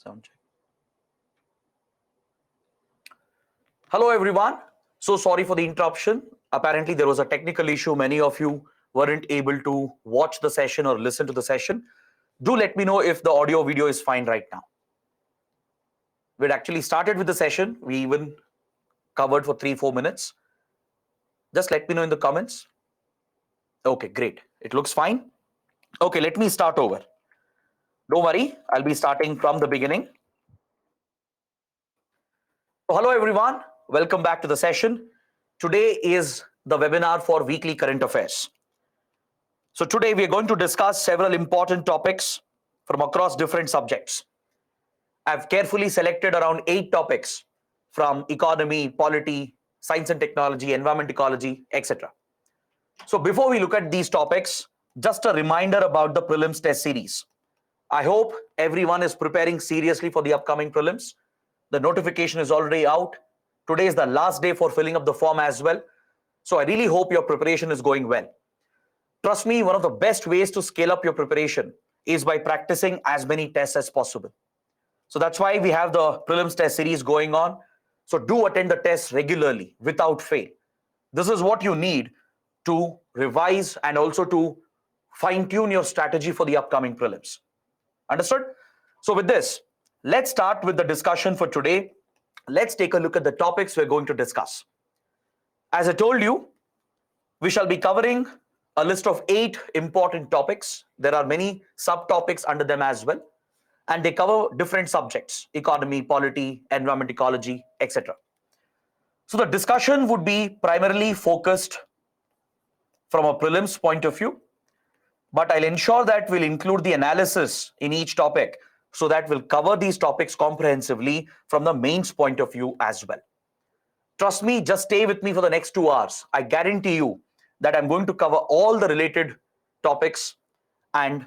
Sound check. Hello, everyone. So sorry for the interruption. Apparently, there was a technical issue. Many of you weren't able to watch the session or listen to the session. Do let me know if the audio video is fine right now. We'd actually started with the session. We even covered for 3-4 minutes. Just let me know in the comments. Okay, great. It looks fine. Okay, let me start over. Don't worry, I'll be starting from the beginning. So hello everyone, welcome back to the session. Today is the webinar for weekly current affairs. So today we are going to discuss several important topics from across different subjects. I've carefully selected around 8 topics from economy, polity, science and technology, environment ecology, etc. So before we look at these topics, just a reminder about the prelims test series. I hope everyone is preparing seriously for the upcoming prelims. The notification is already out. Today is the last day for filling up the form as well. So I really hope your preparation is going well. Trust me, one of the best ways to scale up your preparation is by practicing as many tests as possible. So that's why we have the prelims test series going on. So do attend the tests regularly without fail. This is what you need to revise and also to fine-tune your strategy for the upcoming prelims. Understood? So with this, let's start with the discussion for today. Let's take a look at the topics we're going to discuss. As I told you, we shall be covering a list of 8 important topics. There are many subtopics under them as well. And they cover different subjects: economy, polity, environment, ecology, etc. So the discussion would be primarily focused from a prelims point of view, but I'll ensure that we'll include the analysis in each topic so that we'll cover these topics comprehensively from the mains point of view as well. Trust me, just stay with me for the next 2 hours. I guarantee you that I'm going to cover all the related topics and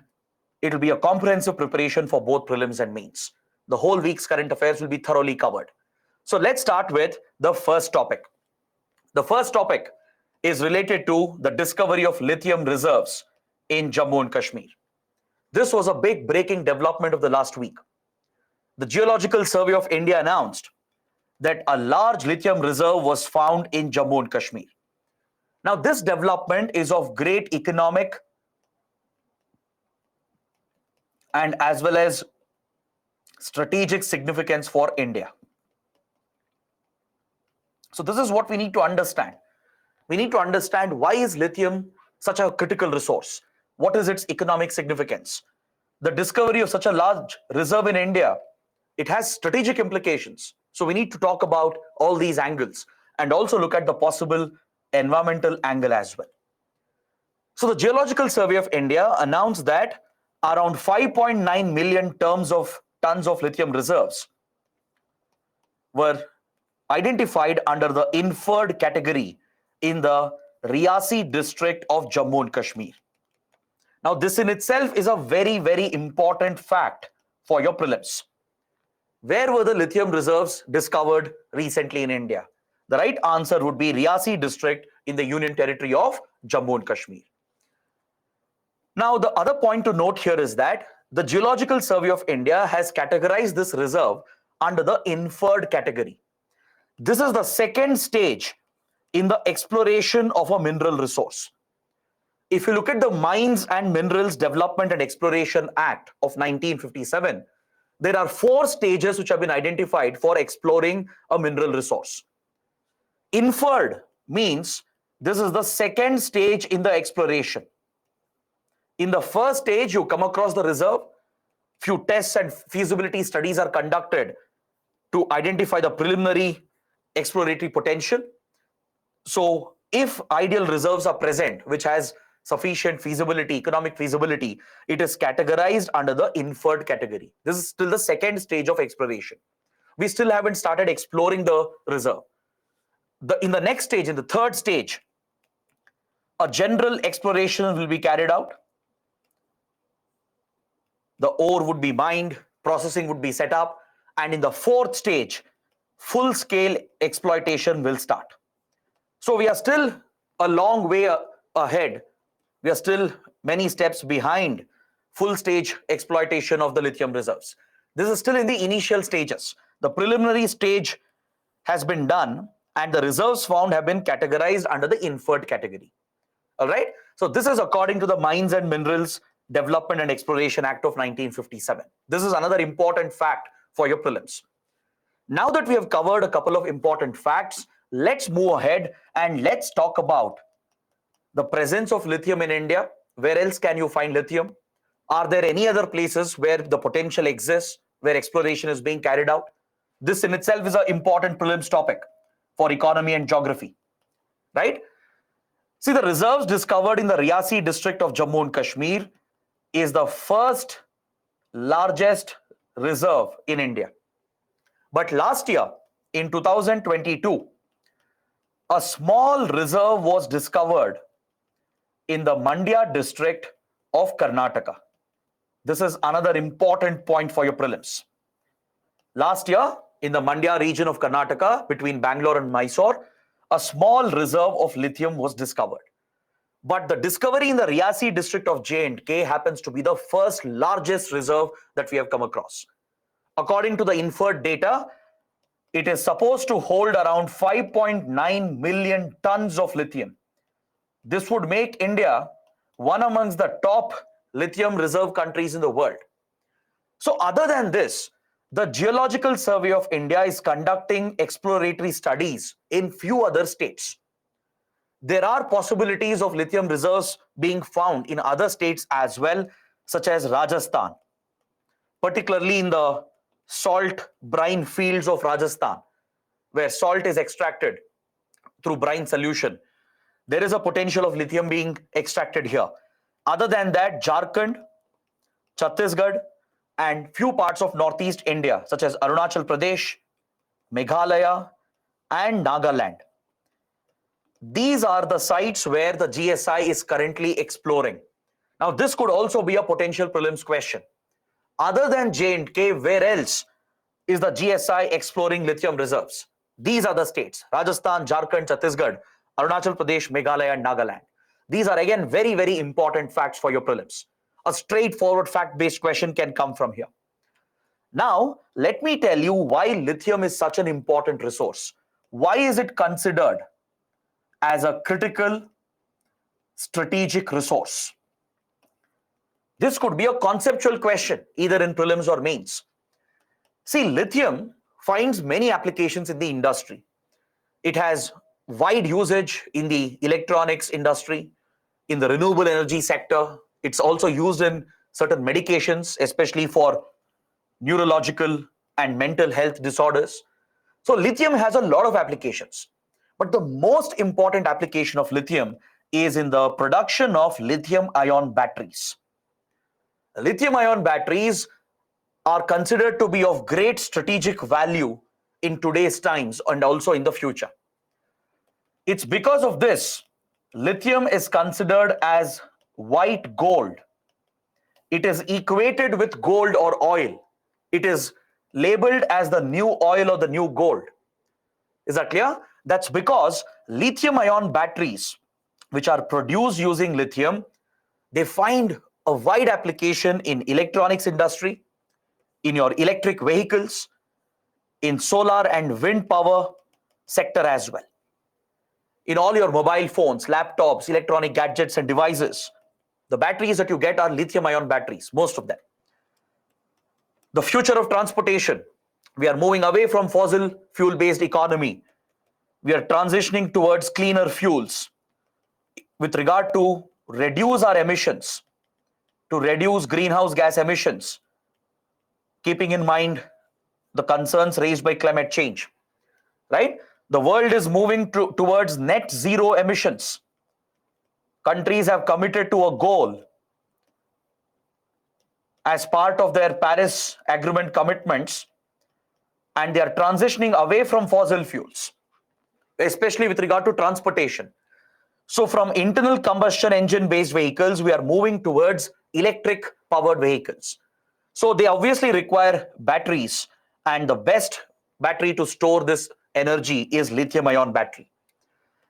it'll be a comprehensive preparation for both prelims and mains. The whole week's current affairs will be thoroughly covered. So let's start with the first topic. The first topic is related to the discovery of lithium reserves in Jammu and Kashmir. This was a big breaking development of the last week. The Geological Survey of India announced that a large lithium reserve was found in Jammu and Kashmir. Now, this development is of great economic and as well as strategic significance for India. So this is what we need to understand. We need to understand, why is lithium such a critical resource? What is its economic significance? The discovery of such a large reserve in India, it has strategic implications. So we need to talk about all these angles and also look at the possible environmental angle as well. So the Geological Survey of India announced that around 5.9 million tons of lithium reserves were identified under the inferred category in the Riyasi district of Jammu and Kashmir. Now, this in itself is a very, very important fact for your prelims. Where were the lithium reserves discovered recently in India? The right answer would be Riyasi district in the Union Territory of Jammu and Kashmir. Now, the other point to note here is that the Geological Survey of India has categorized this reserve under the inferred category. This is the second stage in the exploration of a mineral resource. If you look at the Mines and Minerals Development and Exploration Act of 1957, there are 4 stages which have been identified for exploring a mineral resource. Inferred means this is the second stage in the exploration. In the first stage, you come across the reserve, few tests and feasibility studies are conducted to identify the preliminary exploratory potential. So if ideal reserves are present, which has sufficient feasibility, economic feasibility, it is categorized under the inferred category. This is still the second stage of exploration. We still haven't started exploring the reserve. In the next stage, in the third stage, a general exploration will be carried out. The ore would be mined, processing would be set up, and in the fourth stage, full-scale exploitation will start. So we are still a long way ahead. We are still many steps behind full-stage exploitation of the lithium reserves. This is still in the initial stages. The preliminary stage has been done and the reserves found have been categorized under the inferred category. All right. So this is according to the Mines and Minerals Development and Exploration Act of 1957. This is another important fact for your prelims. Now that we have covered a couple of important facts, let's move ahead and let's talk about the presence of lithium in India. Where else can you find lithium? Are there any other places where the potential exists, where exploration is being carried out? This in itself is an important prelims topic for economy and geography, right? See, the reserves discovered in the Riyasi district of Jammu and Kashmir is the first largest reserve in India. But last year, in 2022, a small reserve was discovered in the Mandya district of Karnataka. This is another important point for your prelims. Last year, in the Mandya region of Karnataka, between Bangalore and Mysore, a small reserve of lithium was discovered. But the discovery in the Riyasi district of J&K happens to be the first largest reserve that we have come across. According to the inferred data, it is supposed to hold around 5.9 million tons of lithium. This would make India one amongst the top lithium reserve countries in the world. So other than this, the Geological Survey of India is conducting exploratory studies in few other states. There are possibilities of lithium reserves being found in other states as well, such as Rajasthan, particularly in the salt brine fields of Rajasthan, where salt is extracted through brine solution. There is a potential of lithium being extracted here. Other than that, Jharkhand, Chhattisgarh, and few parts of Northeast India, such as Arunachal Pradesh, Meghalaya, and Nagaland. These are the sites where the GSI is currently exploring. Now, this could also be a potential prelims question. Other than J&K, where else is the GSI exploring lithium reserves? These are the states: Rajasthan, Jharkhand, Chhattisgarh, Arunachal Pradesh, Meghalaya, and Nagaland. These are again very, very important facts for your prelims. A straightforward fact-based question can come from here. Now, let me tell you why lithium is such an important resource. Why is it considered as a critical strategic resource? This could be a conceptual question, either in prelims or mains. See, lithium finds many applications in the industry. It has wide usage in the electronics industry, in the renewable energy sector. It's also used in certain medications, especially for neurological and mental health disorders. So lithium has a lot of applications. But the most important application of lithium is in the production of lithium-ion batteries. Lithium-ion batteries are considered to be of great strategic value in today's times and also in the future. It's because of this, lithium is considered as white gold. It is equated with gold or oil. It is labeled as the new oil or the new gold. Is that clear? That's because lithium-ion batteries, which are produced using lithium, they find a wide application in electronics industry, in your electric vehicles, in solar and wind power sector as well. In all your mobile phones, laptops, electronic gadgets and devices, the batteries that you get are lithium-ion batteries, most of them. The future of transportation, we are moving away from fossil fuel-based economy. We are transitioning towards cleaner fuels with regard to reduce our emissions, to reduce greenhouse gas emissions, keeping in mind the concerns raised by climate change, right? The world is moving towards net zero emissions. Countries have committed to a goal as part of their Paris Agreement commitments, and they are transitioning away from fossil fuels, especially with regard to transportation. So from internal combustion engine based vehicles, we are moving towards electric powered vehicles. So they obviously require batteries, and the best battery to store this energy is lithium-ion battery.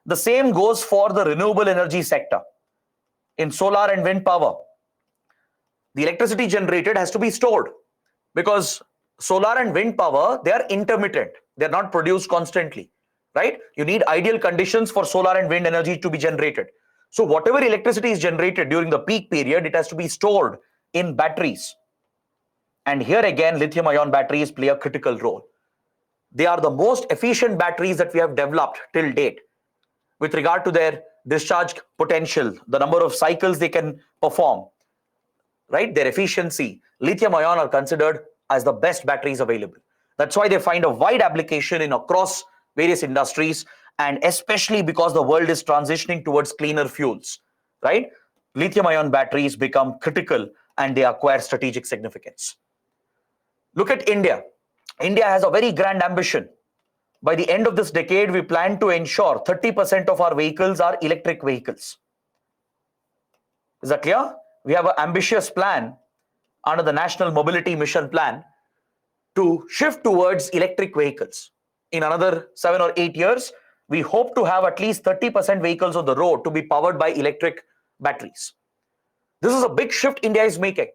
The same goes for the renewable energy sector. In solar and wind power, the electricity generated has to be stored because solar and wind power, they are intermittent. They're not produced constantly, right? You need ideal conditions for solar and wind energy to be generated. So whatever electricity is generated during the peak period, it has to be stored in batteries. And here again, lithium ion batteries play a critical role. They are the most efficient batteries that we have developed till date with regard to their discharge potential, the number of cycles they can perform, right? Their efficiency. Lithium ion are considered as the best batteries available. That's why they find a wide application in across various industries, and especially because the world is transitioning towards cleaner fuels, right? Lithium ion batteries become critical and they acquire strategic significance. Look at India. India has a very grand ambition. By the end of this decade, we plan to ensure 30% of our vehicles are electric vehicles. Is that clear? We have an ambitious plan under the National Mobility Mission Plan to shift towards electric vehicles. In another 7 or 8 years, we hope to have at least 30% vehicles on the road to be powered by electric batteries. This is a big shift India is making.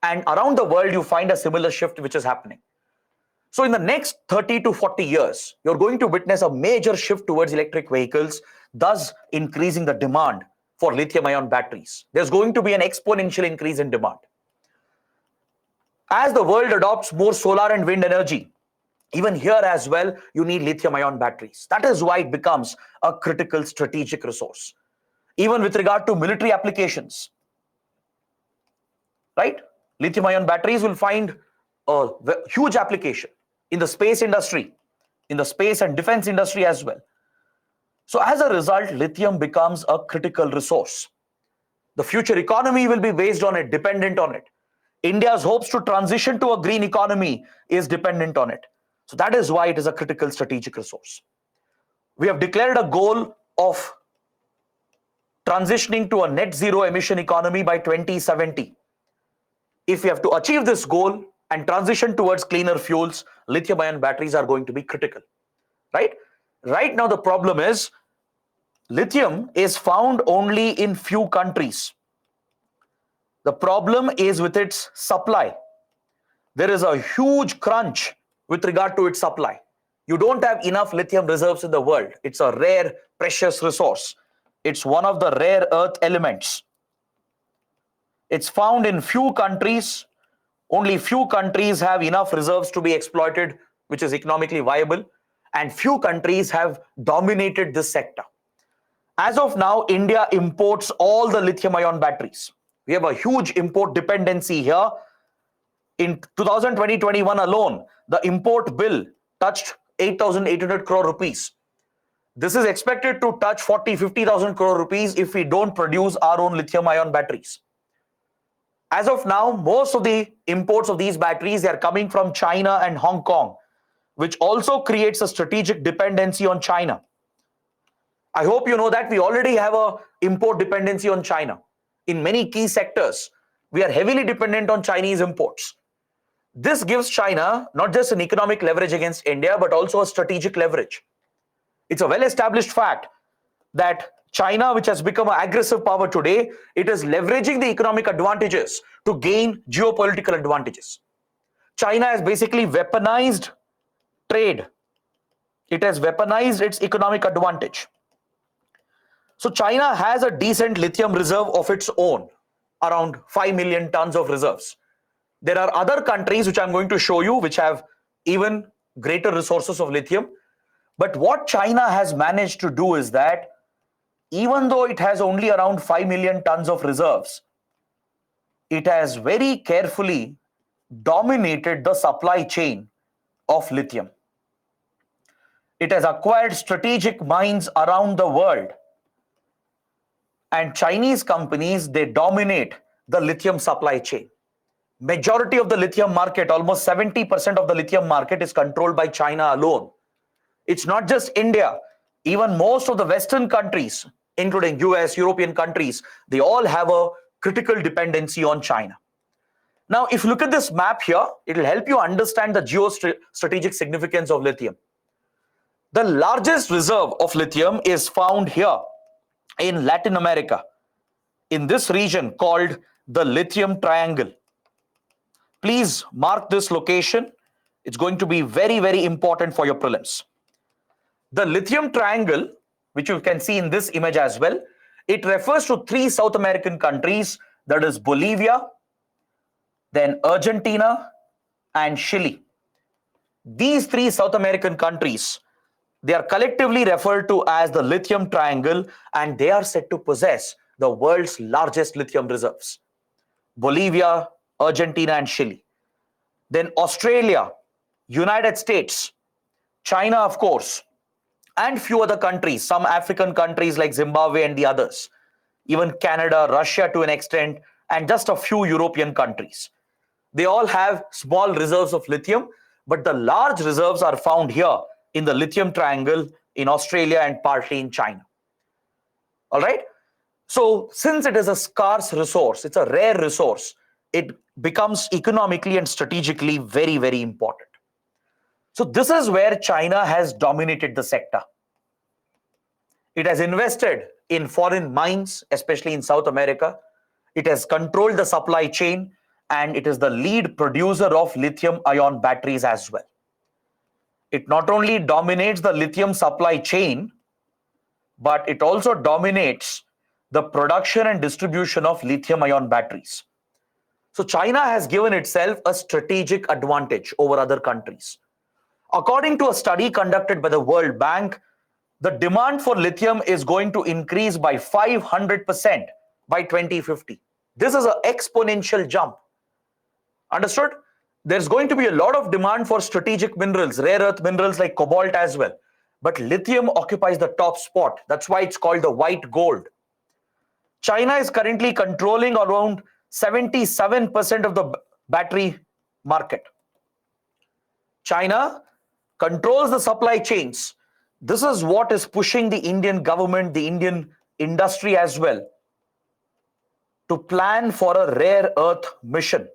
And around the world, you find a similar shift which is happening. So in the next 30 to 40 years, you're going to witness a major shift towards electric vehicles, thus increasing the demand for lithium-ion batteries. There's going to be an exponential increase in demand. As the world adopts more solar and wind energy, even here as well, you need lithium-ion batteries. That is why it becomes a critical strategic resource. Even with regard to military applications, right? Lithium-ion batteries will find a huge application in the space industry, in the space and defense industry as well. So as a result, lithium becomes a critical resource. The future economy will be based on it, dependent on it. India's hopes to transition to a green economy is dependent on it. So that is why it is a critical strategic resource. We have declared a goal of transitioning to a net zero emission economy by 2070. If we have to achieve this goal and transition towards cleaner fuels, lithium-ion batteries are going to be critical, right? Right now, the problem is lithium is found only in few countries. The problem is with its supply. There is a huge crunch with regard to its supply. You don't have enough lithium reserves in the world. It's a rare, precious resource. It's one of the rare earth elements. It's found in few countries. Only few countries have enough reserves to be exploited, which is economically viable, and few countries have dominated this sector. As of now, India imports all the lithium-ion batteries. We have a huge import dependency here. In 2020-21 alone, the import bill touched 8,800 crore rupees. This is expected to touch 50,000 crore rupees if we don't produce our own lithium-ion batteries. As of now, most of the imports of these batteries are coming from China and Hong Kong, which also creates a strategic dependency on China. I hope you know that we already have an import dependency on China. In many key sectors, we are heavily dependent on Chinese imports. This gives China not just an economic leverage against India, but also a strategic leverage. It's a well-established fact that China, which has become an aggressive power today, it is leveraging the economic advantages to gain geopolitical advantages. China has basically weaponized trade. It has weaponized its economic advantage. So China has a decent lithium reserve of its own, around 5 million tons of reserves. There are other countries which I'm going to show you which have even greater resources of lithium. But what China has managed to do is that even though it has only around 5 million tons of reserves, it has very carefully dominated the supply chain of lithium. It has acquired strategic mines around the world. And Chinese companies, they dominate the lithium supply chain. Majority of the lithium market, almost 70% of the lithium market is controlled by China alone. It's not just India. Even most of the Western countries, including US, European countries, they all have a critical dependency on China. Now, if you look at this map here, it will help you understand the geostrategic significance of lithium. The largest reserve of lithium is found here in Latin America, in this region called the Lithium Triangle. Please mark this location It's going to be very, very important for your prelims. The lithium triangle, which you can see in this image as well, it refers to three South American countries, that is Bolivia, then Argentina, and Chile. These three South American countries, they are collectively referred to as the lithium triangle, and they are said to possess the world's largest lithium reserves. Bolivia, Argentina, and Chile. Then Australia, United States, China, of course, and few other countries, some African countries like Zimbabwe and the others, even Canada, Russia to an extent, and just a few European countries. They all have small reserves of lithium, but the large reserves are found here in the lithium triangle in Australia and partly in China. All right. So since it is a scarce resource, it's a rare resource, it becomes economically and strategically very, very important. So this is where China has dominated the sector. It has invested in foreign mines, especially in South America. It has controlled the supply chain, and it is the lead producer of lithium-ion batteries as well. It not only dominates the lithium supply chain, but it also dominates the production and distribution of lithium-ion batteries. So China has given itself a strategic advantage over other countries. According to a study conducted by the World Bank, the demand for lithium is going to increase by 500% by 2050. This is an exponential jump. Understood? There's going to be a lot of demand for strategic minerals, rare earth minerals like cobalt as well. But lithium occupies the top spot. That's why it's called the white gold. China is currently controlling around 77% of the battery market. China controls the supply chains. This is what is pushing the Indian government, the Indian industry as well, to plan for a rare earth mission.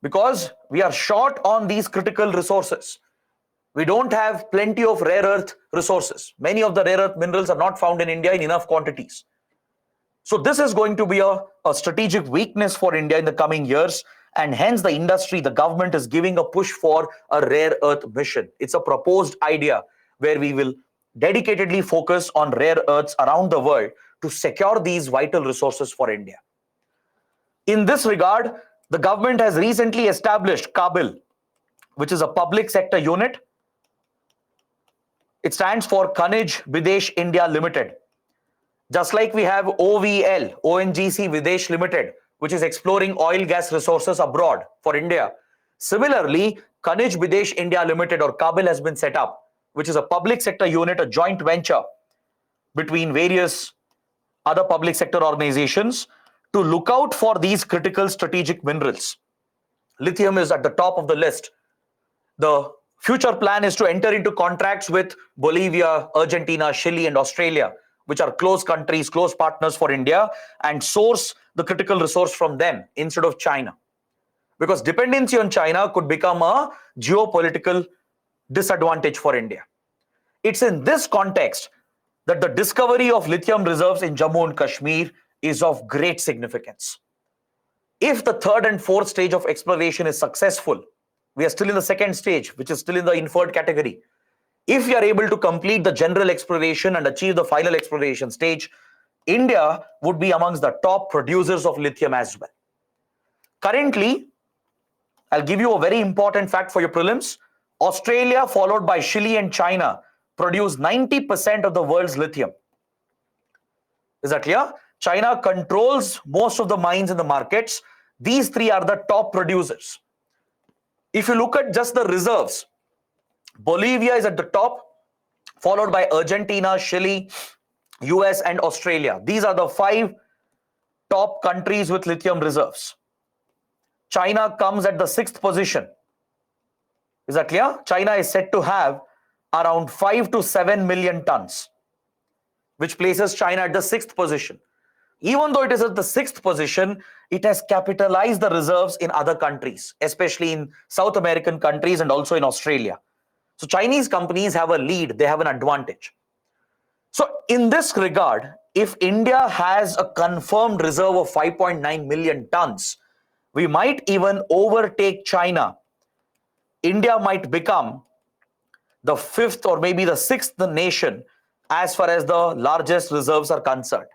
Because we are short on these critical resources. We don't have plenty of rare earth resources. Many of the rare earth minerals are not found in India in enough quantities. So this is going to be a strategic weakness for India in the coming years, and hence the industry, the government is giving a push for a rare earth mission. It's a proposed idea where we will dedicatedly focus on rare earths around the world to secure these vital resources for India. In this regard, the government has recently established KABIL, which is a public sector unit. It stands for Khanij Videsh India Limited. Just like we have OVL, ONGC Videsh Limited, which is exploring oil gas resources abroad for India. Similarly, Khanij Videsh India Limited, or KABIL, has been set up, which is a public sector unit, a joint venture between various other public sector organizations to look out for these critical strategic minerals. Lithium is at the top of the list. The future plan is to enter into contracts with Bolivia, Argentina, Chile, and Australia, which are close countries, close partners for India, and source the critical resource from them instead of China. Because dependency on China could become a geopolitical disadvantage for India. It's in this context that the discovery of lithium reserves in Jammu and Kashmir is of great significance. If the third and fourth stage of exploration is successful, we are still in the second stage, which is still in the inferred category. If we are able to complete the general exploration and achieve the final exploration stage, India would be amongst the top producers of lithium as well. Currently, I'll give you a very important fact for your prelims. Australia, followed by Chile and China, produce 90% of the world's lithium. Is that clear? China controls most of the mines in the markets. These three are the top producers. If you look at just the reserves, Bolivia is at the top, followed by Argentina, Chile, US, and Australia. These are the 5 top countries with lithium reserves. China comes at the 6th position. Is that clear? China is said to have around 5 to 7 million tons, which places China at the 6th position. Even though it is at the 6th position, it has capitalized the reserves in other countries, especially in South American countries and also in Australia. So Chinese companies have a lead, they have an advantage. So in this regard, if India has a confirmed reserve of 5.9 million tons, we might even overtake China India might become the fifth or maybe the sixth nation as far as the largest reserves are concerned.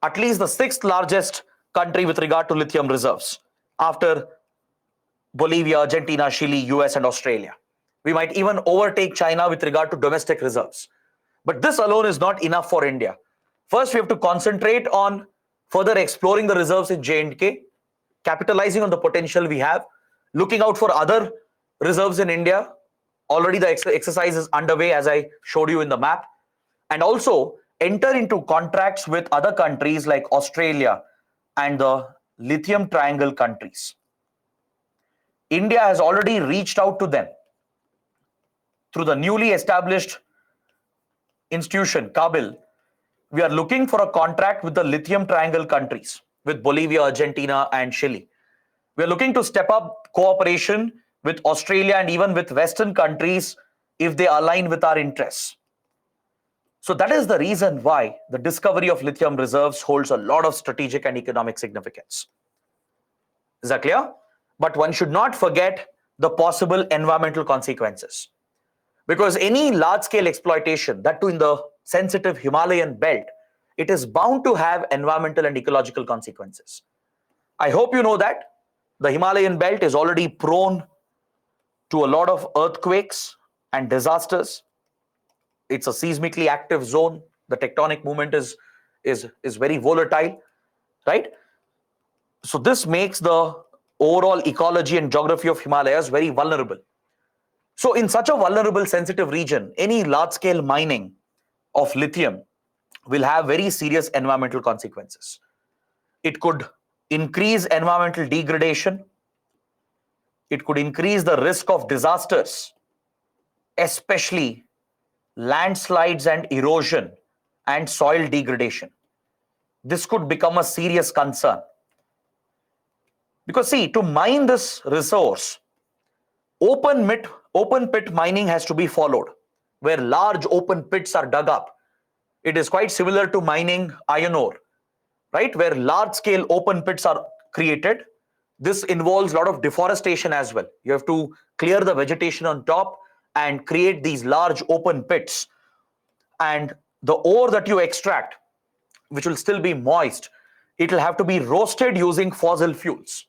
At least the sixth largest country with regard to lithium reserves after Bolivia, Argentina, Chile, US, and Australia. We might even overtake China with regard to domestic reserves. But this alone is not enough for India. First, we have to concentrate on further exploring the reserves in J&K, capitalizing on the potential we have, looking out for other reserves in India. Already the exercise is underway, as I showed you in the map. And also enter into contracts with other countries like Australia and the lithium triangle countries. India has already reached out to them through the newly established institution, CABIL. We are looking for a contract with the lithium triangle countries, with Bolivia, Argentina, and Chile. We are looking to step up cooperation with Australia and even with Western countries if they align with our interests. So that is the reason why the discovery of lithium reserves holds a lot of strategic and economic significance. Is that clear? But one should not forget the possible environmental consequences. Because any large-scale exploitation, that too in the sensitive Himalayan belt, it is bound to have environmental and ecological consequences. I hope you know that the Himalayan belt is already prone to a lot of earthquakes and disasters. It's a seismically active zone. The tectonic movement is very volatile, right? So this makes the overall ecology and geography of Himalayas very vulnerable. So in such a vulnerable, sensitive region, any large-scale mining of lithium will have very serious environmental consequences. It could increase environmental degradation. It could increase the risk of disasters, especially landslides and erosion and soil degradation. This could become a serious concern. Because see, to mine this resource, open pit mining has to be followed, where large open pits are dug up. It is quite similar to mining iron ore, right? Where large scale open pits are created. This involves a lot of deforestation as well. You have to clear the vegetation on top and create these large open pits. And the ore that you extract, which will still be moist, it will have to be roasted using fossil fuels.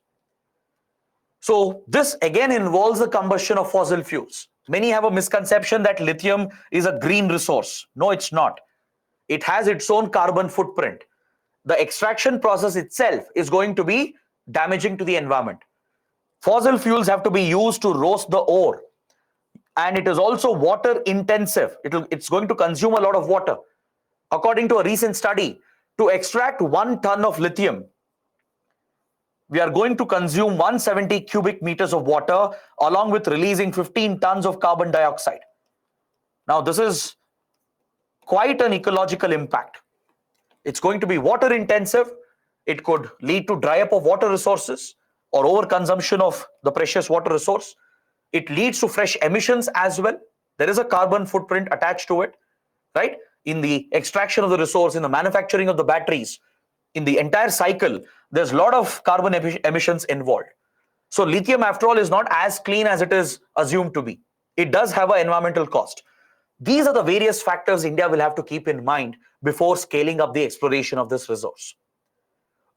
So this again involves the combustion of fossil fuels. Many have a misconception that lithium is a green resource. No, it's not. It has its own carbon footprint. The extraction process itself is going to be damaging to the environment. Fossil fuels have to be used to roast the ore. And it is also water intensive. It's going to consume a lot of water. According to a recent study, to extract 1 ton of lithium, we are going to consume 170 cubic meters of water along with releasing 15 tons of carbon dioxide. Now, this is quite an ecological impact. It's going to be water intensive. It could lead to dry up of water resources or overconsumption of the precious water resource. It leads to fresh emissions as well. There is a carbon footprint attached to it, right? In the extraction of the resource, in the manufacturing of the batteries, in the entire cycle, there's a lot of carbon emissions involved. So lithium, after all, is not as clean as it is assumed to be. It does have an environmental cost. These are the various factors India will have to keep in mind before scaling up the exploration of this resource.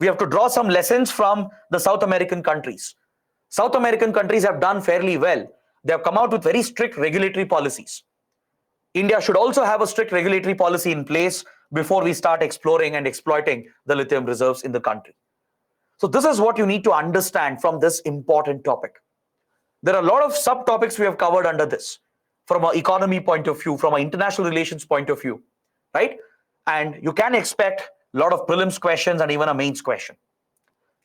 We have to draw some lessons from the South American countries. South American countries have done fairly well. They have come out with very strict regulatory policies. India should also have a strict regulatory policy in place before we start exploring and exploiting the lithium reserves in the country. So this is what you need to understand from this important topic. There are a lot of subtopics we have covered under this, from an economy point of view, from an international relations point of view, right? And you can expect a lot of prelims questions and even a mains question.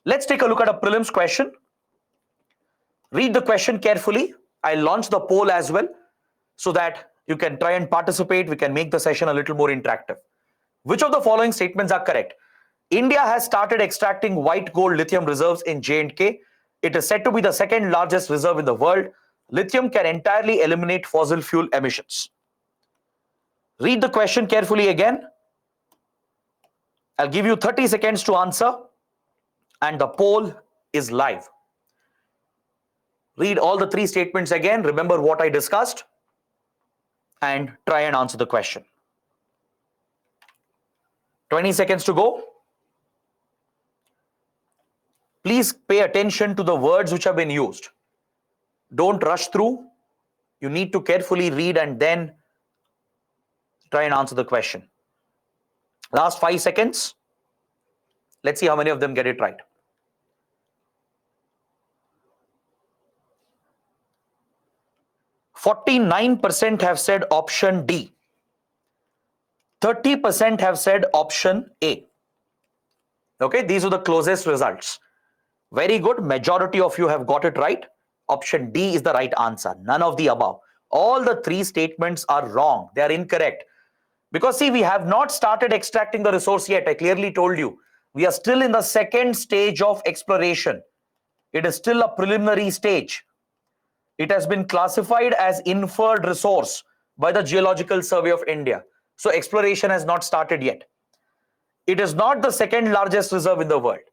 Let's take a look at a prelims question. Read the question carefully. I'll launch the poll as well so that you can try and participate. We can make the session a little more interactive. Which of the following statements are correct? India has started extracting white gold lithium reserves in J&K. It is said to be the second largest reserve in the world. Lithium can entirely eliminate fossil fuel emissions. Read the question carefully again. I'll give you 30 seconds to answer, and the poll is live. Read all the three statements again, remember what I discussed, and try and answer the question. 20 seconds to go. Please pay attention to the words which have been used. Don't rush through. You need to carefully read and then try and answer the question. Last 5 seconds. Let's see how many of them get it right. %49 have said option D. 30% have said option A. Okay, these are the closest results. Very good. Majority of you have got it right. Option D is the right answer. None of the above. All the three statements are wrong. They are incorrect. Because see, we have not started extracting the resource yet. I clearly told you. We are still in the second stage of exploration. It is still a preliminary stage. It has been classified as inferred resource by the Geological Survey of India. So exploration has not started yet. It is not the second largest reserve in the world.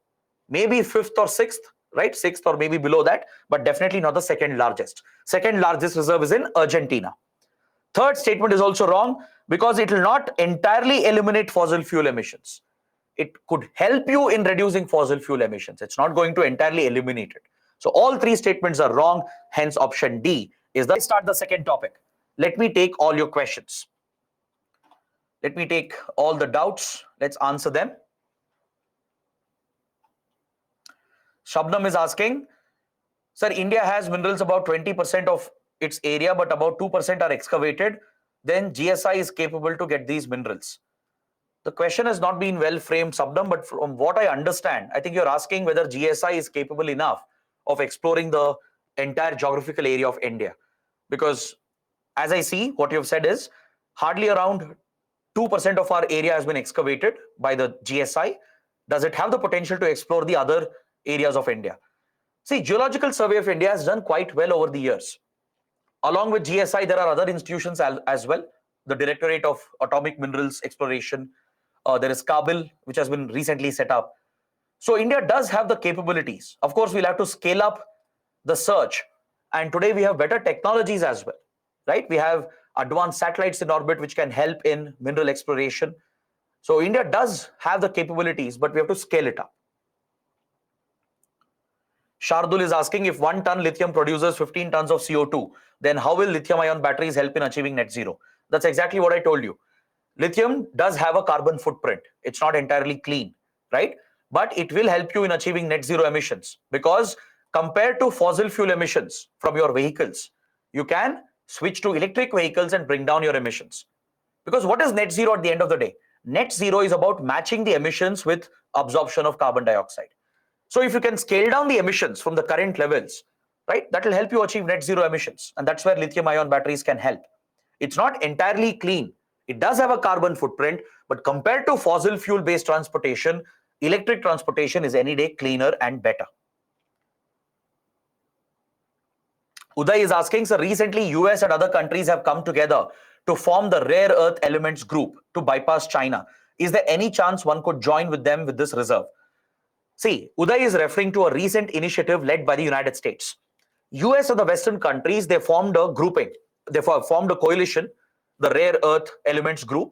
Maybe fifth or sixth, right? Sixth or maybe below that, but definitely not the second largest. Second largest reserve is in Argentina. Third statement is also wrong because it will not entirely eliminate fossil fuel emissions. It could help you in reducing fossil fuel emissions. It's not going to entirely eliminate it. So all three statements are wrong. Hence option D is the. Let's start the second topic. Let me take all your questions. Let me take all the doubts. Let's answer them. Shabnam is asking, sir, India has minerals about 20% of its area, but about 2% are excavated. Then GSI is capable to get these minerals. The question has not been well framed, Shabnam, but from what I understand, I think you're asking whether GSI is capable enough of exploring the entire geographical area of India. Because as I see, what you've said is hardly around 2% of our area has been excavated by the GSI. Does it have the potential to explore the other areas of India? See, Geological Survey of India has done quite well over the years. Along with GSI, there are other institutions as well. The Directorate of Atomic Minerals Exploration. There is KABIL, which has been recently set up. So India does have the capabilities. Of course, we'll have to scale up the search. And today we have better technologies as well, right? We have advanced satellites in orbit which can help in mineral exploration. So India does have the capabilities, but we have to scale it up. Shardul is asking, if 1 ton lithium produces 15 tons of CO2, then how will lithium-ion batteries help in achieving net zero? That's exactly what I told you. Lithium does have a carbon footprint. It's not entirely clean, right? But it will help you in achieving net zero emissions, because compared to fossil fuel emissions from your vehicles, you can switch to electric vehicles and bring down your emissions. Because what is net zero at the end of the day? Net zero is about matching the emissions with absorption of carbon dioxide. So if you can scale down the emissions from the current levels, right, that will help you achieve net zero emissions. And that's where lithium-ion batteries can help. It's not entirely clean. It does have a carbon footprint, but compared to fossil fuel-based transportation, electric transportation is any day cleaner and better. Uday is asking, so recently US and other countries have come together to form the rare earth elements group to bypass China. Is there any chance one could join with them with this reserve? See, Uday is referring to a recent initiative led by the United States. US and the Western countries, they formed a grouping. They formed a coalition, the Rare Earth Elements Group.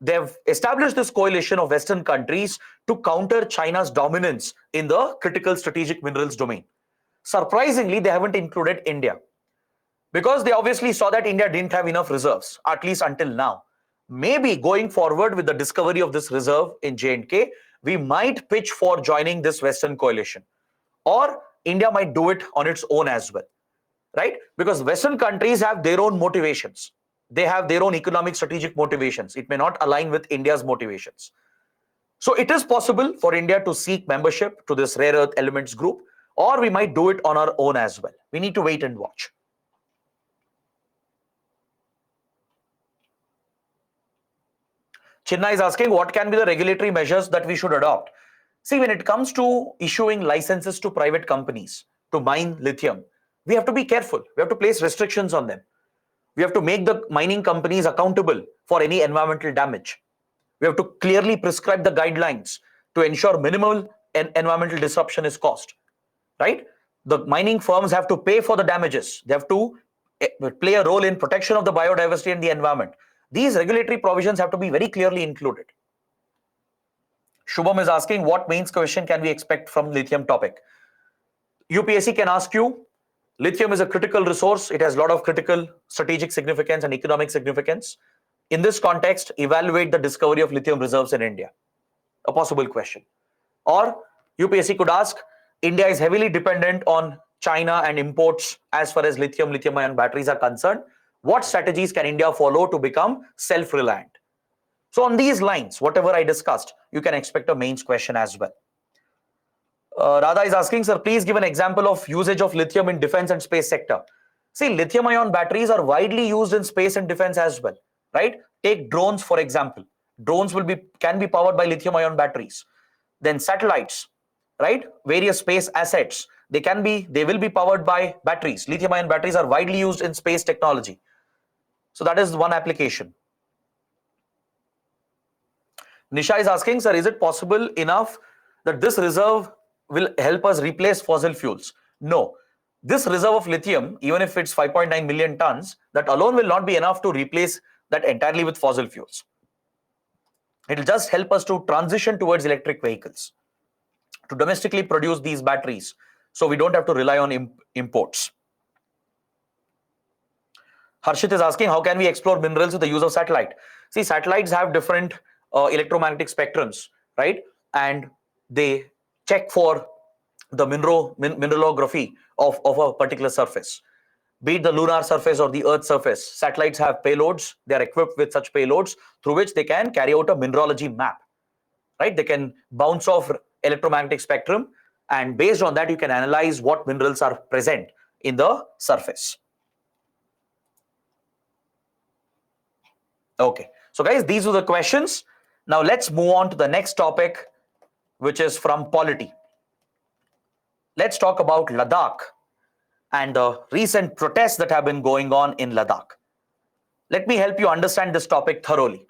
They've established this coalition of Western countries to counter China's dominance in the critical strategic minerals domain. Surprisingly, they haven't included India, because they obviously saw that India didn't have enough reserves, at least until now. Maybe going forward with the discovery of this reserve in J&K, we might pitch for joining this Western coalition, or India might do it on its own as well, right? Because Western countries have their own motivations. They have their own economic strategic motivations. It may not align with India's motivations. So it is possible for India to seek membership to this rare earth elements group, or we might do it on our own as well. We need to wait and watch. Chinna is asking, what can be the regulatory measures that we should adopt? See, when it comes to issuing licenses to private companies to mine lithium, we have to be careful. We have to place restrictions on them. We have to make the mining companies accountable for any environmental damage. We have to clearly prescribe the guidelines to ensure minimal environmental disruption is caused, right? the mining firms have to pay for the damages. They have to play a role in protection of the biodiversity and the environment. These regulatory provisions have to be very clearly included. Shubham is asking, what mains question can we expect from lithium topic? UPSC can ask you, lithium is a critical resource. It has a lot of critical strategic significance and economic significance. In this context, evaluate the discovery of lithium reserves in India. A possible question. Or UPSC could ask, India is heavily dependent on China and imports as far as lithium-ion batteries are concerned. What strategies can India follow to become self-reliant? So on these lines, whatever I discussed, you can expect a mains question as well. Radha is asking, sir, please give an example of usage of lithium in defense and space sector. See, lithium-ion batteries are widely used in space and defense as well, right? Take drones, for example. Drones can be powered by lithium-ion batteries. Then satellites, right? Various space assets, they will be powered by batteries. Lithium-ion batteries are widely used in space technology. So that is one application. Nisha is asking, sir, is it possible enough that this reserve will help us replace fossil fuels? No. This reserve of lithium, even if it's 5.9 million tons, that alone will not be enough to replace that entirely with fossil fuels. It will just help us to transition towards electric vehicles, to domestically produce these batteries, so we don't have to rely on imports. Harshit is asking, how can we explore minerals with the use of satellite? See, satellites have different electromagnetic spectrums, right? And they check for the mineralography of a particular surface, be it the lunar surface or the Earth surface. Satellites have payloads. They are equipped with such payloads through which they can carry out a mineralogy map, right? They can bounce off electromagnetic spectrum, and based on that, you can analyze what minerals are present in the surface. Okay, so guys, these are the questions. Now let's move on to the next topic, which is from polity. Let's talk about Ladakh and the recent protests that have been going on in Ladakh. Let me help you understand this topic thoroughly.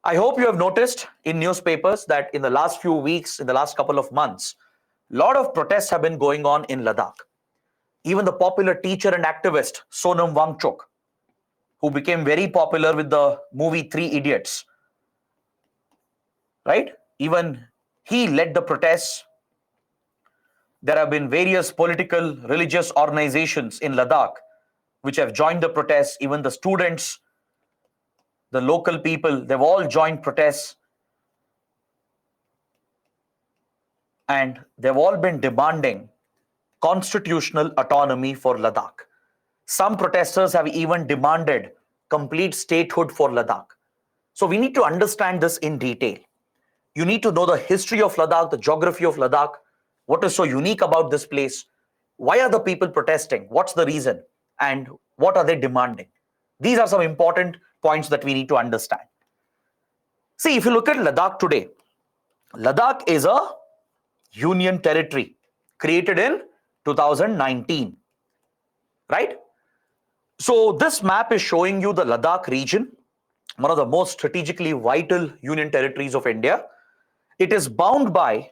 I hope you have noticed in newspapers that in the last few weeks, in the last couple of months, a lot of protests have been going on in Ladakh. Even the popular teacher and activist Sonam Wangchuk, who became very popular with the movie Three Idiots, right? Even he led the protests. There have been various political, religious organizations in Ladakh which have joined the protests. Even the students, the local people, they've all joined protests. And they've all been demanding constitutional autonomy for Ladakh. Some protesters have even demanded complete statehood for Ladakh. So we need to understand this in detail. You need to know the history of Ladakh, the geography of Ladakh, what is so unique about this place, why are the people protesting, what's the reason, and what are they demanding. These are some important points that we need to understand. See, if you look at Ladakh today, Ladakh is a union territory created in 2019, right? So this map is showing you the Ladakh region, one of the most strategically vital union territories of India. It is bound by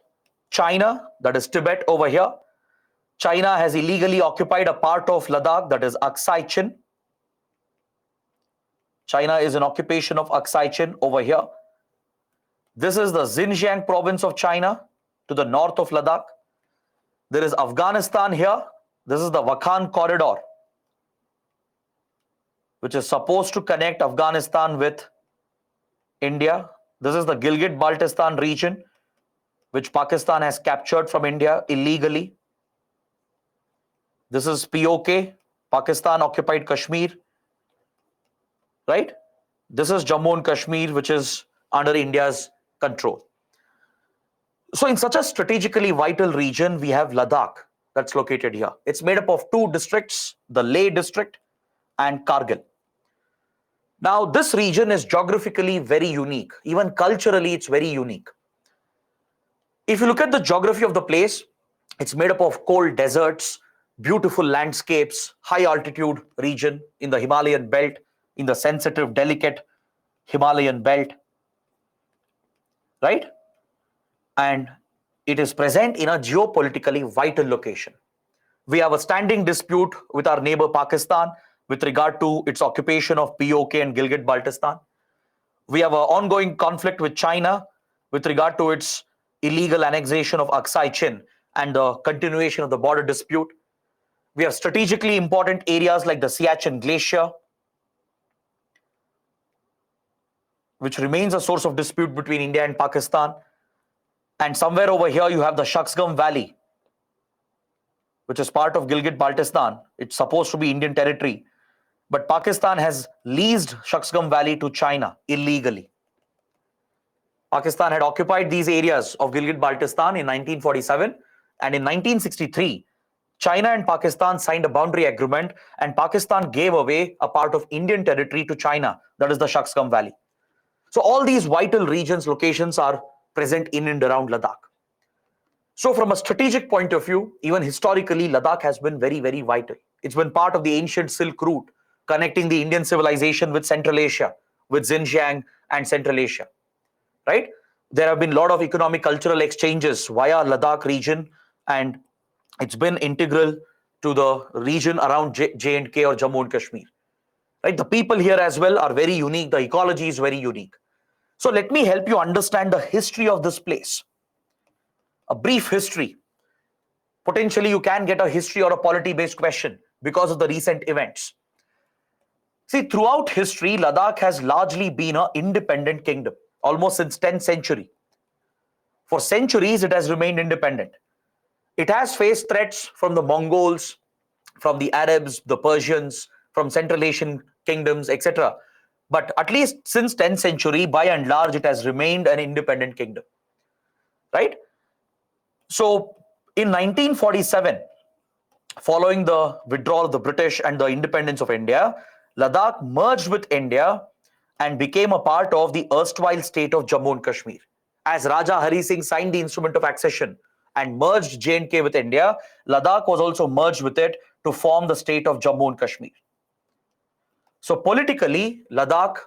China, that is Tibet over here. China has illegally occupied a part of Ladakh, that is Aksai Chin. China is in occupation of Aksai Chin over here. This is the Xinjiang province of China to the north of Ladakh. There is Afghanistan here. This is the Wakhan corridor, which is supposed to connect Afghanistan with India. This is the Gilgit-Baltistan region, which Pakistan has captured from India illegally. This is POK, Pakistan occupied Kashmir, right? This is Jammu and Kashmir, which is under India's control. So in such a strategically vital region, we have Ladakh that's located here. It's made up of two districts, the Leh district and Kargil. Now, this region is geographically very unique. Even culturally, it's very unique. If you look at the geography of the place, it's made up of cold deserts, beautiful landscapes, high altitude region in the Himalayan belt, in the sensitive, delicate Himalayan belt, right? And it is present in a geopolitically vital location. We have a standing dispute with our neighbor Pakistan with regard to its occupation of POK and Gilgit-Baltistan. We have an ongoing conflict with China with regard to its illegal annexation of Aksai Chin and the continuation of the border dispute. We have strategically important areas like the Siachen Glacier, which remains a source of dispute between India and Pakistan. And somewhere over here, you have the Shaksgam Valley, which is part of Gilgit-Baltistan. It's supposed to be Indian territory. But Pakistan has leased Shaksgam Valley to China illegally. Pakistan had occupied these areas of Gilgit-Baltistan in 1947. And in 1963, China and Pakistan signed a boundary agreement, and Pakistan gave away a part of Indian territory to China, that is the Shaksgam Valley. So all these vital regions, locations are present in and around Ladakh. So from a strategic point of view, even historically, Ladakh has been very, very vital. It's been part of the ancient Silk Route, connecting the Indian civilization with Central Asia, with Xinjiang and Central Asia, right? There have been a lot of economic, cultural exchanges via Ladakh region, and it's been integral to the region around J&K or Jammu and Kashmir, right? The people here as well are very unique. The ecology is very unique. So let me help you understand the history of this place. A brief history. Potentially you can get a history or a polity-based question because of the recent events. See, throughout history, Ladakh has largely been an independent kingdom, almost since 10th century. For centuries, it has remained independent. It has faced threats from the Mongols, from the Arabs, the Persians, from Central Asian kingdoms, etc. But at least since 10th century, by and large, it has remained an independent kingdom, right? So in 1947, following the withdrawal of the British and the independence of India, Ladakh merged with India and became a part of the erstwhile state of Jammu and Kashmir. As Raja Hari Singh signed the instrument of accession and merged J&K with India, Ladakh was also merged with it to form the state of Jammu and Kashmir. So politically, Ladakh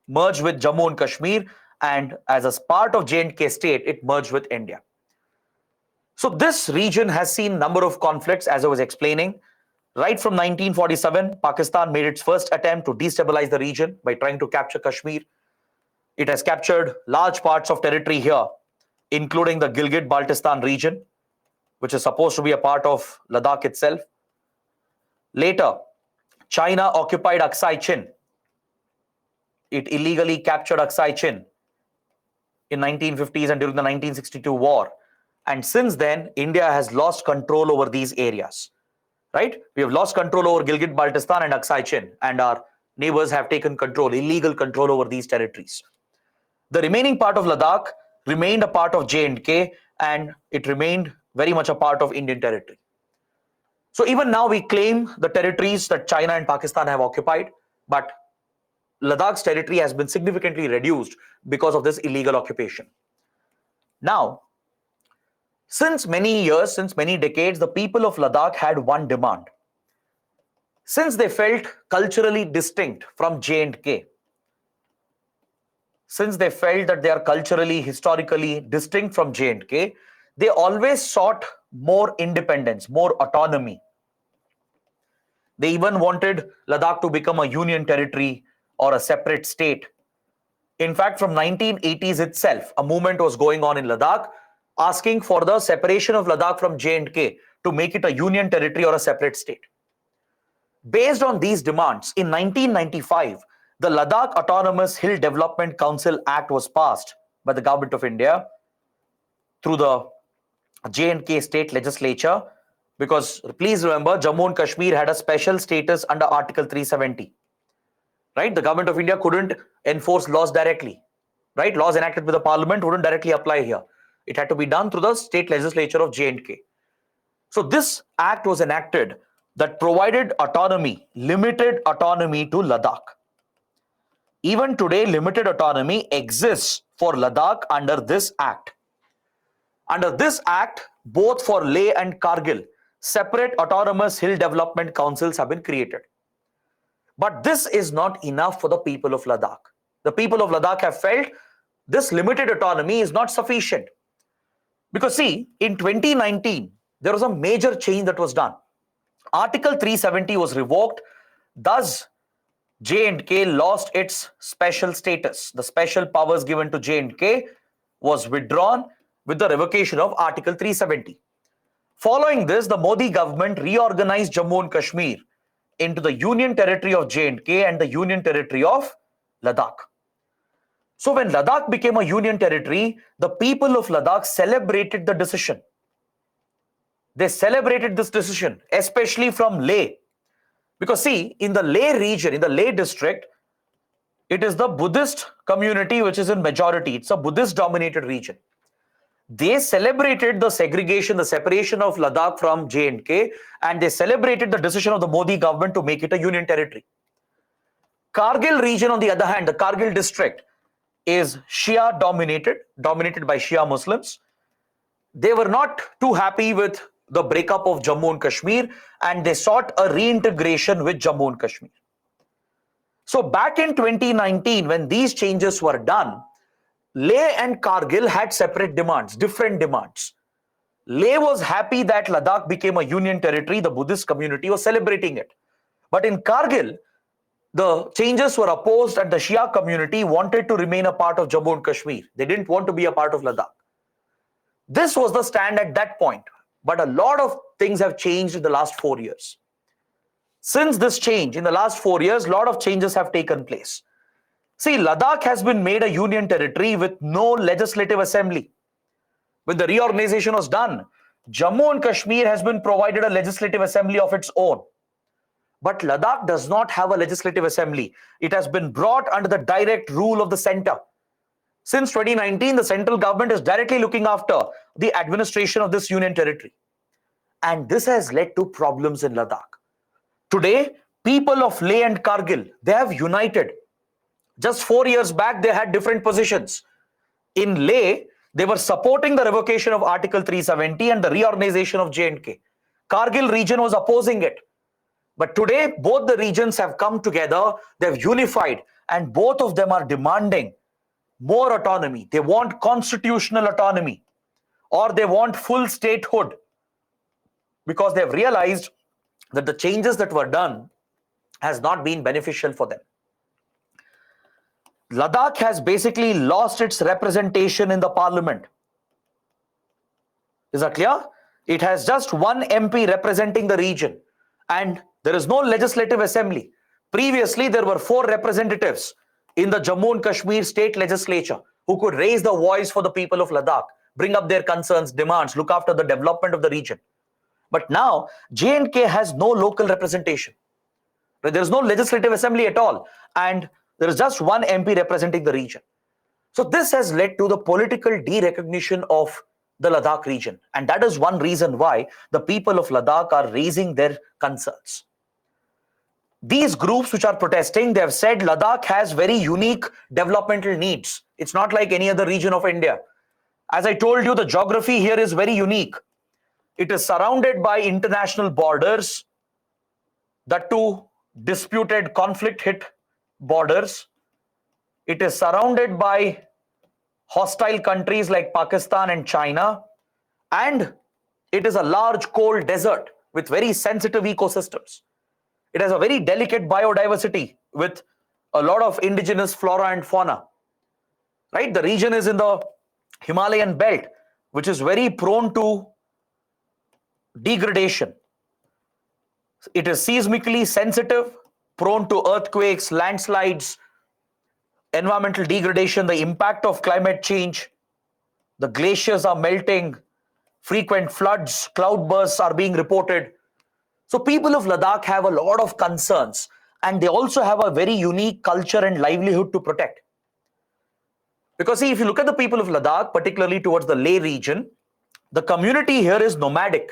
merged with Jammu and Kashmir, and as a part of J&K state, it merged with India. So this region has seen a number of conflicts, as I was explaining. Right from 1947, Pakistan made its first attempt to destabilize the region by trying to capture Kashmir. It has captured large parts of territory here, including the Gilgit-Baltistan region, which is supposed to be a part of Ladakh itself. Later, China occupied Aksai Chin. It illegally captured Aksai Chin in 1950s and during the 1962 war. And since then, India has lost control over these areas, right? We have lost control over Gilgit-Baltistan and Aksai Chin, and our neighbors have taken control, illegal control over these territories. The remaining part of Ladakh remained a part of J&K, and it remained very much a part of Indian territory. So even now we claim the territories that China and Pakistan have occupied, but Ladakh's territory has been significantly reduced because of this illegal occupation. Now, since many years, since many decades, the people of Ladakh had one demand. Since they felt culturally distinct from J&K, since they felt that they are culturally, historically distinct from J&K, they always sought more independence, more autonomy. They even wanted Ladakh to become a union territory or a separate state. In fact, from 1980s itself, a movement was going on in Ladakh asking for the separation of Ladakh from J&K to make it a union territory or a separate state. Based on these demands, in 1995, the Ladakh Autonomous Hill Development Council Act was passed by the Government of India through the J&K state legislature, because please remember, Jammu and Kashmir had a special status under Article 370. Right? The Government of India couldn't enforce laws directly. Right? Laws enacted by the Parliament wouldn't directly apply here. It had to be done through the state legislature of J&K. So this act was enacted that provided autonomy, limited autonomy to Ladakh. Even today, limited autonomy exists for Ladakh under this act. Under this act, both for Leh and Kargil, separate autonomous hill development councils have been created. But this is not enough for the people of Ladakh. The people of Ladakh have felt this limited autonomy is not sufficient. Because see, in 2019, there was a major change that was done. Article 370 was revoked. Thus, J&K lost its special status. The special powers given to J&K was withdrawn with the revocation of Article 370. Following this, the Modi government reorganized Jammu and Kashmir into the Union Territory of J&K and the Union Territory of Ladakh. So when Ladakh became a Union Territory, the people of Ladakh celebrated the decision. They celebrated this decision, especially from Leh. Because see, in the Leh region, in the Leh district, it is the Buddhist community which is in majority. It's a Buddhist-dominated region. They celebrated the segregation, the separation of Ladakh from J&K, and they celebrated the decision of the Modi government to make it a union territory. Kargil region, on the other hand, the Kargil district is Shia dominated by Shia Muslims. They were not too happy with the breakup of Jammu and Kashmir, and they sought a reintegration with Jammu and Kashmir. So back in 2019, when these changes were done, Leh and Kargil had separate demands, different demands. Leh was happy that Ladakh became a union territory. The Buddhist community was celebrating it. But in Kargil, the changes were opposed and the Shia community wanted to remain a part of Jammu and Kashmir. They didn't want to be a part of Ladakh. This was the stand at that point. But a lot of things have changed in the last 4 years. Since this change, in the last 4 years, a lot of changes have taken place. See, Ladakh has been made a union territory with no legislative assembly. When the reorganization was done, Jammu and Kashmir has been provided a legislative assembly of its own. But Ladakh does not have a legislative assembly. It has been brought under the direct rule of the center. Since 2019, the central government is directly looking after the administration of this union territory. And this has led to problems in Ladakh. Today, people of Leh and Kargil, they have united. Just 4 years back, they had different positions. In Leh, they were supporting the revocation of Article 370 and the reorganization of J&K. Kargil region was opposing it. But today, both the regions have come together, they've unified, and both of them are demanding more autonomy. They want constitutional autonomy, or they want full statehood, because they've realized that the changes that were done has not been beneficial for them. Ladakh has basically lost its representation in the parliament. Is that clear? It has just one MP representing the region, and there is no legislative assembly. Previously, there were 4 representatives in the Jammu and Kashmir state legislature who could raise the voice for the people of Ladakh, bring up their concerns, demands, look after the development of the region. But now, J&K has no local representation. There is no legislative assembly at all, and there is just one MP representing the region. So this has led to the political derecognition of the Ladakh region. And that is one reason why the people of Ladakh are raising their concerns. These groups which are protesting, they have said Ladakh has very unique developmental needs. It's not like any other region of India. As I told you, the geography here is very unique. It is surrounded by international borders, that too disputed, conflict-hit borders. It is surrounded by hostile countries like Pakistan and China, and it is a large cold desert with very sensitive ecosystems. It has a very delicate biodiversity with a lot of indigenous flora and fauna. Right? The region is in the Himalayan belt, which is very prone to degradation. It is seismically sensitive, prone to earthquakes, landslides, environmental degradation, the impact of climate change. The glaciers are melting, frequent floods, cloudbursts are being reported. So people of Ladakh have a lot of concerns, and they also have a very unique culture and livelihood to protect. Because see, if you look at the people of Ladakh, particularly towards the Leh region, the community here is nomadic.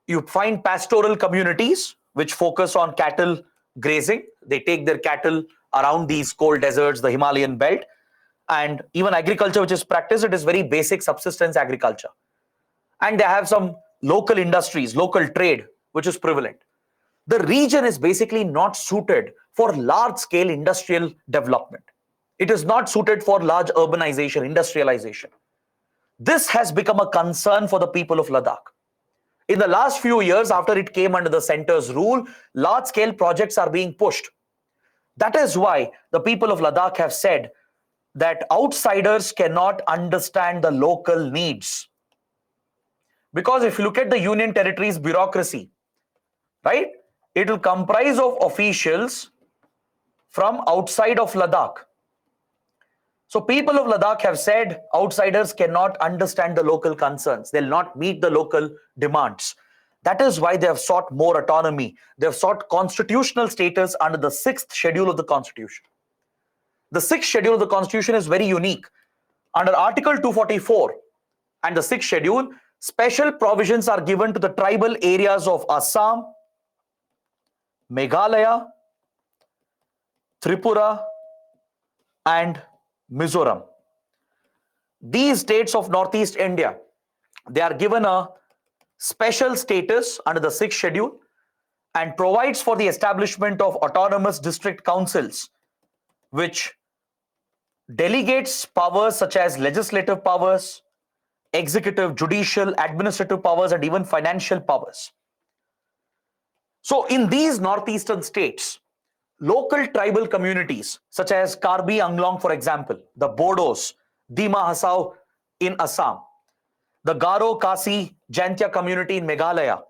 You find pastoral communities which focus on cattle grazing. They take their cattle around these cold deserts, the Himalayan belt, and even agriculture which is practiced, it is very basic subsistence agriculture. And they have some local industries, local trade, which is prevalent. The region is basically not suited for large-scale industrial development. It is not suited for large urbanization, industrialization. This has become a concern for the people of Ladakh. In the last few years, after it came under the center's rule, large-scale projects are being pushed. That is why the people of Ladakh have said that outsiders cannot understand the local needs. Because if you look at the Union Territory's bureaucracy, right, it will comprise of officials from outside of Ladakh. So people of Ladakh have said outsiders cannot understand the local concerns. They'll not meet the local demands. That is why they have sought more autonomy. They have sought constitutional status under the 6th schedule of the Constitution. The 6th schedule of the Constitution is very unique. Under Article 244 and the 6th schedule, special provisions are given to the tribal areas of Assam, Meghalaya, Tripura, and Mizoram. These states of Northeast India, they are given a special status under the 6th schedule and provides for the establishment of autonomous district councils, which delegates powers such as legislative powers, executive, judicial, administrative powers, and even financial powers. So in these northeastern states, local tribal communities such as Karbi Anglong, for example, the Bodos, Dima Hasao in Assam, the Garo Kasi Jantia community in Meghalaya,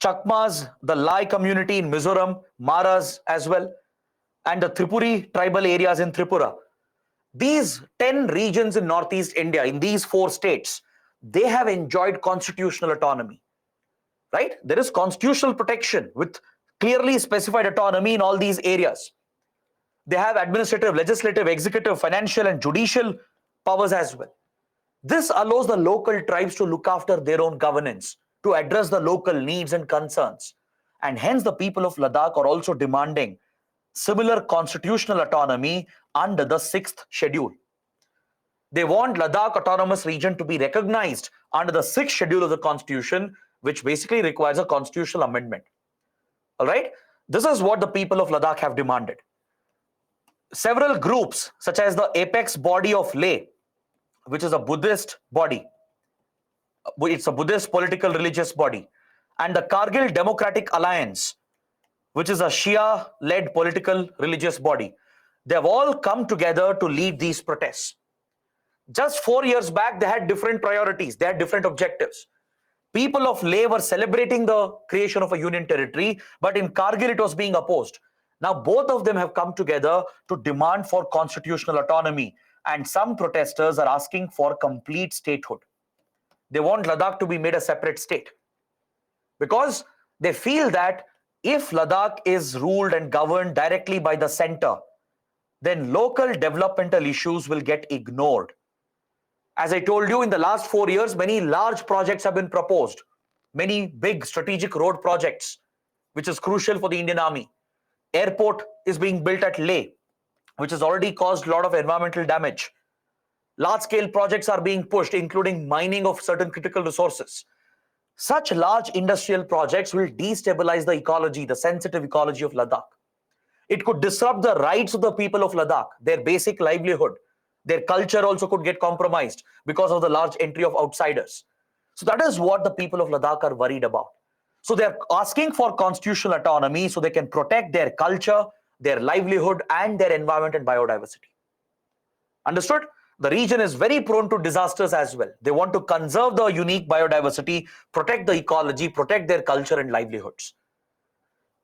Chakmas, the Lai community in Mizoram, Maras as well, and the Tripuri tribal areas in Tripura. These 10 regions in Northeast India, in these 4 states, they have enjoyed constitutional autonomy, right? There is constitutional protection with clearly specified autonomy in all these areas. They have administrative, legislative, executive, financial, and judicial powers as well. This allows the local tribes to look after their own governance, to address the local needs and concerns. And hence the people of Ladakh are also demanding similar constitutional autonomy under the 6th schedule. They want Ladakh Autonomous Region to be recognized under the 6th schedule of the Constitution, which basically requires a constitutional amendment. All right? This is what the people of Ladakh have demanded. Several groups, such as the Apex Body of Leh, which is a Buddhist body, it's a Buddhist political religious body, and the Kargil Democratic Alliance, which is a Shia-led political religious body, they have all come together to lead these protests. Just 4 years back, they had different priorities, they had different objectives. People of Leh were celebrating the creation of a union territory, but in Kargil it was being opposed. Now both of them have come together to demand for constitutional autonomy, and some protesters are asking for complete statehood. They want Ladakh to be made a separate state because they feel that if Ladakh is ruled and governed directly by the center, then local developmental issues will get ignored. As I told you, in the last 4 years, many large projects have been proposed, many big strategic road projects, which is crucial for the Indian Army. Airport is being built at Leh, which has already caused a lot of environmental damage. Large-scale projects are being pushed, including mining of certain critical resources. Such large industrial projects will destabilize the ecology, the sensitive ecology of Ladakh. It could disrupt the rights of the people of Ladakh, their basic livelihood. Their culture also could get compromised because of the large entry of outsiders. So that is what the people of Ladakh are worried about. So they're asking for constitutional autonomy so they can protect their culture, their livelihood, and their environment and biodiversity. Understood? The region is very prone to disasters as well. They want to conserve the unique biodiversity, protect the ecology, protect their culture and livelihoods.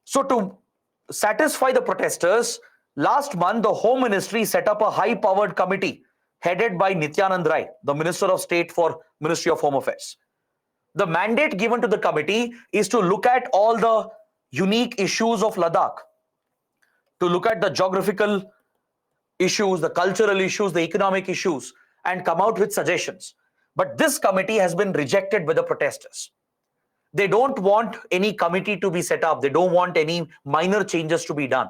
So to satisfy the protesters, last month the Home Ministry set up a high-powered committee headed by Nityanand Rai, the Minister of State for Ministry of Home Affairs. The mandate given to the committee is to look at all the unique issues of Ladakh, to look at the geographical issues, the cultural issues, the economic issues, and come out with suggestions. But this committee has been rejected by the protesters. They don't want any committee to be set up. They don't want any minor changes to be done.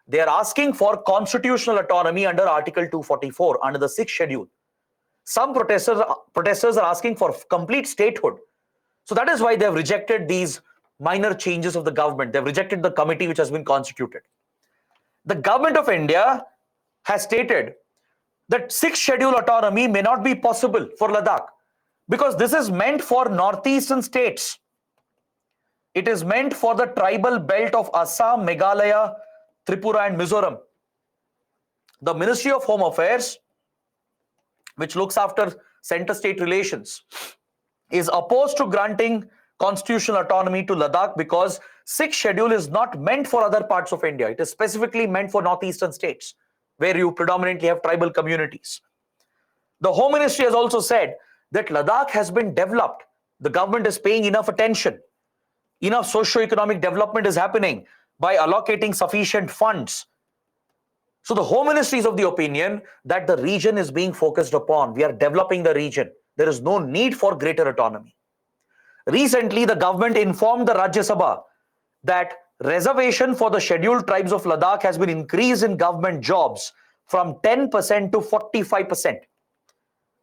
They are asking for constitutional autonomy under Article 244, under the 6th schedule. Some protesters are asking for complete statehood. So that is why they have rejected these minor changes of the government. They have rejected the committee which has been constituted. The government of India has stated that 6th schedule autonomy may not be possible for Ladakh because this is meant for northeastern states. It is meant for the tribal belt of Assam, Meghalaya, Tripura and Mizoram. The Ministry of Home Affairs, which looks after center-state relations, is opposed to granting constitutional autonomy to Ladakh because 6th schedule is not meant for other parts of India. It is specifically meant for northeastern states where you predominantly have tribal communities. The Home Ministry has also said that Ladakh has been developed. The government is paying enough attention. Enough socio-economic development is happening by allocating sufficient funds. So the Home Ministry is of the opinion that the region is being focused upon. We are developing the region. There is no need for greater autonomy. Recently, the government informed the Rajya Sabha that reservation for the scheduled tribes of Ladakh has been increased in government jobs from 10% to 45%.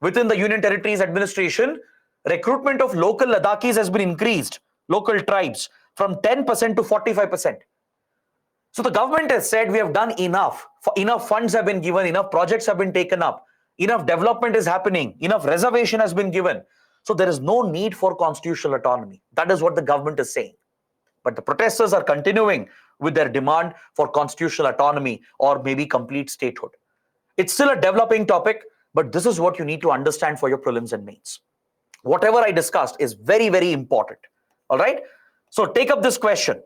Within the Union Territories administration, recruitment of local Ladakhis has been increased, local tribes, from 10% to 45%. So the government has said we have done enough. Enough funds have been given, enough projects have been taken up, enough development is happening, enough reservation has been given. So there is no need for constitutional autonomy. That is what the government is saying. But the protesters are continuing with their demand for constitutional autonomy or maybe complete statehood. It's still a developing topic, but this is what you need to understand for your prelims and mains. Whatever I discussed is very, very important. All right? So take up this question.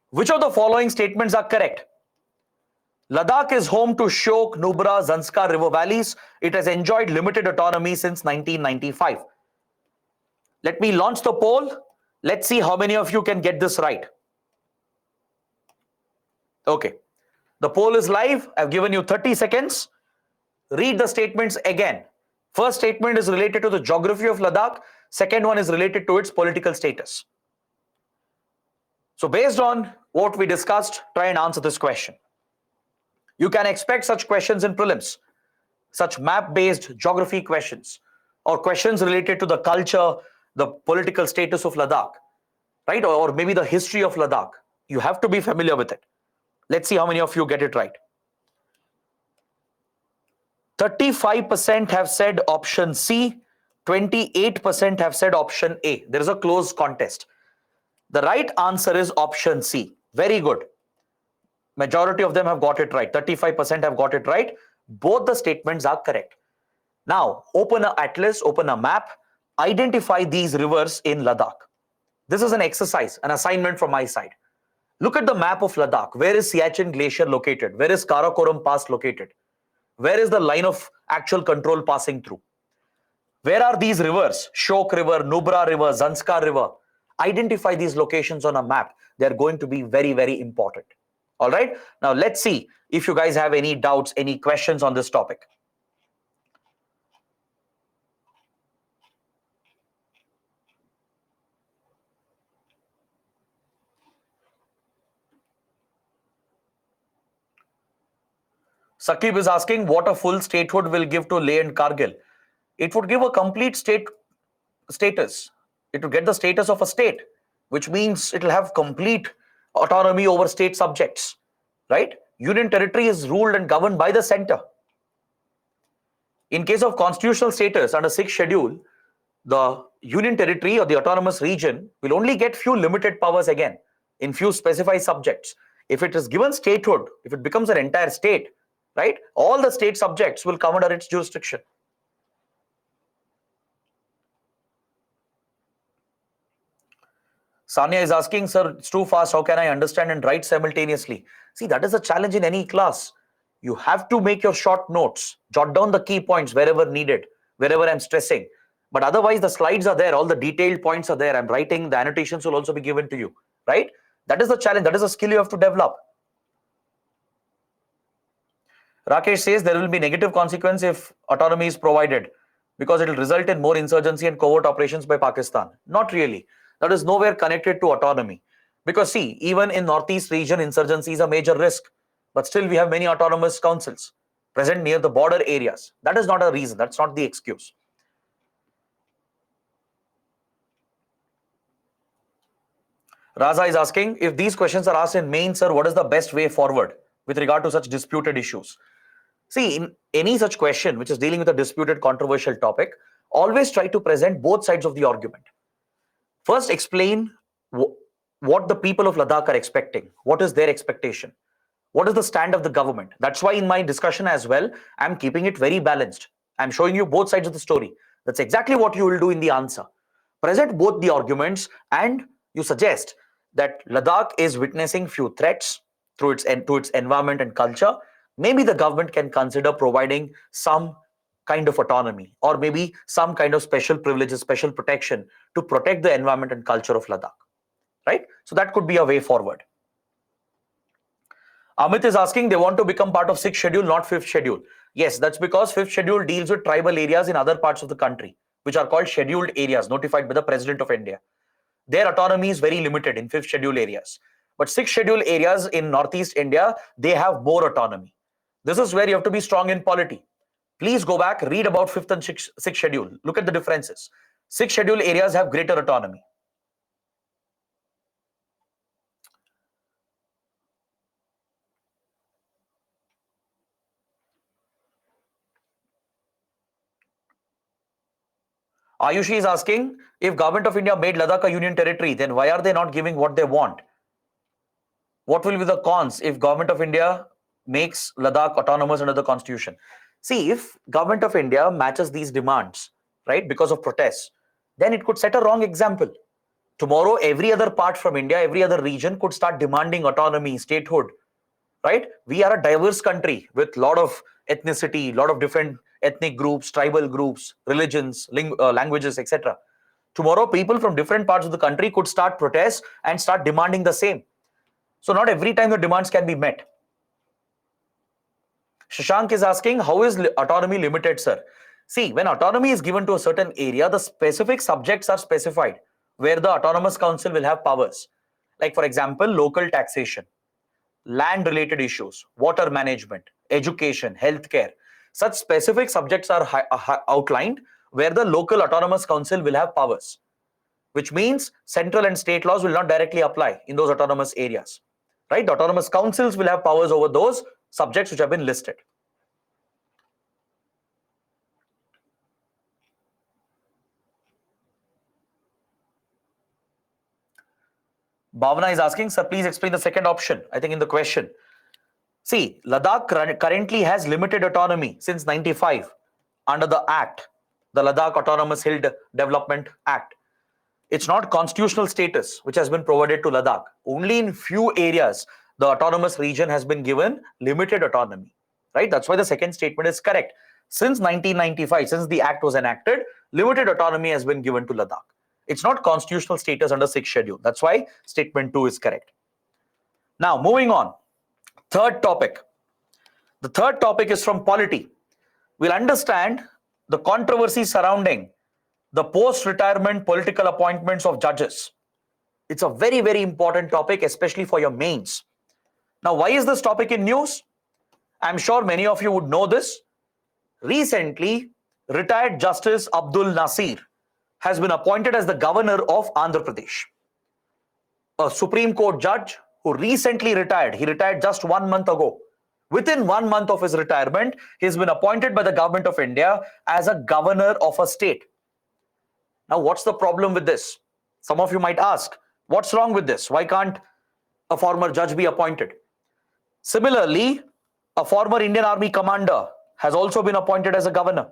Which of the following statements are correct? Ladakh is home to Shyok, Nubra, Zanskar river valleys. It has enjoyed limited autonomy since 1995. Let me launch the poll. Let's see how many of you can get this right. Okay. The poll is live. I've given you 30 seconds. Read the statements again. First statement is related to the geography of Ladakh. Second one is related to its political status. So based on what we discussed, try and answer this question. You can expect such questions in prelims, such map-based geography questions, or questions related to the culture, the political status of Ladakh, right? Or maybe the history of Ladakh. You have to be familiar with it. Let's see how many of you get it right. 35% have said option C, 28% have said option A. There is a close contest. The right answer is option C. Very good. Majority of them have got it right. 35% have got it right. Both the statements are correct. Now, open an atlas, open a map, identify these rivers in Ladakh. This is an exercise, an assignment from my side. Look at the map of Ladakh. Where is Siachen Glacier located? Where is Karakoram Pass located? Where is the line of actual control passing through? Where are these rivers? Shyok River, Nubra River, Zanskar River. Identify these locations on a map. They're going to be very, very important. All right. Now let's see if you guys have any doubts, any questions on this topic. Sakib is asking what a full statehood will give to Leh and Kargil. It would give a complete state status. It will get the status of a state, which means it will have complete autonomy over state subjects, right? Union territory is ruled and governed by the center. In case of constitutional status under 6th schedule, the union territory or the autonomous region will only get few limited powers again in few specified subjects. If it is given statehood, if it becomes an entire state, right, all the state subjects will come under its jurisdiction. Sanya is asking, sir, it's too fast. How can I understand and write simultaneously? See, that is a challenge in any class. You have to make your short notes, jot down the key points wherever needed, wherever I'm stressing. But otherwise, the slides are there. All the detailed points are there. I'm writing. The annotations will also be given to you, right? That is the challenge. That is a skill you have to develop. Rakesh says there will be negative consequence if autonomy is provided because it will result in more insurgency and covert operations by Pakistan. Not really. That is nowhere connected to autonomy. Because see, even in Northeast region, insurgency is a major risk. But still we have many autonomous councils present near the border areas. That is not a reason. That's not the excuse. Raza is asking, if these questions are asked in main, sir, what is the best way forward with regard to such disputed issues? See, in any such question which is dealing with a disputed controversial topic, always try to present both sides of the argument. First, explain what the people of Ladakh are expecting. What is their expectation? What is the stand of the government? That's why in my discussion as well, I'm keeping it very balanced. I'm showing you both sides of the story. That's exactly what you will do in the answer. Present both the arguments and you suggest that Ladakh is witnessing few threats to its environment and culture. Maybe the government can consider providing some kind of autonomy or maybe some kind of special privileges, special protection to protect the environment and culture of Ladakh. Right? So that could be a way forward. Amit is asking, they want to become part of 6th schedule, not 5th schedule. Yes, that's because 5th schedule deals with tribal areas in other parts of the country, which are called scheduled areas notified by the President of India. Their autonomy is very limited in 5th schedule areas. But 6th schedule areas in Northeast India, they have more autonomy. This is where you have to be strong in polity. Please go back, read about 5th and 6th schedule. Look at the differences. 6th schedule areas have greater autonomy. Ayushi is asking, if Government of India made Ladakh a union territory, then why are they not giving what they want? What will be the cons if Government of India makes Ladakh autonomous under the constitution? See, if Government of India matches these demands, right, because of protests, then it could set a wrong example. Tomorrow, every other part from India, every other region could start demanding autonomy, statehood, right? We are a diverse country with a lot of ethnicity, a lot of different ethnic groups, tribal groups, religions, languages, etc. Tomorrow, people from different parts of the country could start protests and start demanding the same. So not every time the demands can be met. Shashank is asking, how is autonomy limited, sir? See, when autonomy is given to a certain area, the specific subjects are specified where the autonomous council will have powers. Like, for example, local taxation, land related issues, water management, education, healthcare. Such specific subjects are outlined where the local autonomous council will have powers, which means central and state laws will not directly apply in those autonomous areas. Right? The autonomous councils will have powers over those subjects which have been listed. Bhavana is asking, sir, please explain the second option, I think in the question. See, Ladakh currently has limited autonomy since 95 under the Act, the Ladakh Autonomous Hill Development Act. It's not constitutional status which has been provided to Ladakh. Only in few areas, the autonomous region has been given limited autonomy, right? That's why the second statement is correct. Since 1995, since the act was enacted, limited autonomy has been given to Ladakh. It's not constitutional status under 6th schedule. That's why statement 2 is correct. Now, moving on. Third topic. The third topic is from polity. We'll understand the controversy surrounding the post-retirement political appointments of judges. It's a very, very important topic, especially for your mains. Now, why is this topic in news? I'm sure many of you would know this. Recently, retired Justice Abdul Nasir has been appointed as the governor of Andhra Pradesh. A Supreme Court judge who recently retired. He retired just 1 month ago. Within 1 month of his retirement, he's been appointed by the government of India as a governor of a state. Now, what's the problem with this? Some of you might ask, what's wrong with this? Why can't a former judge be appointed? Similarly, a former Indian Army commander has also been appointed as a governor.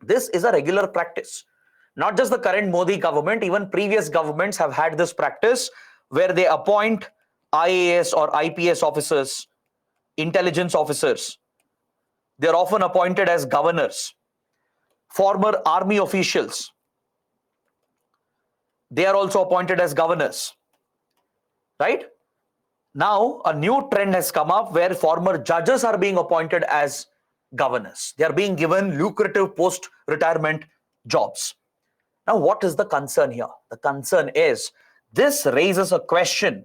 This is a regular practice. Not just the current Modi government, even previous governments have had this practice where they appoint IAS or IPS officers, intelligence officers. They're often appointed as governors. Former army officials, they are also appointed as governors, right? Now, a new trend has come up where former judges are being appointed as governors. They are being given lucrative post-retirement jobs. Now, what is the concern here? The concern is this raises a question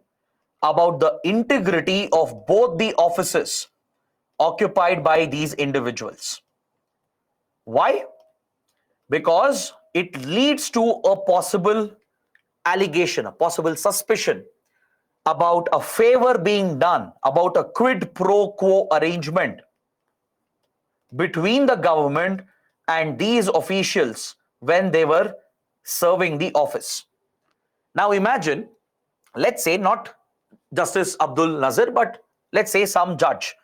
about the integrity of both the offices occupied by these individuals. Why? Because it leads to a possible allegation, a possible suspicion about a favor being done, about a quid pro quo arrangement between the government and these officials when they were serving the office. Now imagine let's say not Justice Abdul Nazir, but let's say some judge.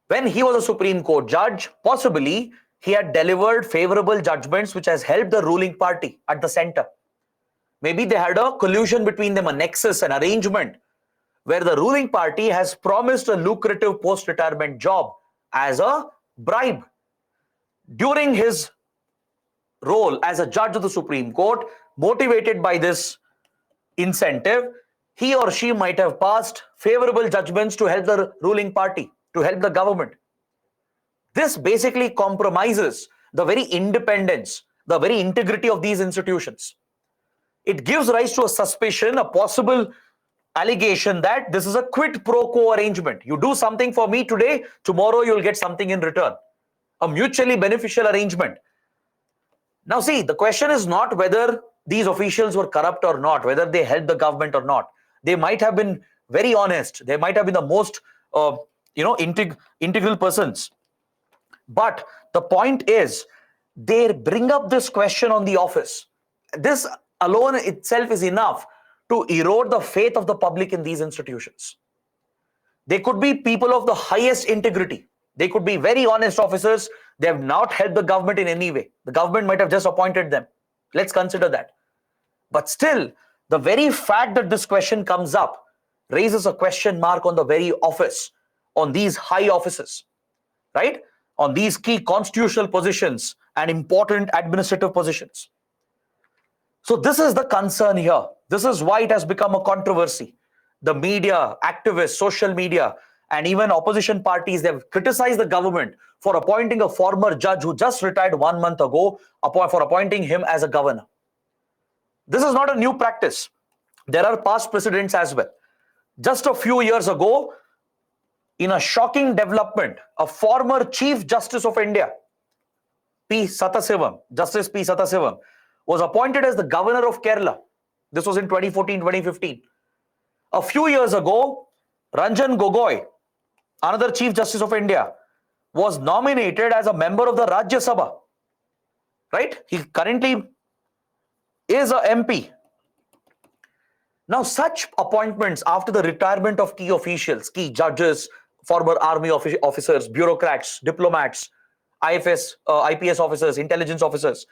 When he was a Supreme Court judge, possibly he had delivered favorable judgments which has helped the ruling party at the center. Maybe they had a collusion between them, a nexus, an arrangement where the ruling party has promised a lucrative post-retirement job as a bribe. During his role as a judge of the Supreme Court, motivated by this incentive, he or she might have passed favorable judgments to help the ruling party, to help the government. This basically compromises the very independence, the very integrity of these institutions. It gives rise to a suspicion, a possible allegation that this is a quid pro quo arrangement. You do something for me today, tomorrow you'll get something in return. A mutually beneficial arrangement. Now see, the question is not whether these officials were corrupt or not, whether they helped the government or not. They might have been very honest. They might have been the most integral persons. But the point is, they bring up this question on the office. This alone itself is enough to erode the faith of the public in these institutions. They could be people of the highest integrity. They could be very honest officers. They have not helped the government in any way. The government might have just appointed them. Let's consider that. But still, the very fact that this question comes up raises a question mark on the very office, on these high offices, right? On these key constitutional positions and important administrative positions. So this is the concern here. This is why it has become a controversy. The media, activists, social media, and even opposition parties, they've criticized the government for appointing a former judge who just retired 1 month ago, for appointing him as a governor. This is not a new practice. There are past precedents as well. Just a few years ago, in a shocking development, a former Chief Justice of India, Justice P. Sathasivam, was appointed as the governor of Kerala. This was in 2014-2015. A few years ago, Ranjan Gogoi, another Chief Justice of India, was nominated as a member of the Rajya Sabha. Right? He currently is a MP. Now, such appointments after the retirement of key officials, key judges, former army officers, bureaucrats, diplomats, IPS officers, intelligence officers,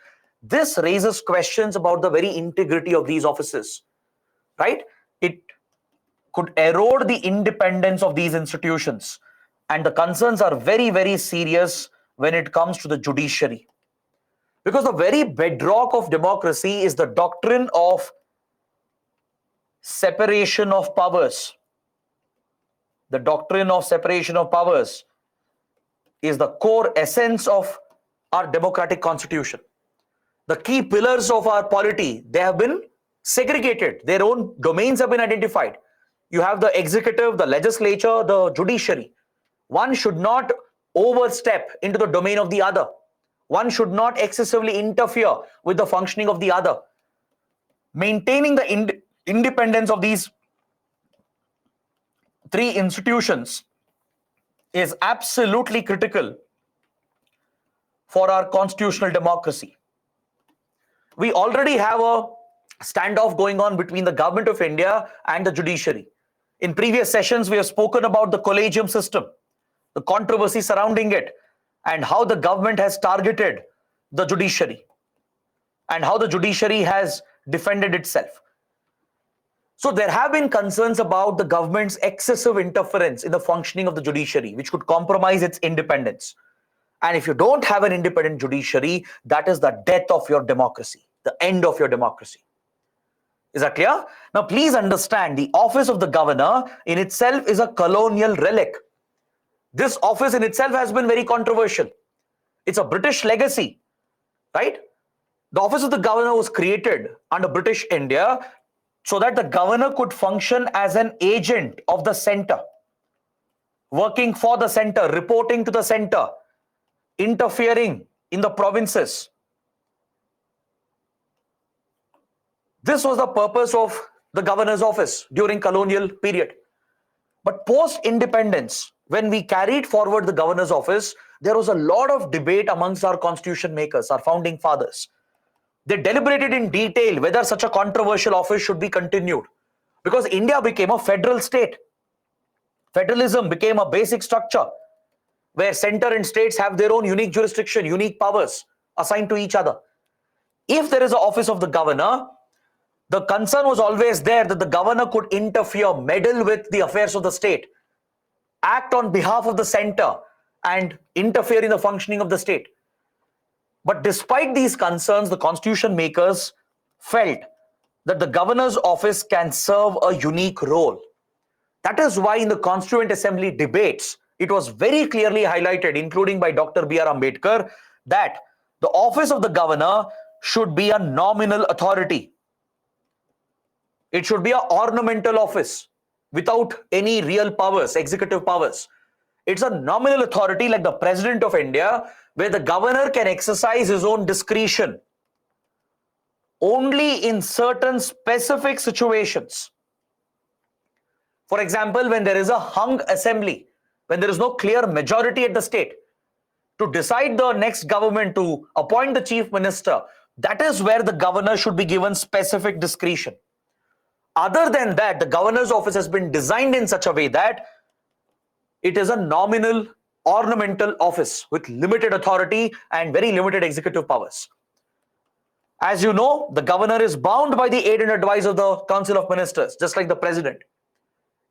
this raises questions about the very integrity of these offices, right? It could erode the independence of these institutions. And the concerns are very, very serious when it comes to the judiciary. Because the very bedrock of democracy is the doctrine of separation of powers. The doctrine of separation of powers is the core essence of our democratic constitution. The key pillars of our polity, they have been segregated. Their own domains have been identified. You have the executive, the legislature, the judiciary. One should not overstep into the domain of the other. One should not excessively interfere with the functioning of the other. Maintaining the independence of these three institutions is absolutely critical for our constitutional democracy. We already have a standoff going on between the government of India and the judiciary. In previous sessions, we have spoken about the collegium system, the controversy surrounding it, and how the government has targeted the judiciary and how the judiciary has defended itself. So there have been concerns about the government's excessive interference in the functioning of the judiciary, which could compromise its independence. And if you don't have an independent judiciary, that is the death of your democracy, the end of your democracy. Is that clear? Now, please understand, the office of the governor in itself is a colonial relic. This office in itself has been very controversial. It's a British legacy, right? The office of the governor was created under British India so that the governor could function as an agent of the center, working for the center, reporting to the center, interfering in the provinces. This was the purpose of the governor's office during colonial period. But post-independence, when we carried forward the governor's office, there was a lot of debate amongst our constitution makers, our founding fathers. They deliberated in detail whether such a controversial office should be continued. because India became a federal state. Federalism became a basic structure where center and states have their own unique jurisdiction, unique powers assigned to each other. If there is an office of the governor, the concern was always there that the governor could interfere, meddle with the affairs of the state, act on behalf of the center, and interfere in the functioning of the state. But despite these concerns, the constitution makers felt that the governor's office can serve a unique role. That is why in the Constituent Assembly debates, it was very clearly highlighted, including by Dr. B.R. Ambedkar, that the office of the governor should be a nominal authority. It should be an ornamental office without any real powers, executive powers. It's a nominal authority like the President of India, where the governor can exercise his own discretion only in certain specific situations. For example, when there is a hung assembly, when there is no clear majority at the state to decide the next government, to appoint the chief minister, that is where the governor should be given specific discretion. Other than that, the governor's office has been designed in such a way that it is a nominal, ornamental office with limited authority and very limited executive powers. As you know, the governor is bound by the aid and advice of the Council of Ministers, just like the president.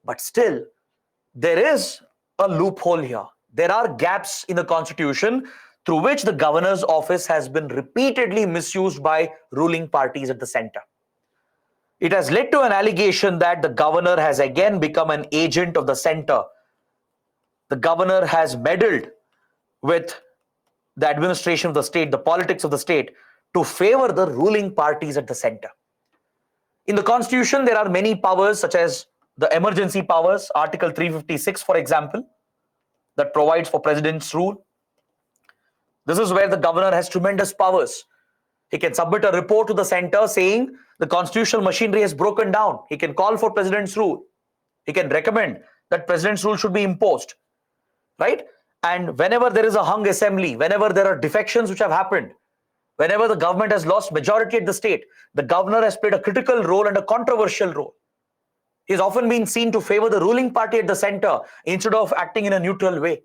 But still, there is a loophole here. There are gaps in the constitution through which the governor's office has been repeatedly misused by ruling parties at the center. It has led to an allegation that the governor has again become an agent of the center. The governor has meddled with the administration of the state, the politics of the state, to favor the ruling parties at the center. In the constitution, there are many powers, such as the emergency powers, Article 356, for example, that provides for president's rule. This is where the governor has tremendous powers. He can submit a report to the center saying the constitutional machinery has broken down. He can call for president's rule. He can recommend that president's rule should be imposed, right? And whenever there is a hung assembly, whenever there are defections which have happened, whenever the government has lost majority at the state, the governor has played a critical role and a controversial role. He has often been seen to favor the ruling party at the center instead of acting in a neutral way.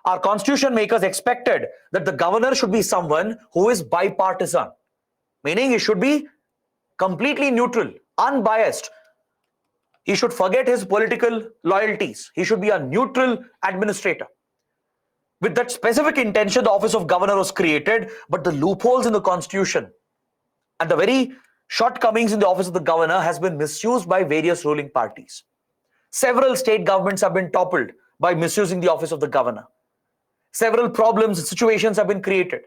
Our constitution makers expected that the governor should be someone who is bipartisan, meaning he should be completely neutral, unbiased. He should forget his political loyalties. He should be a neutral administrator. With that specific intention, the office of governor was created, but the loopholes in the constitution and the very shortcomings in the office of the governor has been misused by various ruling parties. Several state governments have been toppled by misusing the office of the governor. Several problems and situations have been created.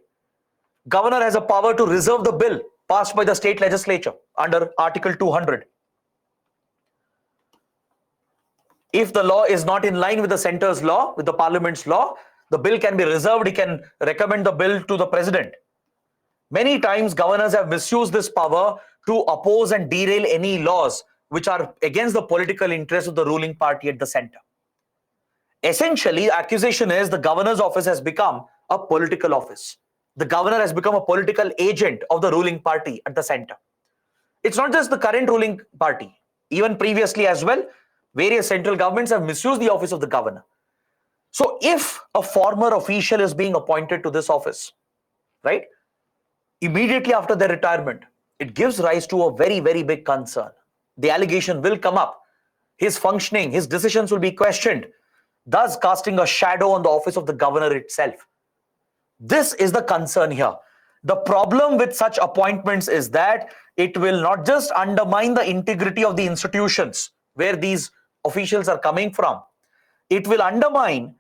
Governor has a power to reserve the bill passed by the state legislature under Article 200. If the law is not in line with the center's law, with the parliament's law, the bill can be reserved. He can recommend the bill to the president. Many times governors have misused this power to oppose and derail any laws which are against the political interests of the ruling party at the center. Essentially, the accusation is the governor's office has become a political office. The governor has become a political agent of the ruling party at the center. It's not just the current ruling party. Even previously as well, various central governments have misused the office of the governor. So if a former official is being appointed to this office, right, immediately after their retirement, it gives rise to a very, very big concern. The allegation will come up. His functioning, his decisions will be questioned, thus casting a shadow on the office of the governor itself. This is the concern here. The problem with such appointments is that it will not just undermine the integrity of the institutions where these officials are coming from, it will undermine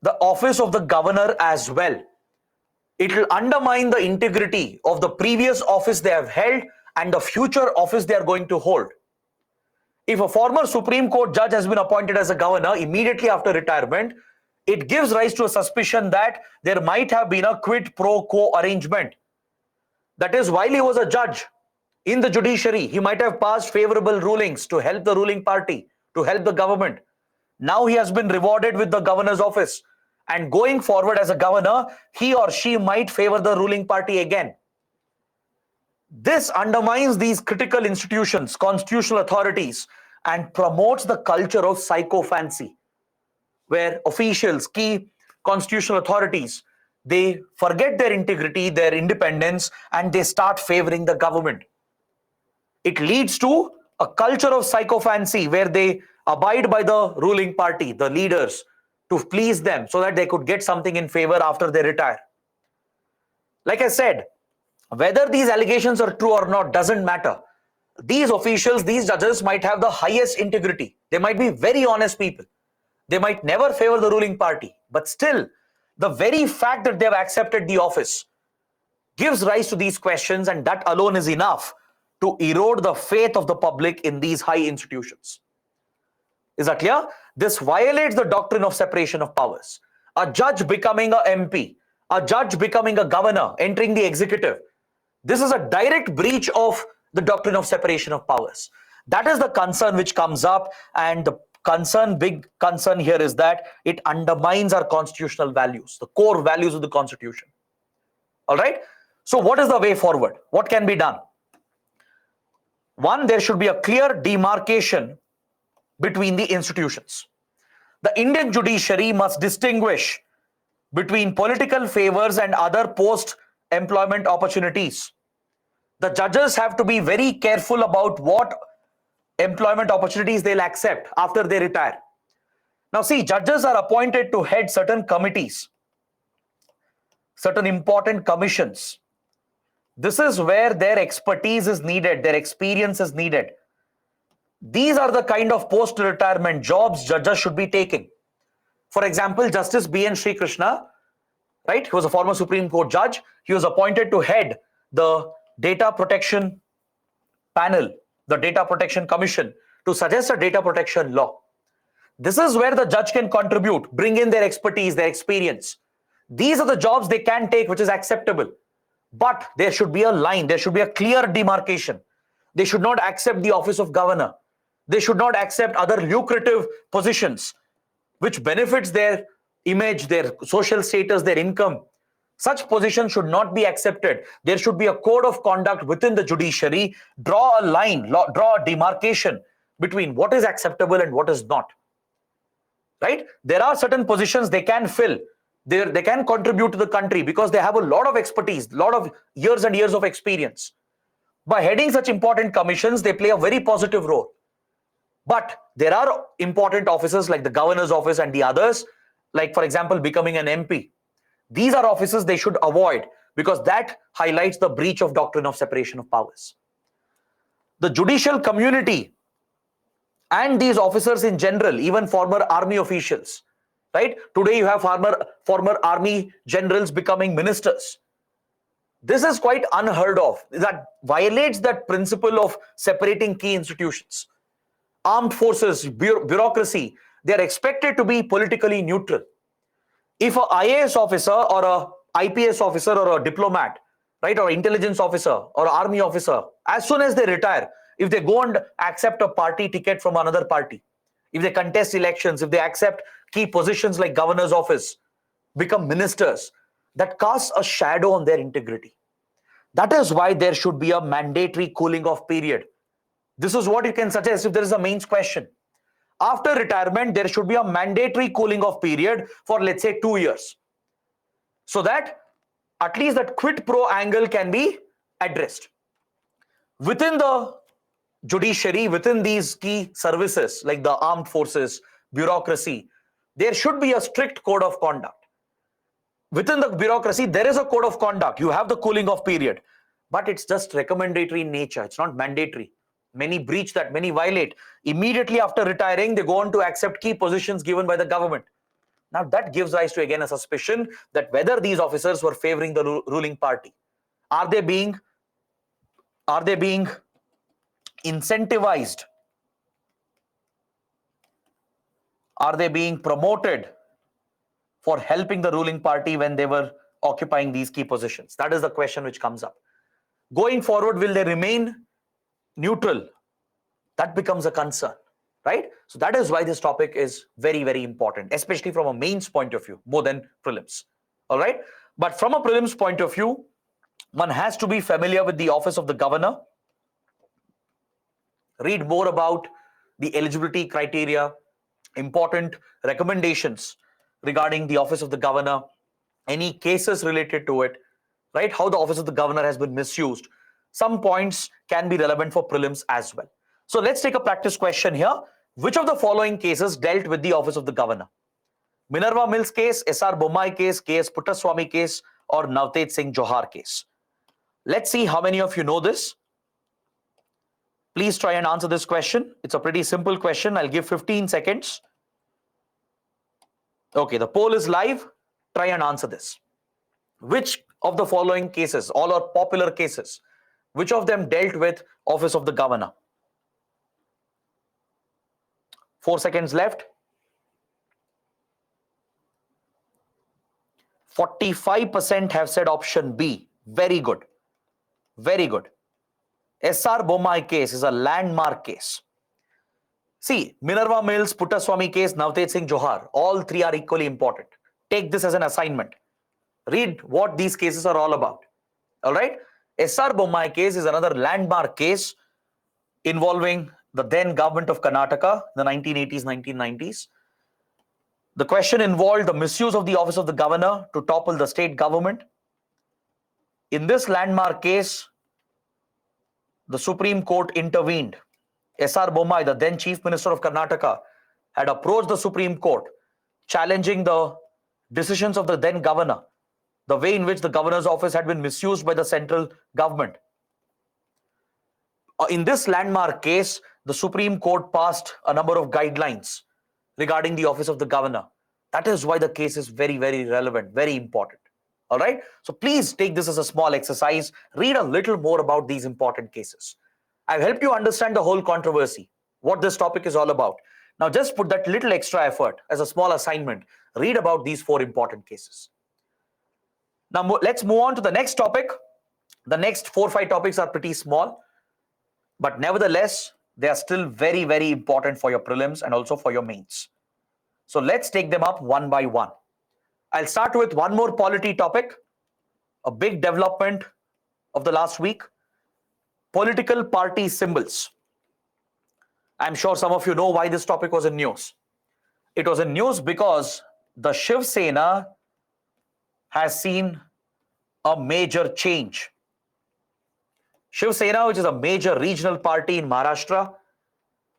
the office of the governor as well. It will undermine the integrity of the previous office they have held and the future office they are going to hold. If a former Supreme Court judge has been appointed as a governor immediately after retirement, it gives rise to a suspicion that there might have been a quid pro quo arrangement. That is, while he was a judge in the judiciary, he might have passed favorable rulings to help the ruling party, to help the government. Now he has been rewarded with the governor's office. And going forward as a governor, he or she might favor the ruling party again. This undermines these critical institutions, constitutional authorities, and promotes the culture of sycophancy, where officials, key constitutional authorities, they forget their integrity, their independence, and they start favoring the government. It leads to a culture of sycophancy where they abide by the ruling party, the leaders, to please them so that they could get something in favor after they retire. Like I said, whether these allegations are true or not doesn't matter. These officials, these judges might have the highest integrity. They might be very honest people. They might never favor the ruling party. But still, the very fact that they have accepted the office gives rise to these questions, and that alone is enough to erode the faith of the public in these high institutions. Is that clear? This violates the doctrine of separation of powers. A judge becoming a MP, a judge becoming a governor, entering the executive. This is a direct breach of the doctrine of separation of powers. That is the concern which comes up, and the big concern here is that it undermines our constitutional values, the core values of the Constitution. All right. So what is the way forward? What can be done? One, there should be a clear demarcation between the institutions. The Indian judiciary must distinguish between political favors and other post-employment opportunities. The judges have to be very careful about what employment opportunities they'll accept after they retire. Now see, judges are appointed to head certain committees, certain important commissions. This is where their expertise is needed, their experience is needed. These are the kind of post-retirement jobs judges should be taking. For example, Justice B.N. Sri Krishna, right? He was a former Supreme Court judge. He was appointed to head the Data Protection Panel, the Data Protection Commission, to suggest a data protection law. This is where the judge can contribute, bring in their expertise, their experience. These are the jobs they can take, which is acceptable. But there should be a line, there should be a clear demarcation. They should not accept the office of governor. They should not accept other lucrative positions which benefits their image, their social status, their income. Such positions should not be accepted. There should be a code of conduct within the judiciary. Draw a line, draw a demarcation between what is acceptable and what is not. Right? There are certain positions they can fill. They can contribute to the country because they have a lot of expertise, a lot of years and years of experience. By heading such important commissions, they play a very positive role. But there are important offices like the governor's office and the others, like for example, becoming an MP. These are offices they should avoid because that highlights the breach of doctrine of separation of powers. The judicial community and these officers in general, even former army officials, right? Today you have former army generals becoming ministers. This is quite unheard of. That violates that principle of separating key institutions. Armed forces, bureaucracy, they are expected to be politically neutral. If an IAS officer or a IPS officer or a diplomat, right, or intelligence officer or army officer, as soon as they retire, if they go and accept a party ticket from another party, if they contest elections, if they accept key positions like governor's office, become ministers, that casts a shadow on their integrity. That is why there should be a mandatory cooling off period. This is what you can suggest if there is a mains question. After retirement, there should be a mandatory cooling off period for, let's say, 2 years, so that at least that quid pro angle can be addressed. Within the judiciary, within these key services like the armed forces, bureaucracy, there should be a strict code of conduct. Within the bureaucracy, there is a code of conduct. You have the cooling off period, but it's just recommendatory in nature. It's not mandatory. Many breach that, many violate. Immediately after retiring, they go on to accept key positions given by the government. Now that gives rise to again a suspicion that whether these officers were favoring the ruling party. Are they being incentivized? Are they being promoted for helping the ruling party when they were occupying these key positions? That is the question which comes up. Going forward, will they remain neutral? That becomes a concern, right? So that is why this topic is very, very important, especially from a mains point of view, more than prelims. All right. But from a prelims point of view, one has to be familiar with the office of the governor, read more about the eligibility criteria, important recommendations regarding the office of the governor, any cases related to it, right? How the office of the governor has been misused. Some points can be relevant for prelims as well. So let's take a practice question here. Which of the following cases dealt with the office of the governor? Minerva Mills case, SR Bommai case, KS Puttaswamy case, or Navtej Singh Johar case? Let's see how many of you know this. Please try and answer this question. It's a pretty simple question. I'll give 15 seconds. Okay, the poll is live. Try and answer this. Which of the following cases, all are popular cases, which of them dealt with office of the governor? 4 seconds left. 45% have said option B. Very good. Very good. SR Bommai case is a landmark case. See, Minerva Mills, Puttaswamy case, Navtej Singh Johar, all three are equally important. Take this as an assignment. Read what these cases are all about. All right? SR Bommai case is another landmark case involving the then government of Karnataka, the 1980s, 1990s. The question involved the misuse of the office of the governor to topple the state government. In this landmark case, the Supreme Court intervened. SR Bommai, the then Chief Minister of Karnataka, had approached the Supreme Court challenging the decisions of the then governor, the way in which the governor's office had been misused by the central government. In this landmark case, the Supreme Court passed a number of guidelines regarding the office of the governor. That is why the case is very, very relevant, very important. All right. So please take this as a small exercise. Read a little more about these important cases. I've helped you understand the whole controversy, what this topic is all about. Now just put that little extra effort as a small assignment. Read about these 4 important cases. Now let's move on to the next topic. The next 4 or 5 topics are pretty small, but nevertheless, they are still very, very important for your prelims and also for your mains. So let's take them up one by one. I'll start with one more polity topic, a big development of the last week. Political party symbols. I'm sure some of you know why this topic was in news. It was in news because the Shiv Sena has seen a major change. Shiv Sena, which is a major regional party in Maharashtra,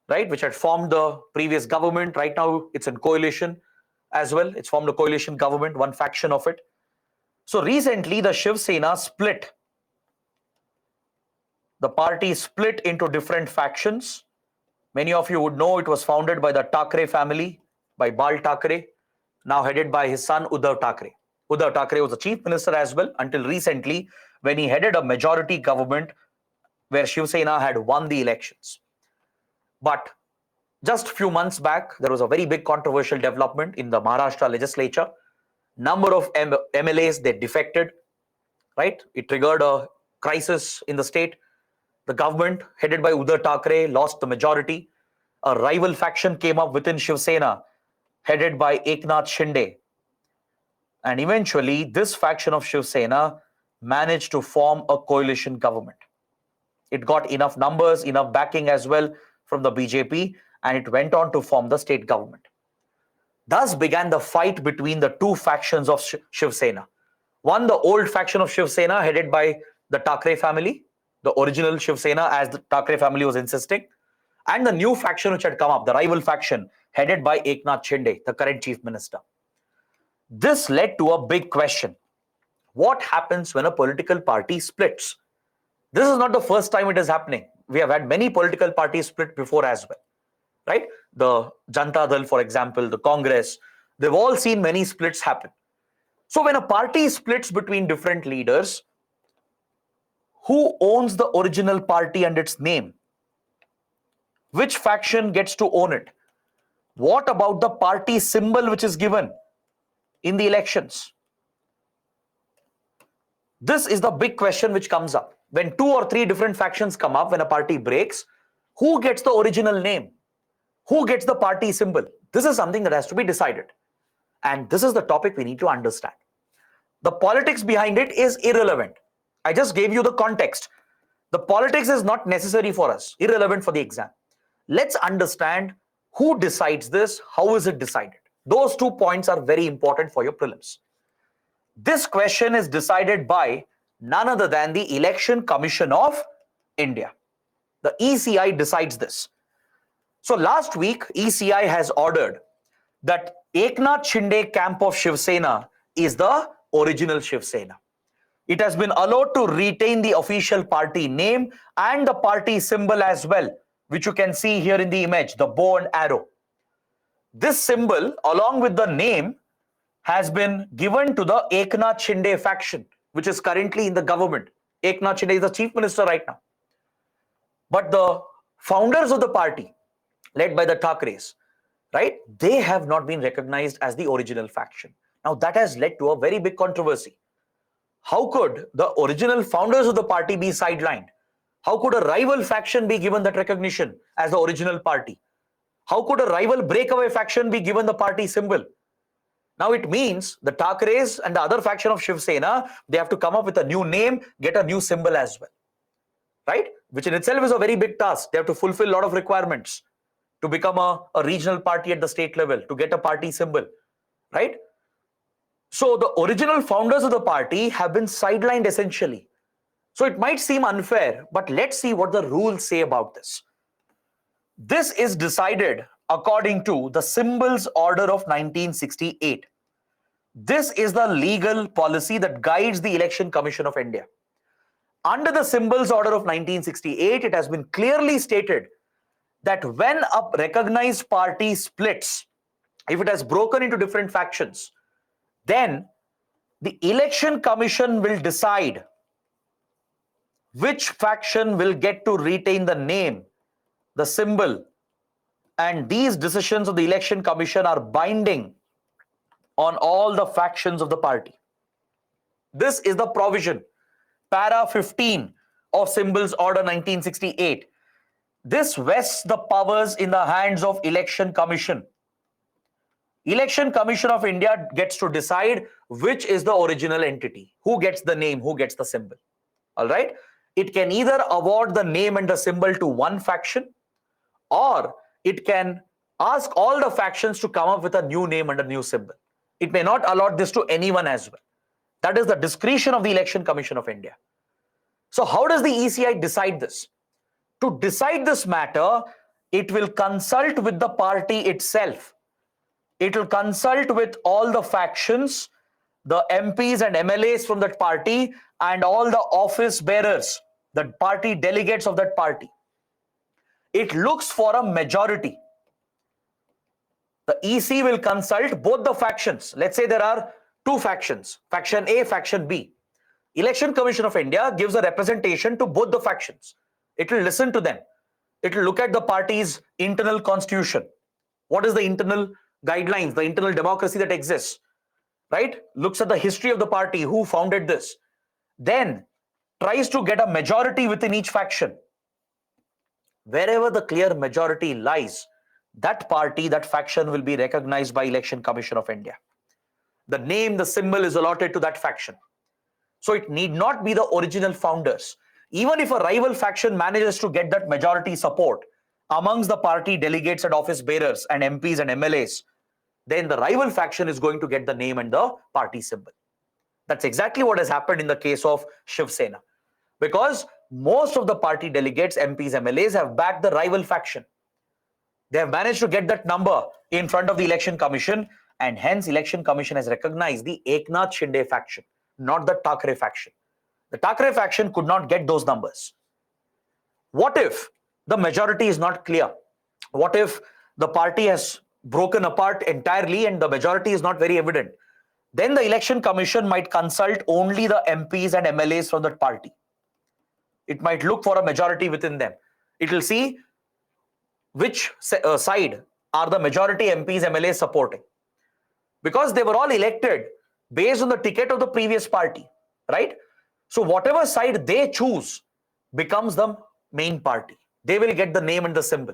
right, which had formed the previous government. Right now, it's in coalition as well. It's formed a coalition government, one faction of it. So recently, the Shiv Sena split. The party split into different factions. Many of you would know it was founded by the Thackeray family, by Bal Thackeray, now headed by his son Uddhav Thackeray. Uddhav Thackeray was the chief minister as well until recently, when he headed a majority government where Shiv Sena had won the elections. But just a few months back, there was a very big controversial development in the Maharashtra legislature. Number of MLAs, they defected, right? It triggered a crisis in the state. The government, headed by Uddhav Thackeray, lost the majority. A rival faction came up within Shiv Sena, headed by Eknath Shinde. And eventually, this faction of Shiv Sena managed to form a coalition government. It got enough numbers, enough backing as well from the BJP, and it went on to form the state government. Thus began the fight between the two factions of Shiv Sena. One, the old faction of Shiv Sena, headed by the Thackeray family, the original Shiv Sena, as the Thackeray family was insisting, and the new faction which had come up, the rival faction, headed by Eknath Shinde, the current chief minister. This led to a big question. What happens when a political party splits? This is not the first time it is happening. We have had many political parties split before as well, right? The Janata Dal, for example, the Congress, they've all seen many splits happen. So when a party splits between different leaders, who owns the original party and its name? Which faction gets to own it? What about the party symbol which is given in the elections? This is the big question which comes up. When 2 or 3 different factions come up, when a party breaks, who gets the original name? Who gets the party symbol? This is something that has to be decided. And this is the topic we need to understand. The politics behind it is irrelevant. I just gave you the context. The politics is not necessary for us, irrelevant for the exam. Let's understand who decides this, how is it decided. Those 2 points are very important for your prelims. This question is decided by none other than the Election Commission of India. The ECI decides this. So last week, ECI has ordered that Eknath Shinde camp of Shiv Sena is the original Shiv Sena. It has been allowed to retain the official party name and the party symbol as well, which you can see here in the image, the bow and arrow. This symbol, along with the name, has been given to the Eknath Shinde faction, which is currently in the government. Eknath Shinde is the chief minister right now. But the founders of the party, led by the Thakres, right, they have not been recognized as the original faction. Now that has led to a very big controversy. How could the original founders of the party be sidelined? How could a rival faction be given that recognition as the original party? How could a rival breakaway faction be given the party symbol? Now it means the Thakres and the other faction of Shiv Sena, they have to come up with a new name, get a new symbol as well, right? Which in itself is a very big task. They have to fulfill a lot of requirements to become a regional party at the state level, to get a party symbol, right? So the original founders of the party have been sidelined essentially. So it might seem unfair, but let's see what the rules say about this. This is decided according to the Symbols Order of 1968. This is the legal policy that guides the Election Commission of India. Under the Symbols Order of 1968, it has been clearly stated that when a recognized party splits, if it has broken into different factions, then the Election Commission will decide which faction will get to retain the name, the symbol, and these decisions of the Election Commission are binding on all the factions of the party. This is the provision, para 15 of Symbols Order 1968. This vests the powers in the hands of Election Commission. Election Commission of India gets to decide which is the original entity, who gets the name, who gets the symbol. All right. It can either award the name and the symbol to one faction, or it can ask all the factions to come up with a new name and a new symbol. It may not allot this to anyone as well. That is the discretion of the Election Commission of India. So how does the ECI decide this? To decide this matter, it will consult with the party itself. It will consult with all the factions, the MPs and MLAs from that party, and all the office bearers, the party delegates of that party. It looks for a majority. The EC will consult both the factions. Let's say there are two factions, faction A, faction B. Election Commission of India gives a representation to both the factions. It will listen to them. It will look at the party's internal constitution. What is the internal guidelines, the internal democracy that exists, right? Looks at the history of the party, who founded this. Then tries to get a majority within each faction. Wherever the clear majority lies, that party, that faction will be recognized by Election Commission of India. The name, the symbol is allotted to that faction. So it need not be the original founders. Even if a rival faction manages to get that majority support amongst the party delegates and office bearers and MPs and MLAs, then the rival faction is going to get the name and the party symbol. That's exactly what has happened in the case of Shiv Sena. Because most of the party delegates, MPs, MLAs have backed the rival faction. They have managed to get that number in front of the Election Commission, and hence Election Commission has recognized the Eknath Shinde faction, not the Thakre faction. The Thakre faction could not get those numbers. What if the majority is not clear? What if the party has broken apart entirely and the majority is not very evident? Then the Election Commission might consult only the MPs and MLAs from that party. It might look for a majority within them. It will see which side are the majority MPs, MLAs supporting. Because they were all elected based on the ticket of the previous party, right? So whatever side they choose becomes the main party. They will get the name and the symbol.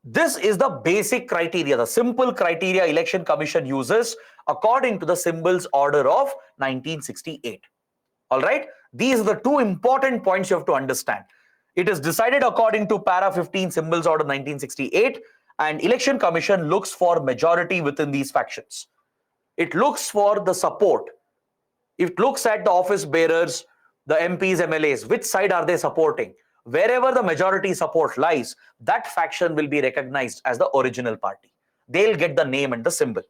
This is the basic criteria, the simple criteria Election Commission uses according to the Symbols Order of 1968. All right. These are the two important points you have to understand. It is decided according to Para 15 Symbols Order 1968, and Election Commission looks for majority within these factions. It looks for the support. It looks at the office bearers, the MPs, MLAs, which side are they supporting? Wherever the majority support lies, that faction will be recognized as the original party. They'll get the name and the symbol.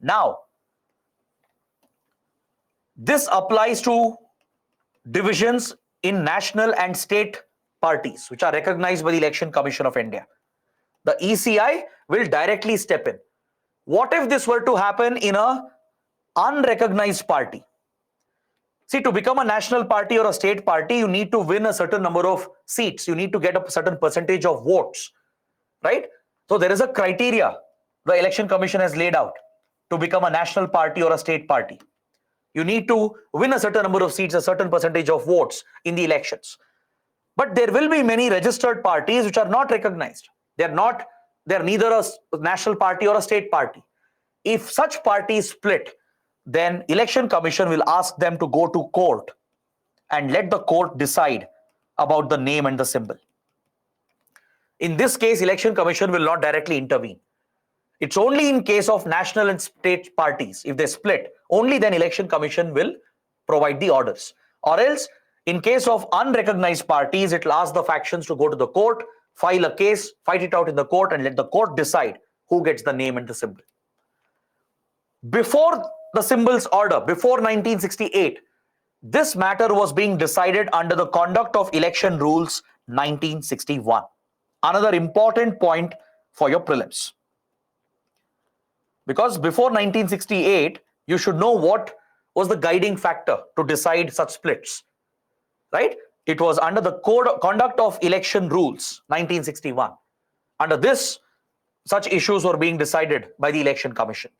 Now, this applies to divisions in national and state parties, which are recognized by the Election Commission of India. The ECI will directly step in. What if this were to happen in a unrecognized party? See, to become a national party or a state party, you need to win a certain number of seats. You need to get a certain percentage of votes, right? So there is a criteria the Election Commission has laid out to become a national party or a state party. You need to win a certain number of seats, a certain percentage of votes in the elections. But there will be many registered parties which are not recognized. They're neither a national party or a state party. If such parties split, then Election Commission will ask them to go to court and let the court decide about the name and the symbol. In this case, Election Commission will not directly intervene. It's only in case of national and state parties, if they split, only then Election Commission will provide the orders. Or else, in case of unrecognized parties, it will ask the factions to go to the court, file a case, fight it out in the court, and let the court decide who gets the name and the symbol. Before the symbols order, before 1968, this matter was being decided under the Conduct of Election Rules 1961. Another important point for your prelims. Because before 1968, you should know what was the guiding factor to decide such splits, right? It was under the Conduct of Election Rules 1961. Under this, such issues were being decided by the Election Commission.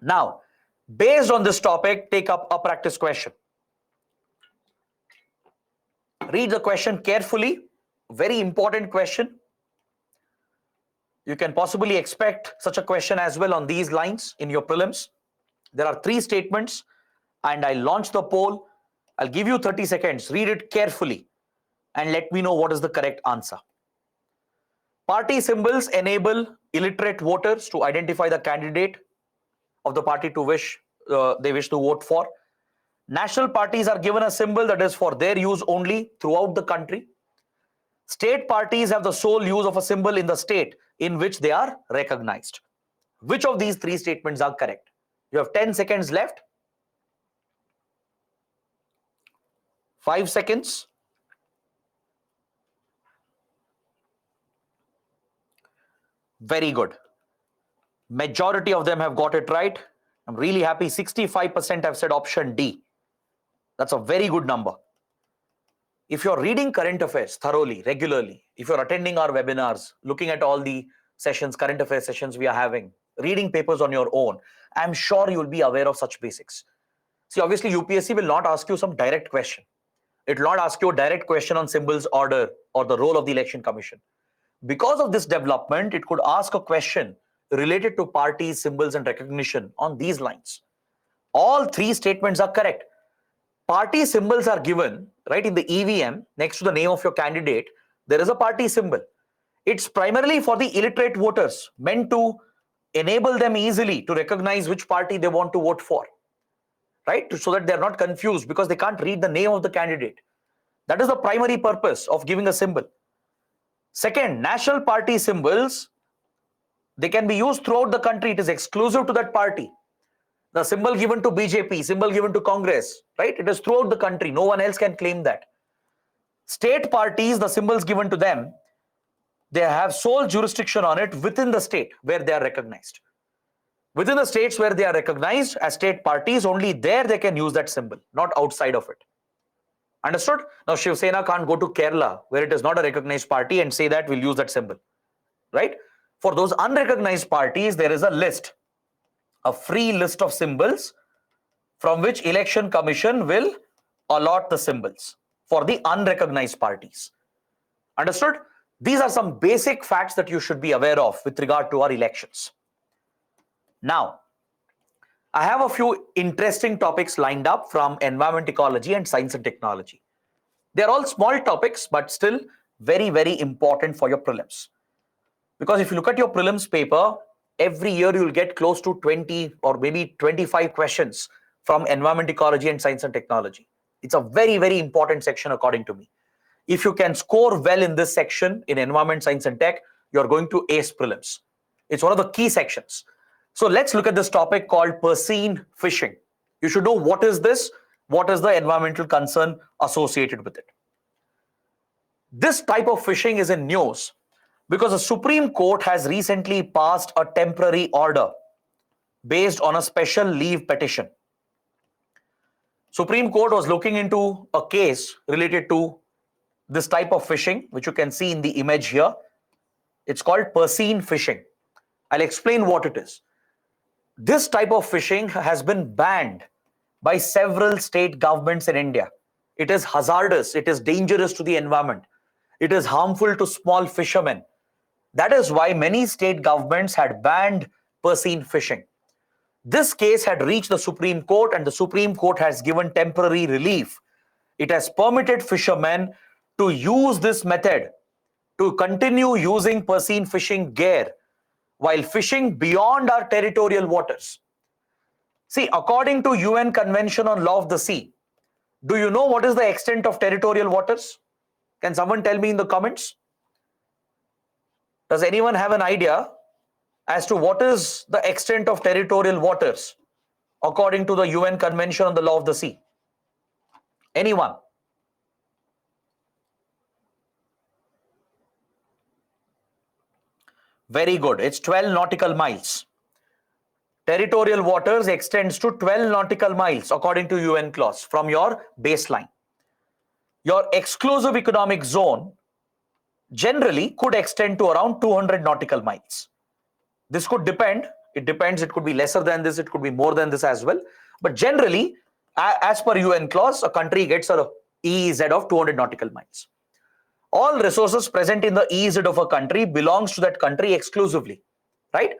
Now, based on this topic, take up a practice question. Read the question carefully. Very important question. You can possibly expect such a question as well on these lines in your prelims. There are 3 statements, and I launch the poll. I'll give you 30 seconds. Read it carefully and let me know what is the correct answer. Party symbols enable illiterate voters to identify the candidate of the party they wish to vote for. National parties are given a symbol that is for their use only throughout the country. State parties have the sole use of a symbol in the state in which they are recognized. Which of these 3 statements are correct? You have 10 seconds left. 5 seconds. Very good. Majority of them have got it right. I'm really happy. 65% have said option D. That's a very good number. If you're reading current affairs thoroughly, regularly, if you're attending our webinars, looking at all the sessions, current affairs sessions we are having, reading papers on your own, I'm sure you'll be aware of such basics. See, obviously, UPSC will not ask you some direct question. It will not ask you a direct question on symbols order or the role of the Election Commission. Because of this development, it could ask a question related to parties, symbols, and recognition on these lines. All 3 statements are correct. Party symbols are given, right, in the EVM, next to the name of your candidate, there is a party symbol. It's primarily for the illiterate voters, meant to enable them easily to recognize which party they want to vote for, right? So that they're not confused because they can't read the name of the candidate. That is the primary purpose of giving a symbol. Second, national party symbols, they can be used throughout the country. It is exclusive to that party. The symbol given to BJP, symbol given to Congress, right? It is throughout the country. No one else can claim that. State parties, the symbols given to them, they have sole jurisdiction on it within the state where they are recognized. Within the states where they are recognized as state parties, only there they can use that symbol, not outside of it. Understood? Now, Shiv Sena can't go to Kerala, where it is not a recognized party, and say that we'll use that symbol, right? For those unrecognized parties, there is a list, a free list of symbols from which Election Commission will allot the symbols for the unrecognized parties. Understood? These are some basic facts that you should be aware of with regard to our elections. Now, I have a few interesting topics lined up from environment ecology and science and technology. They're all small topics, but still very, very important for your prelims. Because if you look at your prelims paper, every year you'll get close to 20 or maybe 25 questions from environment ecology and science and technology. It's a very, very important section according to me. If you can score well in this section in environment, science and tech, you're going to ace prelims. It's one of the key sections. So let's look at this topic called Persine fishing. You should know what is this, what is the environmental concern associated with it. This type of fishing is in news because the Supreme Court has recently passed a temporary order based on a special leave petition. Supreme Court was looking into a case related to this type of fishing, which you can see in the image here. It's called Persine fishing. I'll explain what it is. This type of fishing has been banned by several state governments in India. It is hazardous, it is dangerous to the environment, it is harmful to small fishermen. That is why many state governments had banned Persine fishing. This case had reached the Supreme Court and the Supreme Court has given temporary relief. It has permitted fishermen to use this method, to continue using Persine fishing gear while fishing beyond our territorial waters. See, according to UN Convention on Law of the Sea, do you know what is the extent of territorial waters? Can someone tell me in the comments? Does anyone have an idea as to what is the extent of territorial waters according to the UN Convention on the Law of the Sea? Anyone? Very good. It's 12 nautical miles. Territorial waters extends to 12 nautical miles according to UN clause from your baseline. Your exclusive economic zone generally could extend to around 200 nautical miles. This could depend. It depends. It could be lesser than this. It could be more than this as well. But generally, as per UN clause, a country gets an EEZ of 200 nautical miles. All resources present in the EEZ of a country belongs to that country exclusively, right?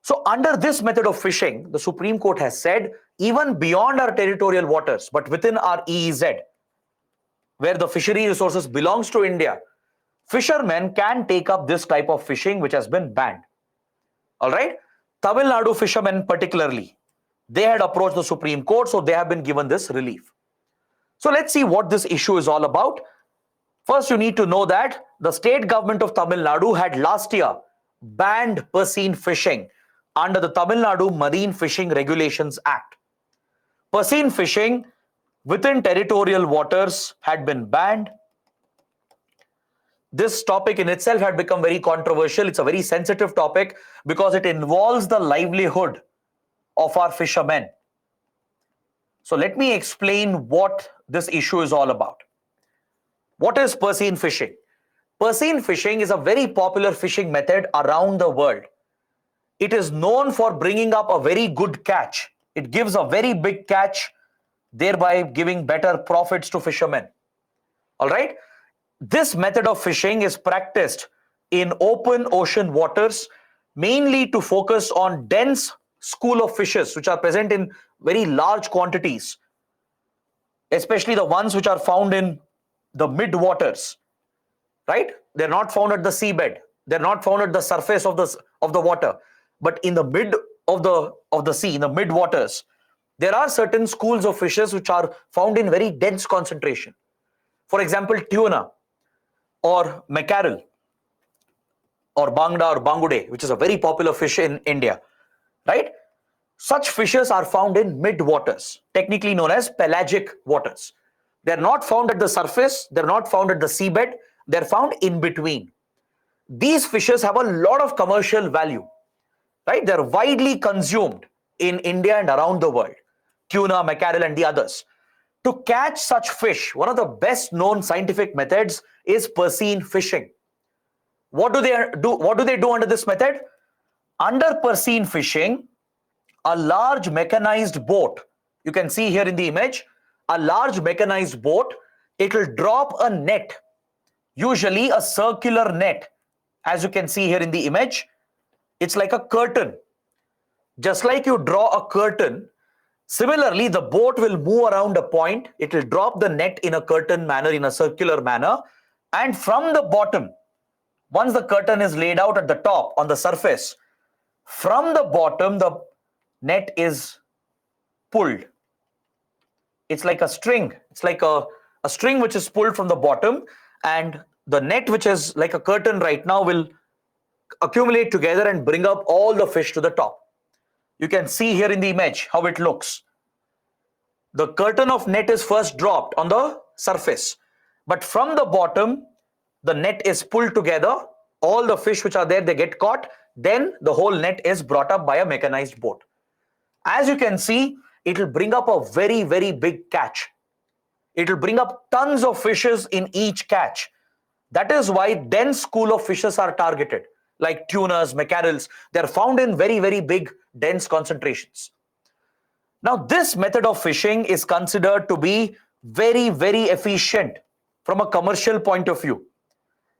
So under this method of fishing, the Supreme Court has said, even beyond our territorial waters, but within our EEZ, where the fishery resources belongs to India, fishermen can take up this type of fishing which has been banned. All right? Tamil Nadu fishermen particularly, they had approached the Supreme Court, so they have been given this relief. So let's see what this issue is all about. First, you need to know that the state government of Tamil Nadu had last year banned Persine fishing under the Tamil Nadu Marine Fishing Regulations Act. Persine fishing within territorial waters had been banned. This topic in itself had become very controversial. It's a very sensitive topic because it involves the livelihood of our fishermen. So let me explain what this issue is all about. What is Persine fishing? Persine fishing is a very popular fishing method around the world. It is known for bringing up a very good catch. It gives a very big catch, thereby giving better profits to fishermen. All right? This method of fishing is practiced in open ocean waters, mainly to focus on dense school of fishes, which are present in very large quantities, especially the ones which are found in the mid waters, right? They're not found at the seabed. They're not found at the surface of the water, but in the mid of the sea, in the mid waters, there are certain schools of fishes which are found in very dense concentration. For example, tuna or mackerel or bangda or bangude, which is a very popular fish in India, right? Such fishes are found in mid waters, technically known as pelagic waters. They're not found at the surface, they're not found at the seabed, they're found in between. These fishes have a lot of commercial value, right? They're widely consumed in India and around the world. Tuna, mackerel, and the others. To catch such fish, one of the best known scientific methods is Persine fishing. What do they do? What do they do under this method? Under Persine fishing, a large mechanized boat, you can see here in the image, a large mechanized boat, it will drop a net, usually a circular net. As you can see here in the image, it's like a curtain. Just like you draw a curtain, similarly, the boat will move around a point. It will drop the net in a curtain manner, in a circular manner. And from the bottom, once the curtain is laid out at the top on the surface, from the bottom, the net is pulled. It's like a string. It's like a string which is pulled from the bottom, and the net, which is like a curtain right now, will accumulate together and bring up all the fish to the top. You can see here in the image how it looks. The curtain of net is first dropped on the surface, but from the bottom, the net is pulled together. All the fish which are there, they get caught. Then the whole net is brought up by a mechanized boat. As you can see, it will bring up a very, very big catch. It will bring up tons of fishes in each catch. That is why dense school of fishes are targeted, like tunas, mackerels. They are found in very, very big, dense concentrations. Now, this method of fishing is considered to be very, very efficient from a commercial point of view.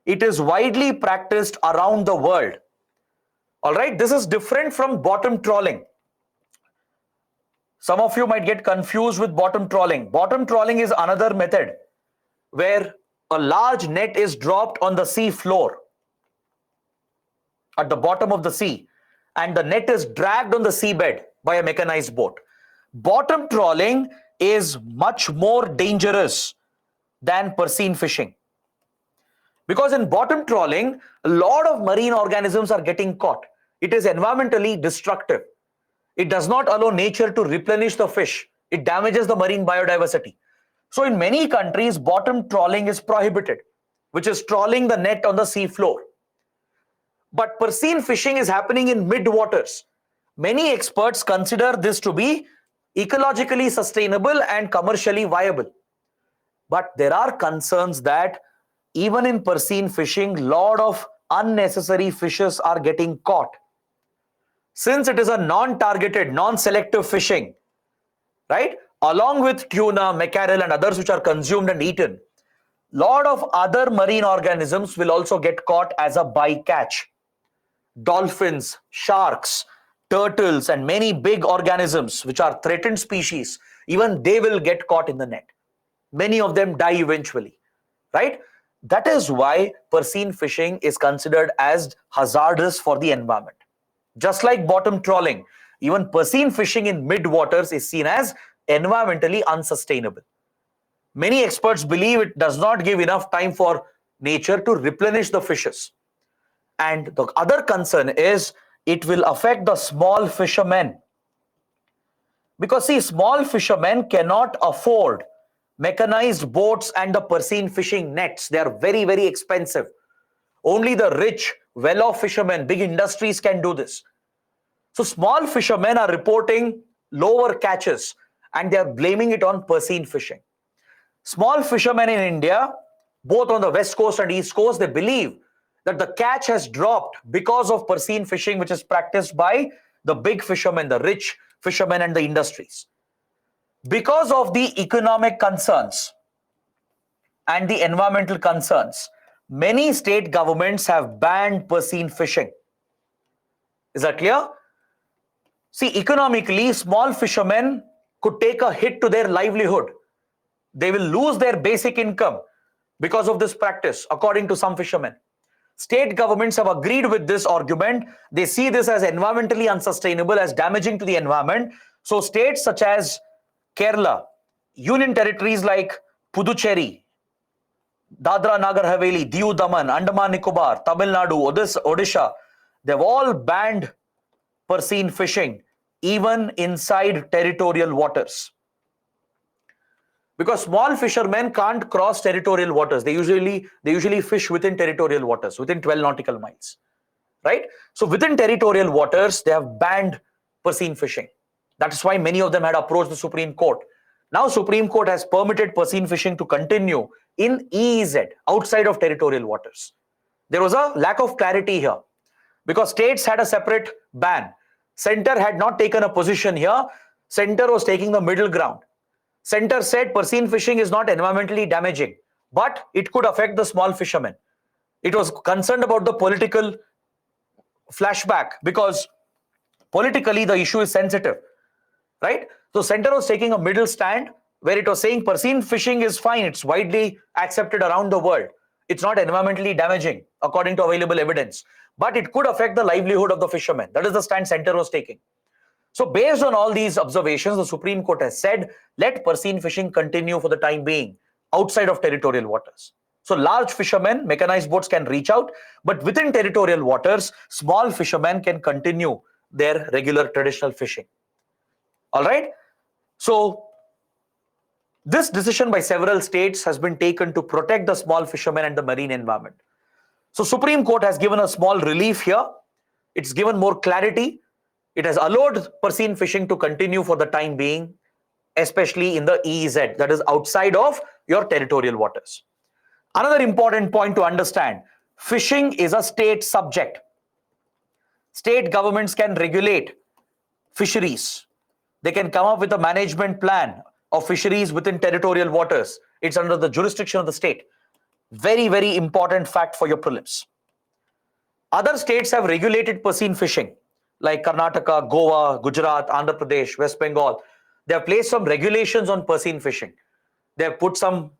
It is widely practiced around the world. All right, this is different from bottom trawling. Some of you might get confused with bottom trawling. Bottom trawling is another method where a large net is dropped on the sea floor at the bottom of the sea, and the net is dragged on the seabed by a mechanized boat. Bottom trawling is much more dangerous than Persine fishing, because in bottom trawling, a lot of marine organisms are getting caught. It is environmentally destructive. It does not allow nature to replenish the fish. It damages the marine biodiversity. So in many countries, bottom trawling is prohibited, which is trawling the net on the sea floor. But Persine fishing is happening in mid-waters. Many experts consider this to be ecologically sustainable and commercially viable. But there are concerns that even in Persine fishing, lot of unnecessary fishes are getting caught. Since it is a non-targeted, non-selective fishing, right? Along with tuna, mackerel and others which are consumed and eaten, lot of other marine organisms will also get caught as a bycatch. Dolphins, sharks, turtles and many big organisms which are threatened species, even they will get caught in the net. Many of them die eventually, right? That is why Persine fishing is considered as hazardous for the environment. Just like bottom trawling, even Persine fishing in mid-waters is seen as environmentally unsustainable. Many experts believe it does not give enough time for nature to replenish the fishes. And the other concern is it will affect the small fishermen. Because see, small fishermen cannot afford mechanized boats and the Persine fishing nets. They are very, very expensive. Only the rich, well-off fishermen, big industries can do this. So small fishermen are reporting lower catches and they are blaming it on Persine fishing. Small fishermen in India, both on the west coast and east coast, they believe that the catch has dropped because of Persine fishing, which is practiced by the big fishermen, the rich fishermen and the industries. Because of the economic concerns and the environmental concerns, many state governments have banned Persine fishing. Is that clear? See, economically, small fishermen could take a hit to their livelihood. They will lose their basic income because of this practice, according to some fishermen. State governments have agreed with this argument. They see this as environmentally unsustainable, as damaging to the environment. So states such as Kerala, union territories like Puducherry, Dadra Nagar Haveli, Diu Daman, Andaman Nicobar, Tamil Nadu, Odisha, they've all banned Persine fishing, even inside territorial waters. Because small fishermen can't cross territorial waters. They usually fish within territorial waters, within 12 nautical miles, right? So within territorial waters, they have banned Persine fishing. That is why many of them had approached the Supreme Court. Now Supreme Court has permitted Persine fishing to continue in EEZ, outside of territorial waters. There was a lack of clarity here because states had a separate ban. Center had not taken a position here. Center was taking the middle ground. Center said Persine fishing is not environmentally damaging, but it could affect the small fishermen. It was concerned about the political flashback because Politically, the issue is sensitive, right? So center was taking a middle stand where it was saying Persian fishing is fine. It's widely accepted around the world. It's not environmentally damaging according to available evidence, but it could affect the livelihood of the fishermen. That is the stand center was taking. So based on all these observations, the Supreme Court has said, let Persian fishing continue for the time being outside of territorial waters. So large fishermen, mechanized boats can reach out, but within territorial waters, small fishermen can continue their regular traditional fishing. All right. So this decision by several states has been taken to protect the small fishermen and the marine environment. So Supreme Court has given a small relief here. It's given more clarity. It has allowed Persian fishing to continue for the time being, especially in the EEZ, that is outside of your territorial waters. Another important point to understand, fishing is a state subject. State governments can regulate fisheries. They can come up with a management plan of fisheries within territorial waters. It's under the jurisdiction of the state. Very, very important fact for your prelims. Other states have regulated Persian fishing, like Karnataka, Goa, Gujarat, Andhra Pradesh, West Bengal. They have placed some regulations on Persian fishing. They have put some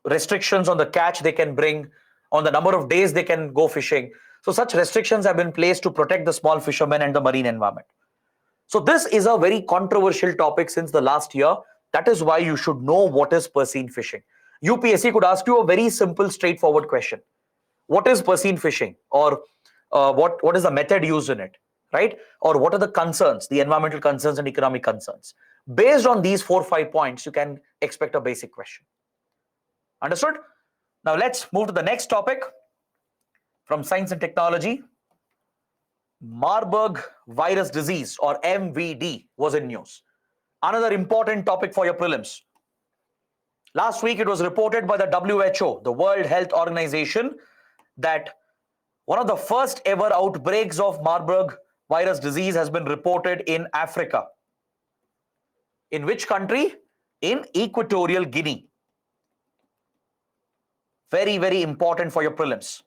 restrictions on the catch they can bring, on the number of days they can go fishing. So such restrictions have been placed to protect the small fishermen and the marine environment. So this is a very controversial topic since the last year. That is why you should know what is Persian fishing. UPSC could ask you a very simple, straightforward question. What is Persian fishing? Or what is the method used in it? Right? Or what are the concerns, the environmental concerns and economic concerns? Based on these 4 or 5 points, you can expect a basic question. Understood? Now let's move to the next topic from science and technology. Marburg virus disease or MVD was in news. Another important topic for your prelims. Last week, it was reported by the WHO, the World Health Organization, that one of the first ever outbreaks of Marburg virus disease has been reported in Africa. In which country? In Equatorial Guinea. Very, very important for your prelims.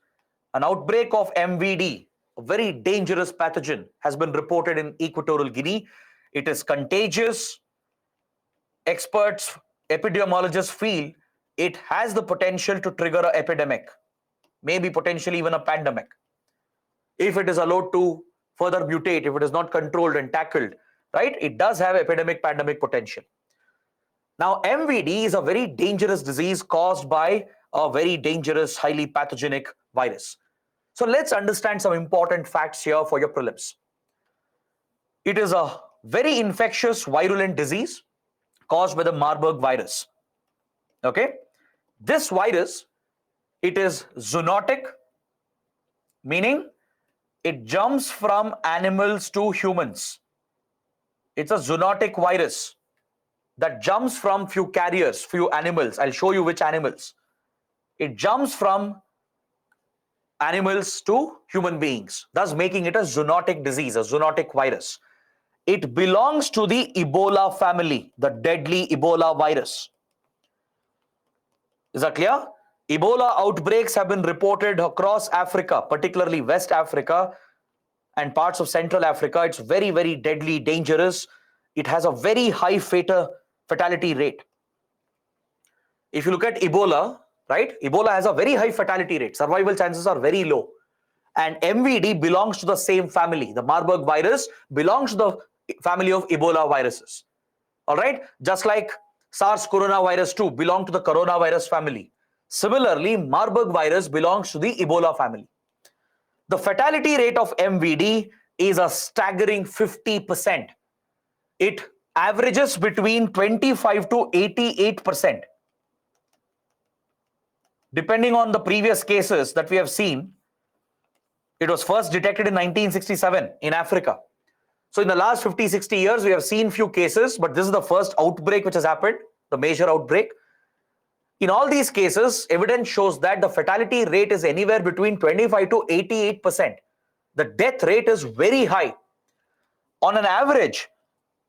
An outbreak of MVD, a very dangerous pathogen, has been reported in Equatorial Guinea. It is contagious. Experts, epidemiologists feel it has the potential to trigger an epidemic, maybe potentially even a pandemic. If it is allowed to further mutate, if it is not controlled and tackled, right, it does have epidemic, pandemic potential. Now, MVD is a very dangerous disease caused by a very dangerous, highly pathogenic virus. So let's understand some important facts here for your prelims. It is a very infectious, virulent disease caused by the Marburg virus. Okay? This virus, it is zoonotic, meaning it jumps from animals to humans. It's a zoonotic virus that jumps from few carriers, few animals. I'll show you which animals. It jumps from animals to human beings, thus making it a zoonotic disease, a zoonotic virus. It belongs to the Ebola family, the deadly Ebola virus. Is that clear? Ebola outbreaks have been reported across Africa, particularly West Africa and parts of Central Africa. It's very, very deadly, dangerous. It has a very high fatality rate. If you look at Ebola, right? Ebola has a very high fatality rate. Survival chances are very low. And MVD belongs to the same family. The Marburg virus belongs to the family of Ebola viruses. All right? Just like SARS coronavirus 2 belong to the coronavirus family. Similarly, Marburg virus belongs to the Ebola family. The fatality rate of MVD is a staggering 50%. It averages between 25 to 88%. Depending on the previous cases that we have seen, it was first detected in 1967 in Africa. So in the last 50, 60 years, we have seen few cases, but this is the first outbreak which has happened, the major outbreak. In all these cases, evidence shows that the fatality rate is anywhere between 25 to 88%. The death rate is very high. On an average,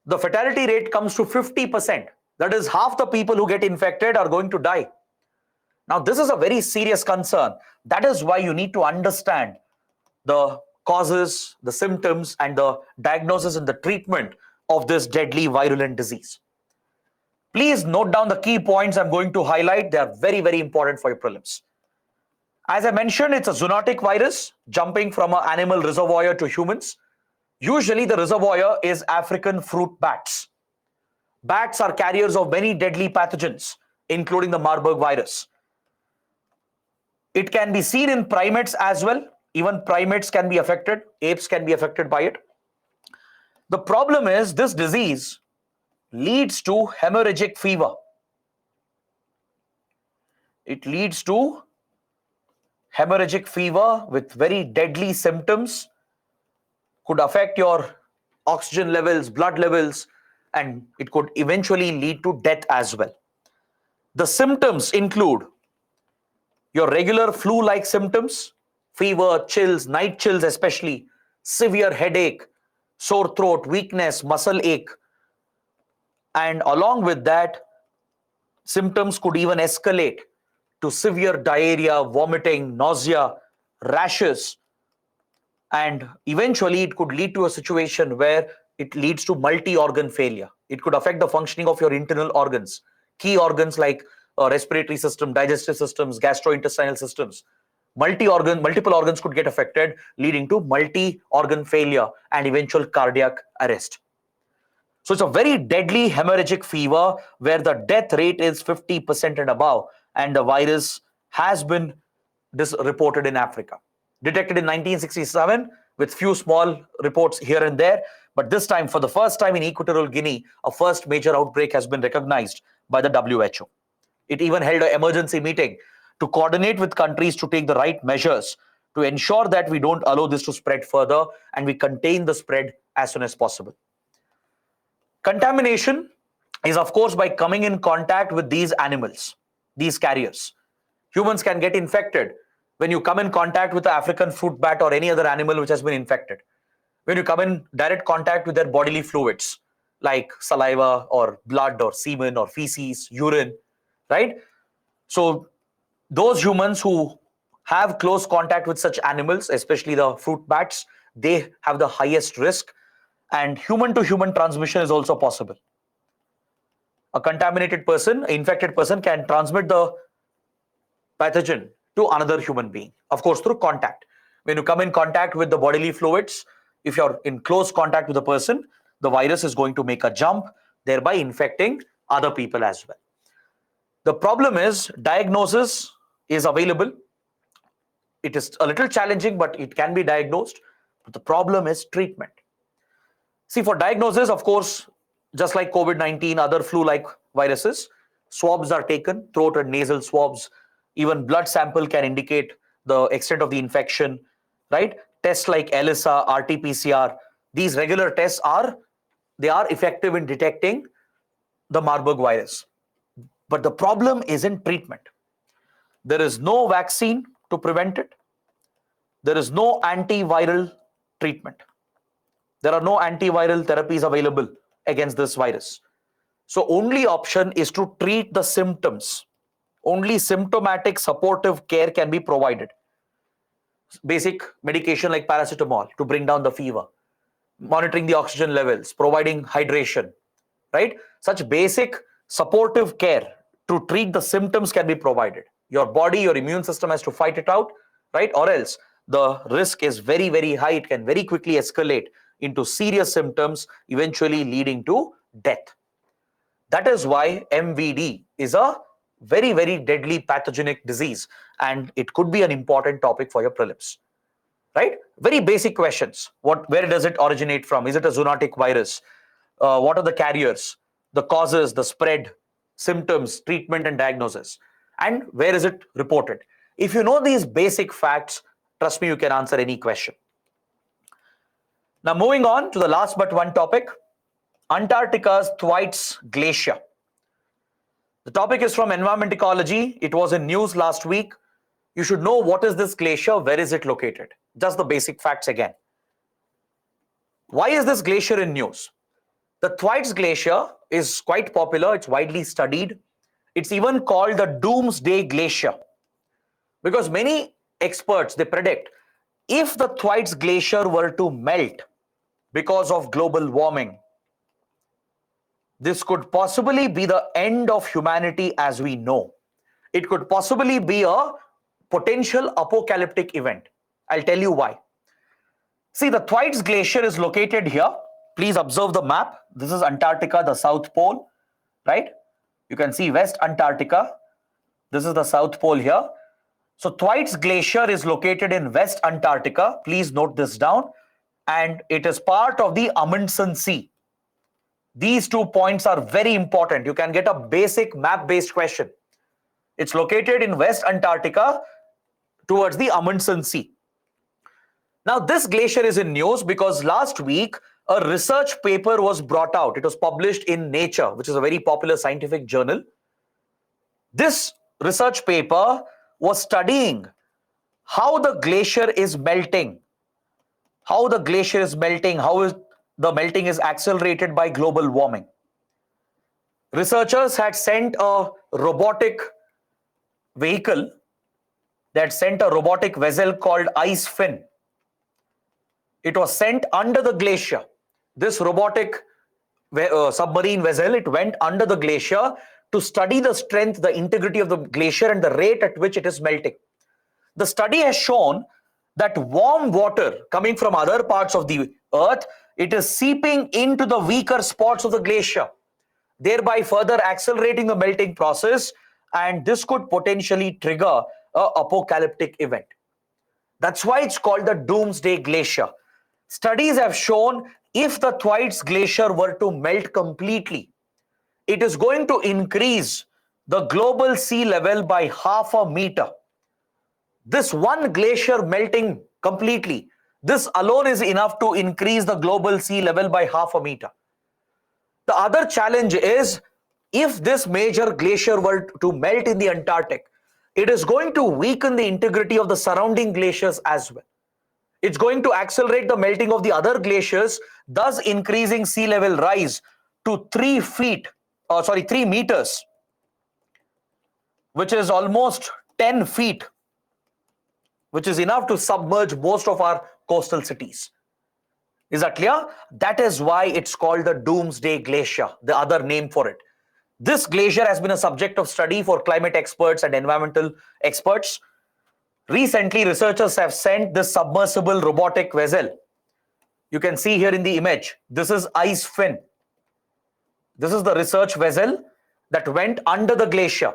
the fatality rate comes to 50%. That is, half the people who get infected are going to die. Now, this is a very serious concern. That is why you need to understand the causes, the symptoms, and the diagnosis and the treatment of this deadly virulent disease. Please note down the key points I'm going to highlight. They are very, very important for your prelims. As I mentioned, it's a zoonotic virus jumping from an animal reservoir to humans. Usually the reservoir is African fruit bats. Bats are carriers of many deadly pathogens, including the Marburg virus. It can be seen in primates as well. Even primates can be affected. Apes can be affected by it. The problem is this disease leads to hemorrhagic fever. It leads to hemorrhagic fever with very deadly symptoms, could affect your oxygen levels, blood levels, and it could eventually lead to death as well. The symptoms include your regular flu-like symptoms, fever, chills, night chills especially, severe headache, sore throat, weakness, muscle ache, and along with that, symptoms could even escalate to severe diarrhea, vomiting, nausea, rashes, and eventually it could lead to a situation where it leads to multi-organ failure. It could affect the functioning of your internal organs, key organs like respiratory system, digestive systems, gastrointestinal systems. Multiple organs could get affected, leading to multi-organ failure and eventual cardiac arrest. So it's a very deadly hemorrhagic fever where the death rate is 50% and above, and the virus has been reported in Africa. Detected in 1967 with few small reports here and there, but this time, for the first time in Equatorial Guinea, a first major outbreak has been recognized by the WHO. It even held an emergency meeting to coordinate with countries to take the right measures to ensure that we don't allow this to spread further and we contain the spread as soon as possible. Contamination is, of course, by coming in contact with these animals, these carriers. Humans can get infected when you come in contact with the African fruit bat or any other animal which has been infected. When you come in direct contact with their bodily fluids, like saliva or blood or semen or feces, urine, right? So those humans who have close contact with such animals, especially the fruit bats, they have the highest risk, and human-to-human transmission is also possible. A contaminated person, an infected person, can transmit the pathogen to another human being, of course, through contact. When you come in contact with the bodily fluids, if you're in close contact with the person, the virus is going to make a jump, thereby infecting other people as well. The problem is diagnosis is available. It is a little challenging, but it can be diagnosed. But the problem is treatment. See, for diagnosis, of course, just like COVID-19, other flu-like viruses, swabs are taken, throat and nasal swabs. Even blood sample can indicate the extent of the infection, right? Tests like ELISA, RT-PCR, these regular tests are effective in detecting the Marburg virus. But the problem is in treatment. There is no vaccine to prevent it. There is no antiviral treatment. There are no antiviral therapies available against this virus. So only option is to treat the symptoms. Only symptomatic supportive care can be provided. Basic medication like paracetamol to bring down the fever, monitoring the oxygen levels, providing hydration, right? Such basic supportive care to treat the symptoms can be provided. Your body, your immune system has to fight it out, right? Or else the risk is very, very high. It can very quickly escalate into serious symptoms, eventually leading to death. That is why MVD is a very, very deadly pathogenic disease, and it could be an important topic for your prelims, right? Very basic questions. Where does it originate from? Is it a zoonotic virus? What are the carriers, the causes, the spread, symptoms, treatment and diagnosis, and where is it reported? If you know these basic facts, trust me, you can answer any question. Now, moving on to the last but one topic, Antarctica's Thwaites Glacier. The topic is from Environment Ecology. It was in news last week. You should know what is this glacier, where is it located? Just the basic facts again. Why is this glacier in news? The Thwaites Glacier is quite popular. It's widely studied. It's even called the Doomsday Glacier because many experts, they predict if the Thwaites Glacier were to melt because of global warming, this could possibly be the end of humanity as we know. It could possibly be a potential apocalyptic event. I'll tell you why. See, the Thwaites Glacier is located here. Please observe the map. This is Antarctica, the South Pole, right? You can see West Antarctica. This is the South Pole here. So Thwaites Glacier is located in West Antarctica. Please note this down. And it is part of the Amundsen Sea. These 2 points are very important. You can get a basic map-based question. It's located in West Antarctica towards the Amundsen Sea. Now, this glacier is in news because last week a research paper was brought out. It was published in Nature, which is a very popular scientific journal. This research paper was studying how the glacier is melting, how the melting is accelerated by global warming. Researchers had sent a robotic vehicle, they had sent a robotic vessel called IceFin. It was sent under the glacier. This robotic submarine vessel, it went under the glacier to study the strength, the integrity of the glacier and the rate at which it is melting. The study has shown that warm water coming from other parts of the earth, it is seeping into the weaker spots of the glacier, thereby further accelerating the melting process, and this could potentially trigger an apocalyptic event. That's why it's called the Doomsday Glacier. Studies have shown if the Thwaites Glacier were to melt completely, it is going to increase the global sea level by 0.5 meter. This one glacier melting completely, this alone is enough to increase the global sea level by 0.5 meter. The other challenge is, if this major glacier were to melt in the Antarctic, it is going to weaken the integrity of the surrounding glaciers as well. It's going to accelerate the melting of the other glaciers, thus increasing sea level rise to 3 meters, which is almost 10 feet, which is enough to submerge most of our coastal cities. Is that clear? That is why it's called the Doomsday Glacier, the other name for it. This glacier has been a subject of study for climate experts and environmental experts. Recently, researchers have sent this submersible robotic vessel. You can see here in the image, this is IceFin. This is the research vessel that went under the glacier.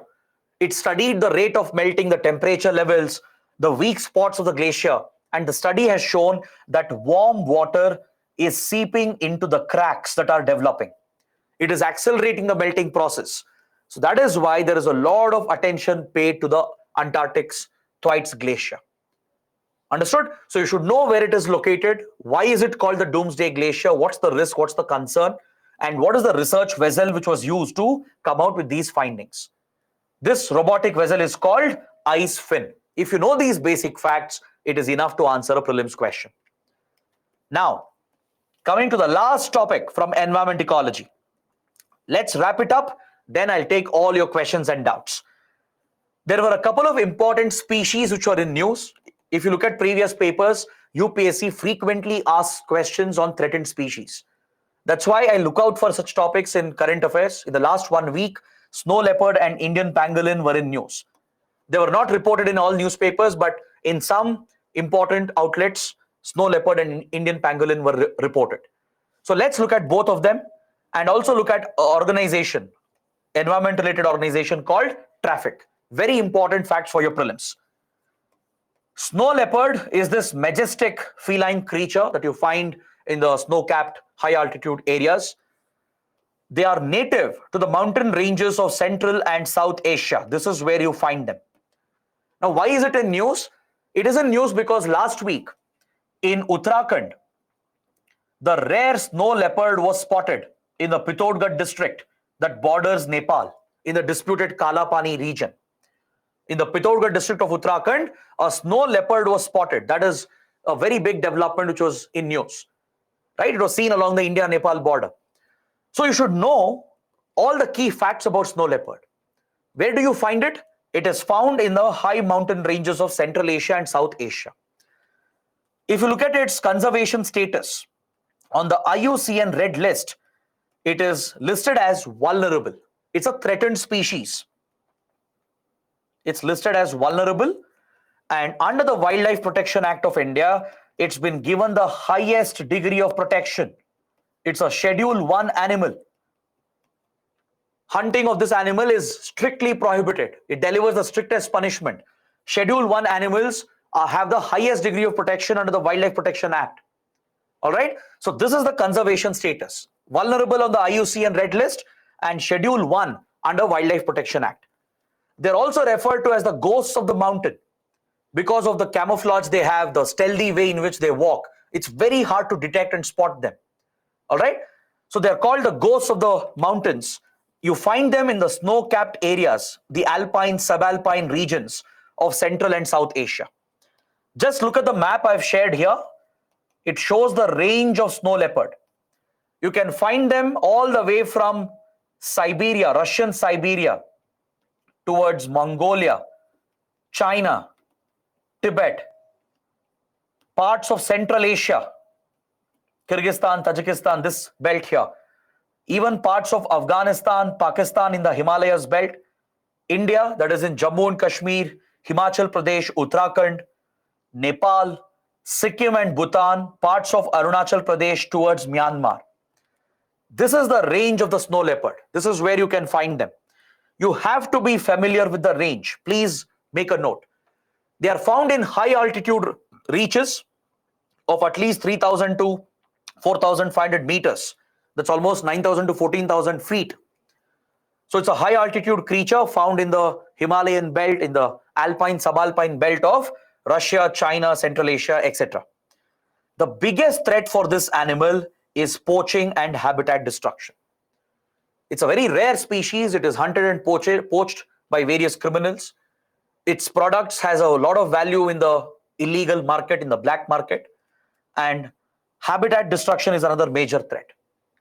It studied the rate of melting, the temperature levels, the weak spots of the glacier, and the study has shown that warm water is seeping into the cracks that are developing. It is accelerating the melting process. So that is why there is a lot of attention paid to the Antarctic's Thwaites Glacier. Understood? So you should know where it is located. Why is it called the Doomsday Glacier? What's the risk? What's the concern? And what is the research vessel which was used to come out with these findings? This robotic vessel is called IceFin. If you know these basic facts, it is enough to answer a prelims question. Now, coming to the last topic from environment ecology. Let's wrap it up. Then I'll take all your questions and doubts. There were a couple of important species which were in news. If you look at previous papers, UPSC frequently asks questions on threatened species. That's why I look out for such topics in current affairs. In the last 1 week, snow leopard and Indian pangolin were in news. They were not reported in all newspapers, but in some important outlets, snow leopard and Indian pangolin were reported. So let's look at both of them and also look at an organization, environment-related organization called TRAFFIC. Very important facts for your prelims. Snow leopard is this majestic feline creature that you find in the snow-capped high-altitude areas. They are native to the mountain ranges of Central and South Asia. This is where you find them. Now, why is it in news? It is in news because last week in Uttarakhand, the rare snow leopard was spotted in the Pithoragarh district that borders Nepal in the disputed Kalapani region. In the Pithoragarh district of Uttarakhand, a snow leopard was spotted. That is a very big development which was in news, right? It was seen along the India-Nepal border. So you should know all the key facts about snow leopard. Where do you find it? It is found in the high mountain ranges of Central Asia and South Asia. If you look at its conservation status on the IUCN Red List, it is listed as vulnerable. It's a threatened species. It's listed as vulnerable, and under the Wildlife Protection Act of India, it's been given the highest degree of protection. It's a Schedule 1 animal. Hunting of this animal is strictly prohibited. It delivers the strictest punishment. Schedule 1 animals have the highest degree of protection under the Wildlife Protection Act. All right. So this is the conservation status. Vulnerable on the IUCN Red List and Schedule 1 under Wildlife Protection Act. They're also referred to as the ghosts of the mountain because of the camouflage they have, the stealthy way in which they walk. It's very hard to detect and spot them. All right. So they're called the ghosts of the mountains. You find them in the snow-capped areas, the alpine, subalpine regions of Central and South Asia. Just look at the map I've shared here. It shows the range of snow leopard. You can find them all the way from Siberia, Russian Siberia, towards Mongolia, China, Tibet, parts of Central Asia, Kyrgyzstan, Tajikistan, this belt here, even parts of Afghanistan, Pakistan in the Himalayas belt, India, that is in Jammu and Kashmir, Himachal Pradesh, Uttarakhand, Nepal, Sikkim and Bhutan, parts of Arunachal Pradesh towards Myanmar. This is the range of the snow leopard. This is where you can find them. You have to be familiar with the range. Please make a note. They are found in high altitude reaches of at least 3,000 to 4,500 meters. That's almost 9,000 to 14,000 feet. So it's a high altitude creature found in the Himalayan belt, in the alpine, subalpine belt of Russia, China, Central Asia, etc. The biggest threat for this animal is poaching and habitat destruction. It's a very rare species. It is hunted and poached by various criminals. Its products has a lot of value in the illegal market, in the black market. And habitat destruction is another major threat.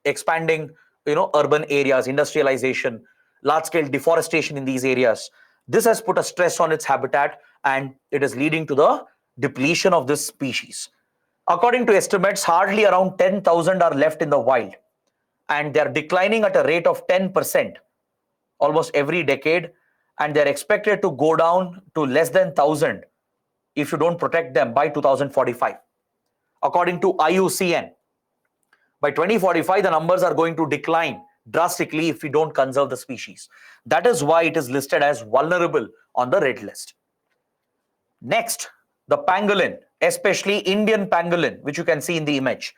Expanding, urban areas, industrialization, large-scale deforestation in these areas. This has put a stress on its habitat and it is leading to the depletion of this species. According to estimates, hardly around 10,000 are left in the wild. And they're declining at a rate of 10% almost every decade, and they're expected to go down to less than 1,000 if you don't protect them by 2045. According to IUCN, by 2045, the numbers are going to decline drastically if we don't conserve the species. That is why it is listed as vulnerable on the red list. Next, the pangolin, especially Indian pangolin, which you can see in the image.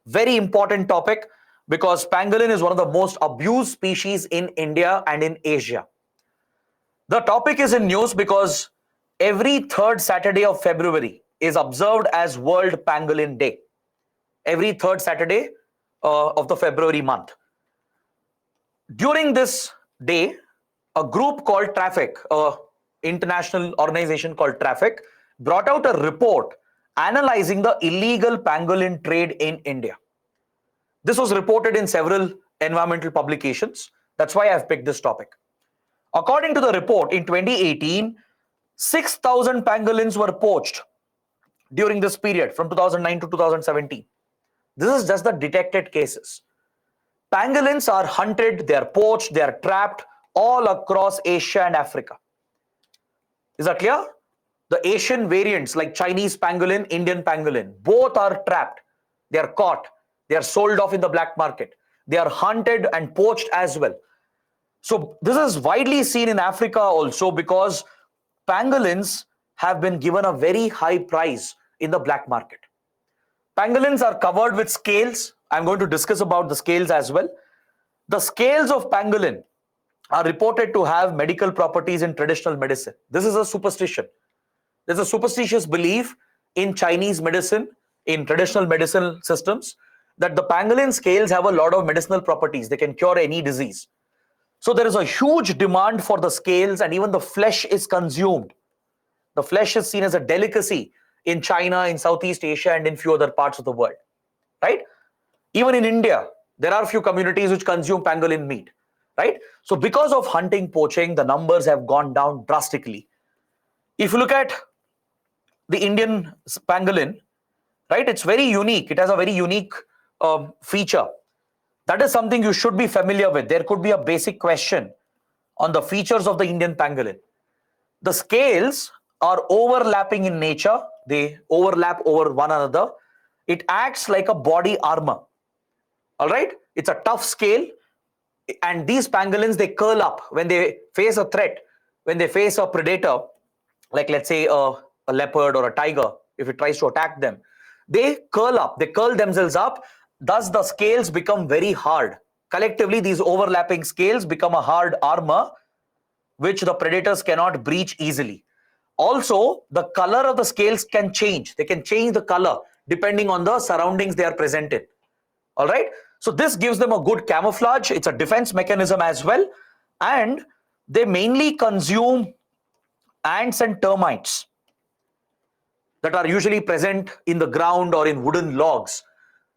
Very important topic, because pangolin is one of the most abused species in India and in Asia. The topic is in news because every third Saturday of February is observed as World Pangolin Day. Every third Saturday of the February month. During this day, a group called Traffic, an international organization called Traffic, brought out a report analyzing the illegal pangolin trade in India. This was reported in several environmental publications. That's why I've picked this topic. According to the report, in 2018, 6,000 pangolins were poached during this period from 2009 to 2017. This is just the detected cases. Pangolins are hunted, they are poached, they are trapped all across Asia and Africa. Is that clear? The Asian variants like Chinese pangolin, Indian pangolin, both are trapped. They are caught. They are sold off in the black market. They are hunted and poached as well. So this is widely seen in Africa also because pangolins have been given a very high price in the black market. Pangolins are covered with scales. I'm going to discuss about the scales as well. The scales of pangolin are reported to have medical properties in traditional medicine. This is a superstition. There's a superstitious belief in Chinese medicine, in traditional medicinal systems, that the pangolin scales have a lot of medicinal properties. They can cure any disease. So there is a huge demand for the scales, and even the flesh is consumed. The flesh is seen as a delicacy in China, in Southeast Asia, and in few other parts of the world, right? Even in India, there are a few communities which consume pangolin meat, right? So because of hunting, poaching, the numbers have gone down drastically. If you look at the Indian pangolin, right? It's very unique. It has a very unique feature. That is something you should be familiar with. There could be a basic question on the features of the Indian pangolin. The scales are overlapping in nature. They overlap over one another. It acts like a body armor. All right. It's a tough scale. And these pangolins, they curl up when they face a threat, when they face a predator, like let's say a leopard or a tiger, if it tries to attack them, they curl up, they curl themselves up. Thus, the scales become very hard. Collectively, these overlapping scales become a hard armor, which the predators cannot breach easily. Also, the color of the scales can change. They can change the color depending on the surroundings they are present in. All right. So this gives them a good camouflage. It's a defense mechanism as well. And they mainly consume ants and termites that are usually present in the ground or in wooden logs.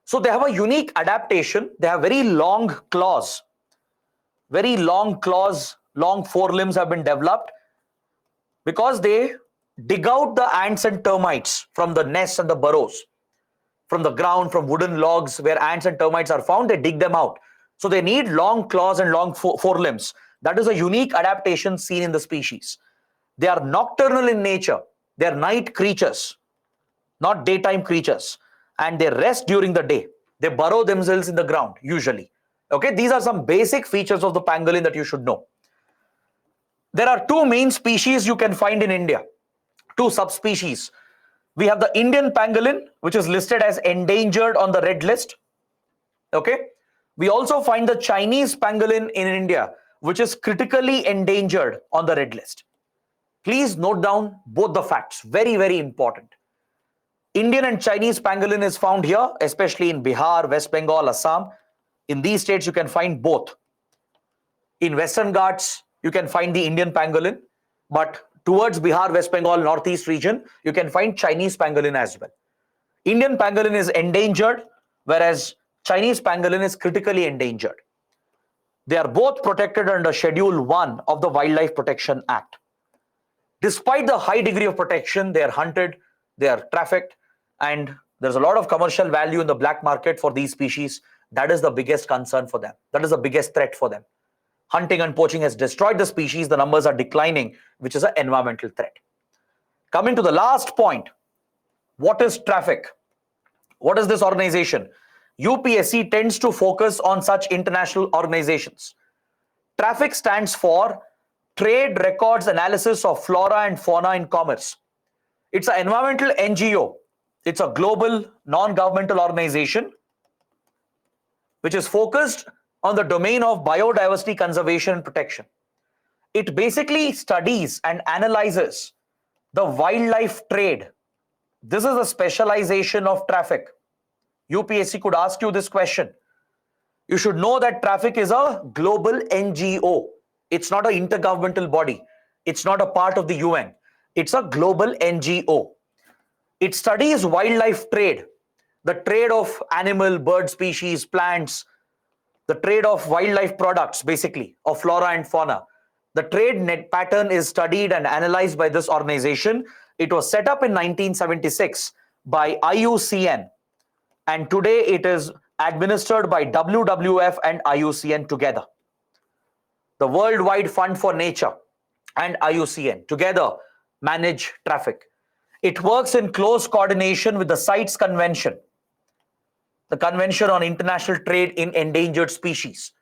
So they have a unique adaptation. They have very long claws. Very long claws, long forelimbs have been developed because they dig out the ants and termites from the nests and the burrows. From the ground, from wooden logs where ants and termites are found, they dig them out. So they need long claws and long forelimbs. That is a unique adaptation seen in the species. They are nocturnal in nature. They are night creatures, not daytime creatures. And they rest during the day. They burrow themselves in the ground, usually. Okay, these are some basic features of the pangolin that you should know. There are two main species you can find in India, two subspecies. We have the Indian pangolin, which is listed as endangered on the red list. Okay. We also find the Chinese pangolin in India, which is critically endangered on the red list. Please note down both the facts. Very, very important. Indian and Chinese pangolin is found here, especially in Bihar, West Bengal, Assam. In these states, you can find both. In Western Ghats, you can find the Indian pangolin, but towards Bihar, West Bengal, Northeast region, you can find Chinese pangolin as well. Indian pangolin is endangered, whereas Chinese pangolin is critically endangered. They are both protected under Schedule 1 of the Wildlife Protection Act. Despite the high degree of protection, they are hunted, they are trafficked, and there's a lot of commercial value in the black market for these species. That is the biggest concern for them. That is the biggest threat for them. Hunting and poaching has destroyed the species. The numbers are declining, which is an environmental threat. Coming to the last point, what is traffic? What is this organization? UPSC tends to focus on such international organizations. Traffic stands for Trade Records Analysis of Flora and Fauna in Commerce. It's an environmental NGO. It's a global non-governmental organization which is focused on the domain of biodiversity conservation and protection. It basically studies and analyzes the wildlife trade. This is a specialization of traffic. UPSC could ask you this question. You should know that traffic is a global NGO. It's not an intergovernmental body. It's not a part of the UN. It's a global NGO. It studies wildlife trade, the trade of animal, bird species, plants, the trade of wildlife products, basically, of flora and fauna. The trade net pattern is studied and analyzed by this organization. It was set up in 1976 by IUCN, and today it is administered by WWF and IUCN together. The Worldwide Fund for Nature and IUCN together manage traffic. It works in close coordination with the CITES Convention, the Convention on International Trade in Endangered Species.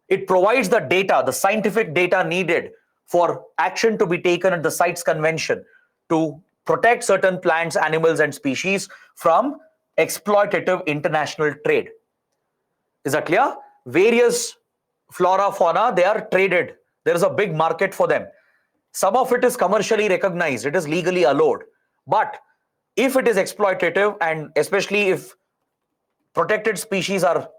It provides the data, the scientific data needed for action to be taken at the CITES Convention to protect certain plants, animals, and species from exploitative international trade. Is that clear? Various flora, fauna, they are traded. There is a big market for them. Some of it is commercially recognized. It is legally allowed. But if it is exploitative, and especially if protected species are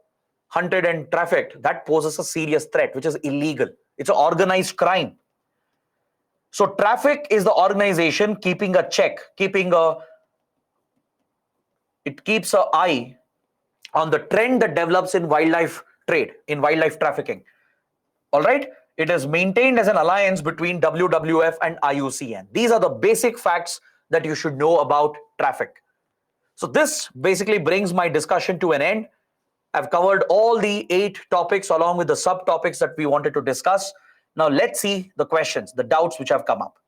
hunted and trafficked, that poses a serious threat, which is illegal. It's an organized crime. So traffic is the organization keeping a check, it keeps an eye on the trend that develops in wildlife trade, in wildlife trafficking. All right. It is maintained as an alliance between WWF and IUCN. These are the basic facts that you should know about traffic. So this basically brings my discussion to an end. I've covered all the 8 topics along with the subtopics that we wanted to discuss. Now let's see the questions, the doubts which have come up.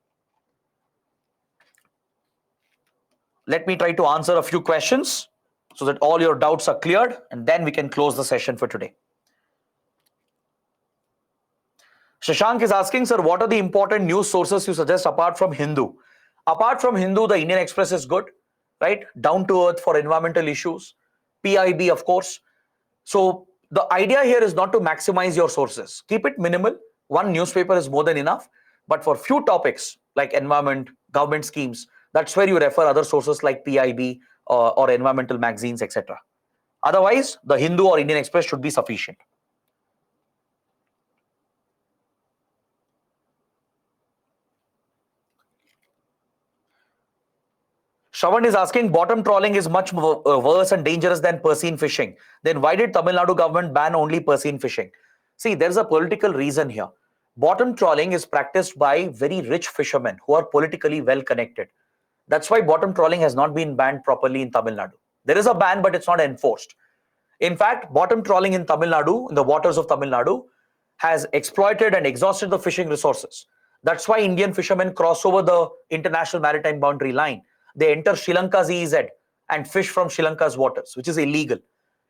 Let me try to answer a few questions so that all your doubts are cleared, and then we can close the session for today. Shashank is asking, sir, what are the important news sources you suggest apart from Hindu? Apart from Hindu, the Indian Express is good, right? Down to earth for environmental issues. PIB, of course. So the idea here is not to maximize your sources. Keep it minimal. One newspaper is more than enough. But for few topics like environment, government schemes, that's where you refer other sources like PIB or environmental magazines, etc. Otherwise, the Hindu or Indian Express should be sufficient. Shravan is asking, bottom trawling is much worse and dangerous than Persian fishing. Then why did Tamil Nadu government ban only Persian fishing? See, there's a political reason here. Bottom trawling is practiced by very rich fishermen who are politically well connected. That's why bottom trawling has not been banned properly in Tamil Nadu. There is a ban, but it's not enforced. In fact, bottom trawling in Tamil Nadu, in the waters of Tamil Nadu, has exploited and exhausted the fishing resources. That's why Indian fishermen cross over the international maritime boundary line. They enter Sri Lanka's EEZ and fish from Sri Lanka's waters, which is illegal.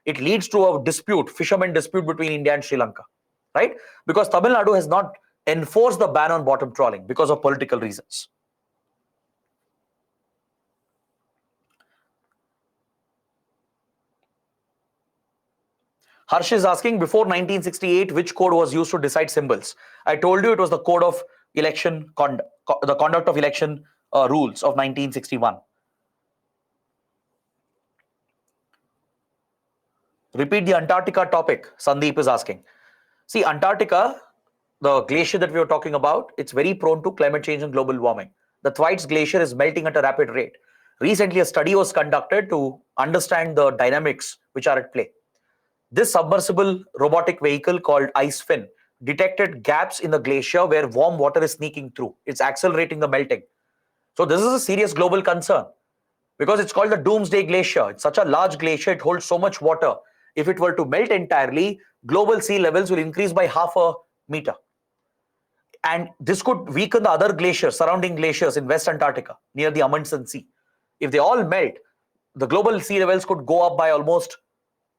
It leads to a dispute, fishermen dispute between India and Sri Lanka, right? Because Tamil Nadu has not enforced the ban on bottom trawling because of political reasons. Harsh is asking, before 1968, which code was used to decide symbols? I told you it was the code of election conduct, the conduct of election rules of 1961. Repeat the Antarctica topic, Sandeep is asking. See, Antarctica, the glacier that we were talking about, it's very prone to climate change and global warming. The Thwaites Glacier is melting at a rapid rate. Recently, a study was conducted to understand the dynamics which are at play. This submersible robotic vehicle called IceFin detected gaps in the glacier where warm water is sneaking through. It's accelerating the melting. So this is a serious global concern because it's called the Doomsday Glacier. It's such a large glacier, it holds so much water. If it were to melt entirely, global sea levels will increase by 0.5 meter. And this could weaken the other glaciers, surrounding glaciers in West Antarctica, near the Amundsen Sea. If they all melt, the global sea levels could go up by almost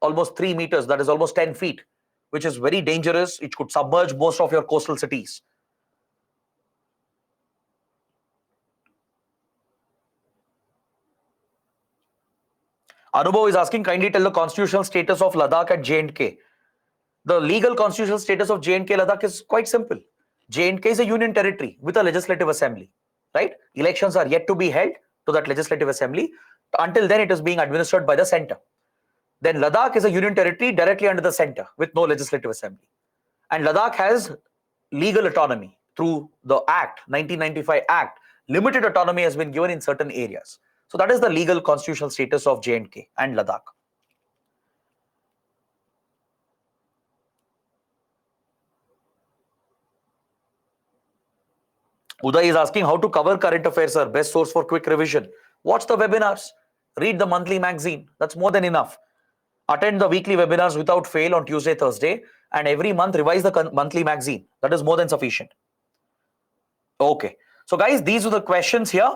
3 meters, that is almost 10 feet, which is very dangerous. It could submerge most of your coastal cities. Anubhav is asking, kindly tell the constitutional status of Ladakh at J&K. The legal constitutional status of J&K Ladakh is quite simple. J&K is a union territory with a legislative assembly, right? Elections are yet to be held to that legislative assembly. Until then, it is being administered by the center. Then Ladakh is a union territory directly under the center with no legislative assembly. And Ladakh has legal autonomy through the Act, 1995 Act. Limited autonomy has been given in certain areas. So that is the legal constitutional status of J&K and Ladakh. Uday is asking, how to cover current affairs, sir? Best source for quick revision. Watch the webinars. Read the monthly magazine. That's more than enough. Attend the weekly webinars without fail on Tuesday, Thursday, and every month revise the monthly magazine. That is more than sufficient. Okay. So guys, these are the questions here.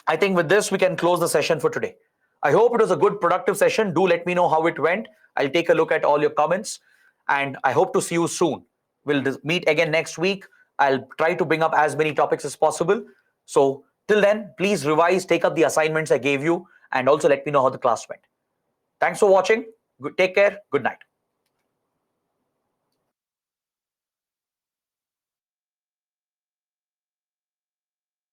I think with this, we can close the session for today. I hope it was a good, productive session. Do let me know how it went. I'll take a look at all your comments, and I hope to see you soon. We'll meet again next week. I'll try to bring up as many topics as possible. So till then, please revise, take up the assignments I gave you, and also let me know how the class went. Thanks for watching. Take care. Good night.